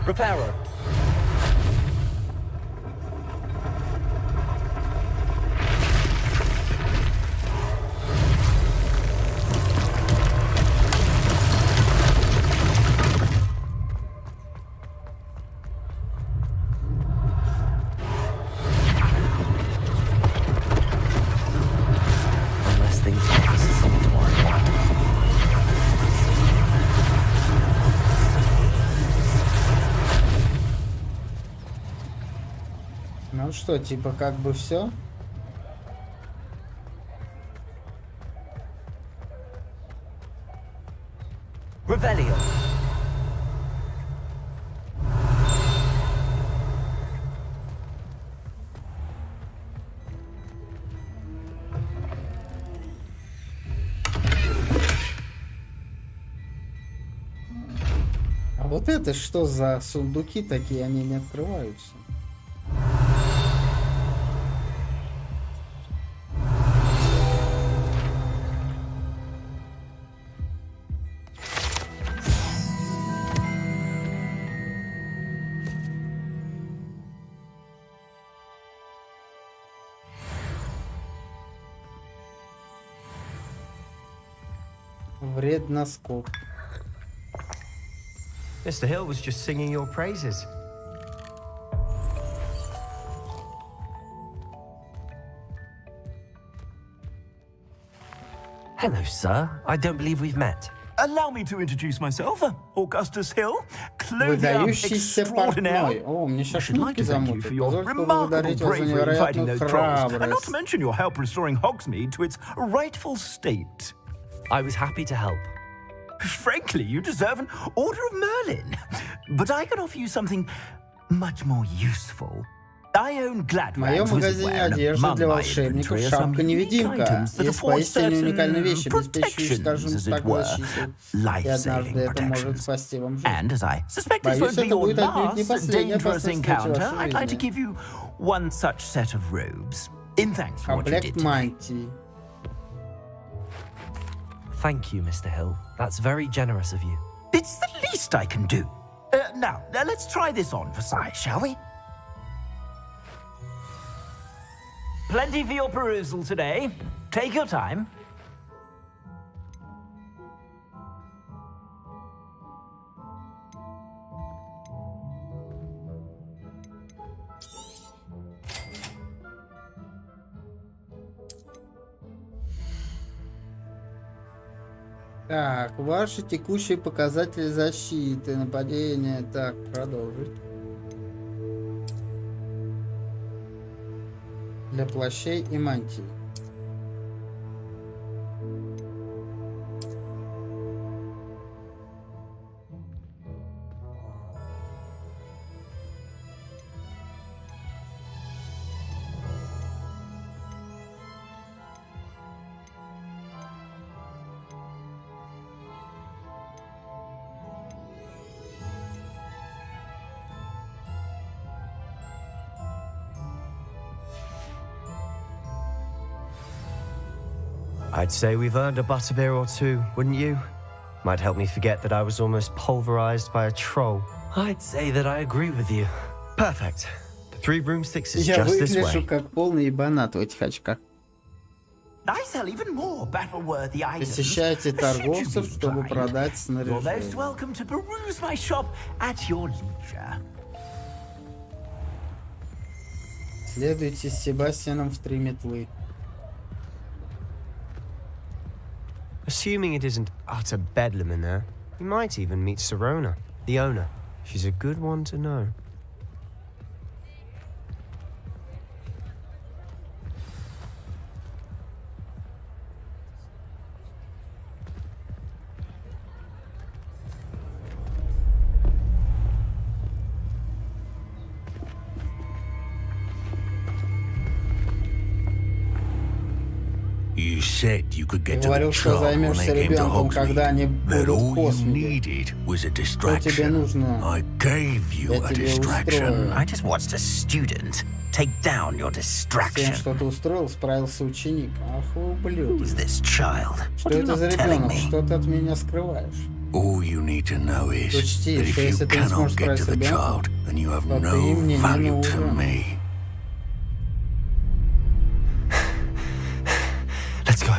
Repairer. Unless things officer something tomorrow. Ну что, типа как бы все? Revelio. А вот это что за сундуки такие? Они не открываются. Вредно скуп. Mr. Hill was just singing your praises. Hello, sir. I don't believe we've met. Allow me to introduce myself, Augustus Hill, clothier Выдающийся портной. О, мне сейчас шутки замутят. Позвольте поблагодарить вас за невероятную храбрость. And not to mention your help restoring Hogsmeade to its rightful state. I was happy to help. Frankly, you deserve an Order of Merlin. But I can offer you something much more useful. I own В моем магазине одежды для волшебников шапка-невидимка. Есть поистине уникальные вещи, обеспечивающие, скажем так, защиту. И однажды это может спасти вам жизнь. Боюсь, это будет отнюдь не последняя опасность в комплект мантии. Thank you, Mr. Hill. That's very generous of you. It's the least I can do. Now, let's try this on for size, shall we? Plenty for your perusal today. Take your time. Так, ваши текущие показатели защиты, нападения. Так, продолжить. Для плащей и мантий. I'd say we've earned a butterbeer or two, wouldn't you? Might help me forget that I was almost pulverized by a troll. I'd say that I agree with you. Perfect. The 3 broomsticks is just this way. Я выгляжу как полный ебанат в этих очках. I sell even more battle-worthy items. Посещайте торговцев, чтобы продать снаряжение. You're most welcome to peruse my shop at your leisure. Следуйте с Себастьяном в 3 метлы. Assuming it isn't utter bedlam in there, you might even meet Sirona, the owner. She's a good one to know. You said you could get to the Говорил, что troll when займешься they came to ребенком, когда они Hogsmeade, but будут в all you космосе. needed was a Что тебе distraction. нужно? I gave you Я a тебе distraction. устрою. I just watched a student take down your Всем distraction. что-то устроил, справился ученик. Ах, вы ублюдок. Who's this child? Что What are you это за not telling ребенок? me? Что ты от меня скрываешь? All you need to know is Учти, that что if если you ты не cannot сможешь get to справиться с the ребенком, child, then you have то ты no мне не value to нужен. me. Let's go.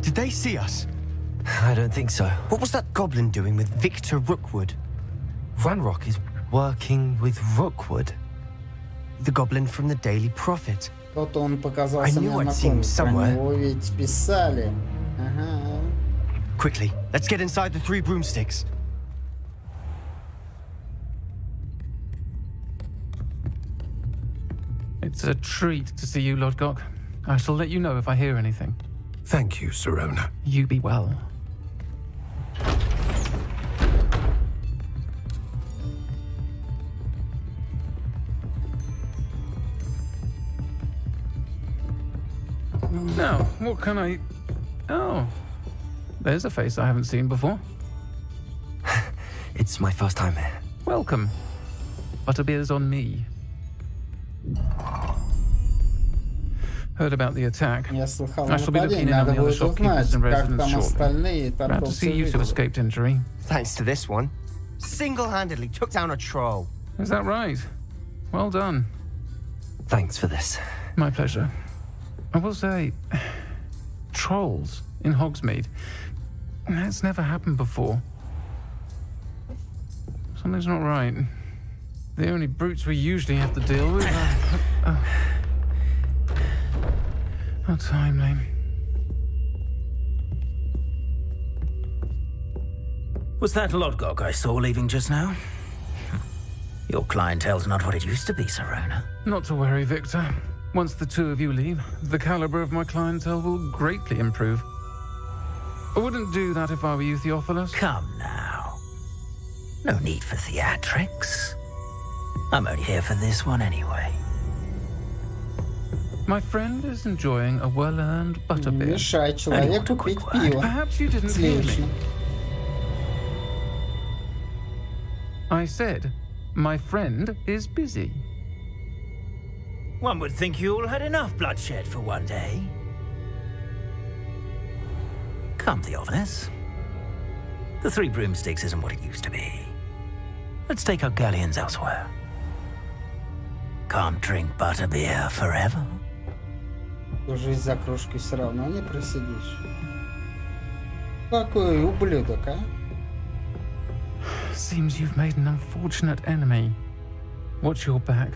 Did they see us? I don't think so. What was that goblin doing with Victor Rookwood? Ranrock is working with Rookwood, the goblin from the Daily Prophet. Вот он показался мне знакомым. Про него ведь писали. Ага. Quickly, let's get inside the 3 broomsticks. It's a treat to see you, Lodgok. I shall let you know if I hear anything. Thank you, Sirona. You be well. Now, what can I... Oh, there's a face I haven't seen before. It's my first time here. Welcome. Butterbeer's on me. Heard about the attack. Я слыхал I о shall be looking нападении. in on Надо the other будет узнать, shopkeepers and как residents там shortly. остальные Glad to торговцы see you two выжили. escaped injury. Thanks to this one. Single-handedly took down a troll. Is that right? Well done. Thanks for this. My pleasure. I will say, trolls in Hogsmeade. That's never happened before. Something's not right. The only brutes we usually have to deal with are... How timely. Was that Lodgok I saw leaving just now? Your clientele's not what it used to be, Serona. Not to worry, Victor. Once the two of you leave, the caliber of my clientele will greatly improve. I wouldn't do that if I were you, Theophilus. Come now. No need for theatrics. I'm only here for this one anyway. My friend is enjoying a well-earned butterbeer. Мешай человеку пить пиво. Perhaps you didn't hear me. I said, my friend is busy. One would think you all had enough bloodshed for one day. Come, Theophilus. The Three Broomsticks isn't what it used to be. Let's take our galleons elsewhere. Can't drink butterbeer forever. Уже из-за кружки все равно не просидишь. Какой ублюдок, а? Seems you've made an unfortunate enemy. Watch your back.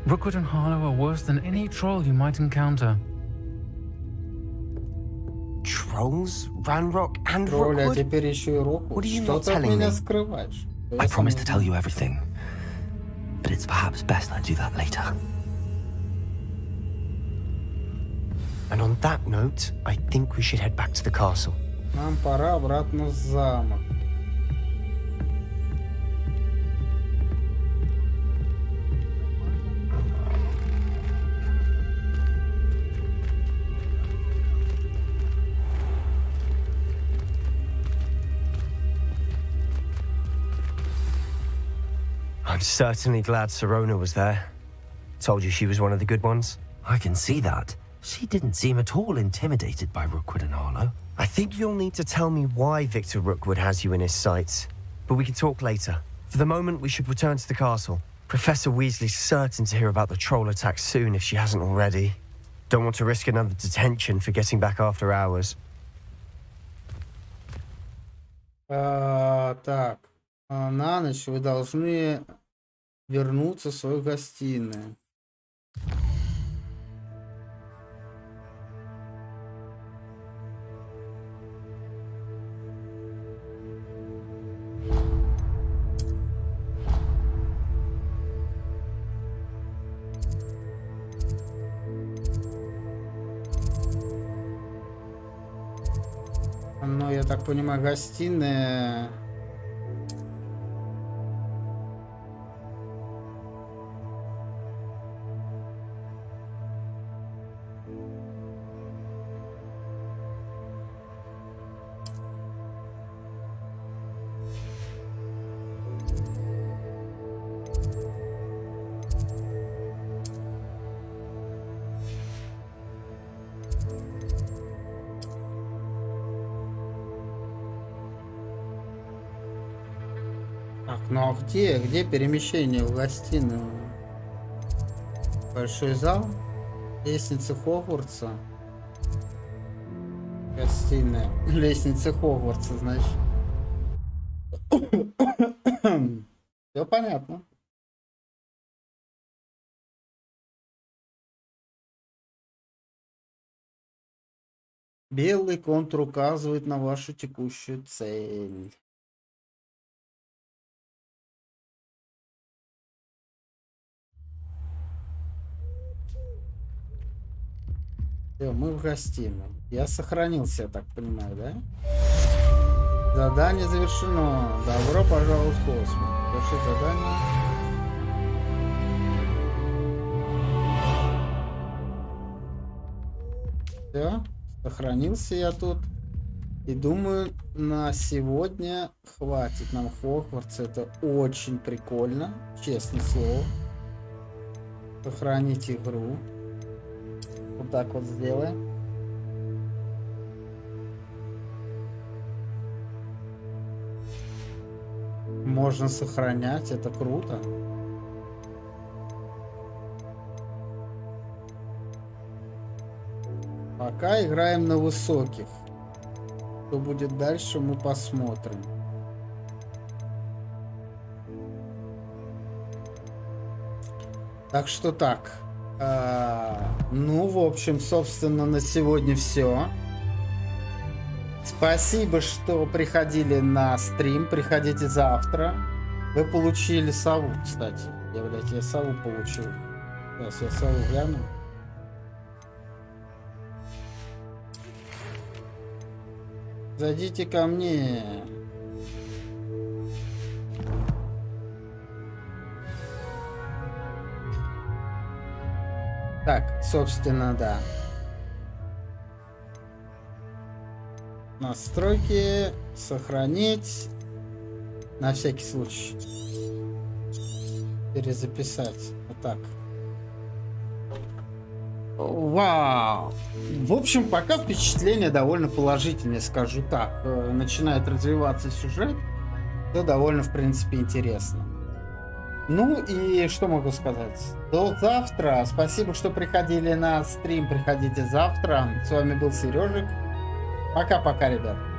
Rookwood and Harlow are worse than any troll you might encounter. Trolls? Ranrock and Тролля, Rookwood? теперь еще и Роквуд. What are you Что not ты от telling меня me? скрываешь? I promise to tell you everything, but it's perhaps best I do that later. And on that note, I think we should head back to the castle. Нам пора обратно в замок. I'm certainly glad Serona was there. Told you she was one of the good ones. I can see that. She didn't seem at all intimidated by Rookwood and Harlow. I think you'll need to tell me why Victor Rookwood has you in his sights. But we can talk later. For the moment, we should return to the castle. Professor Weasley's certain to hear about the troll attack soon if she hasn't already. Don't want to risk another detention for getting back after hours. Так. На ночь вы должны вернуться в свою гостиную. Ну, я так понимаю, гостиная... Ну а где перемещение в гостиную? Большой зал? Лестница Хогвартса? Гостиная. Лестница Хогвартса, значит. Все понятно. Белый контур указывает на вашу текущую цель. Мы в гостиной. Я сохранился, я так понимаю, да? Задание завершено. Добро пожаловать в космос. Завершить задание. Все. Сохранился я тут. И думаю, на сегодня хватит нам Хогвартс. Это очень прикольно. Честное слово. Сохранить игру. Вот так вот сделаем. Можно сохранять, это круто. Пока играем на высоких. Что будет дальше, мы посмотрим. Так что так. Ну, в общем, собственно, на сегодня все. Спасибо, что приходили на стрим. Приходите завтра. Вы получили сову, кстати. Я сову получил. Сейчас я сову гляну. Зайдите ко мне. Так, собственно, да. Настройки. Сохранить. На всякий случай. Перезаписать. Вот так. Вау! В общем, пока впечатление довольно положительное, скажу так. Начинает развиваться сюжет. Это довольно, в принципе, интересно. Ну и что могу сказать? До завтра. Спасибо, что приходили на стрим. Приходите завтра. С вами был Сережик. Пока-пока, ребят.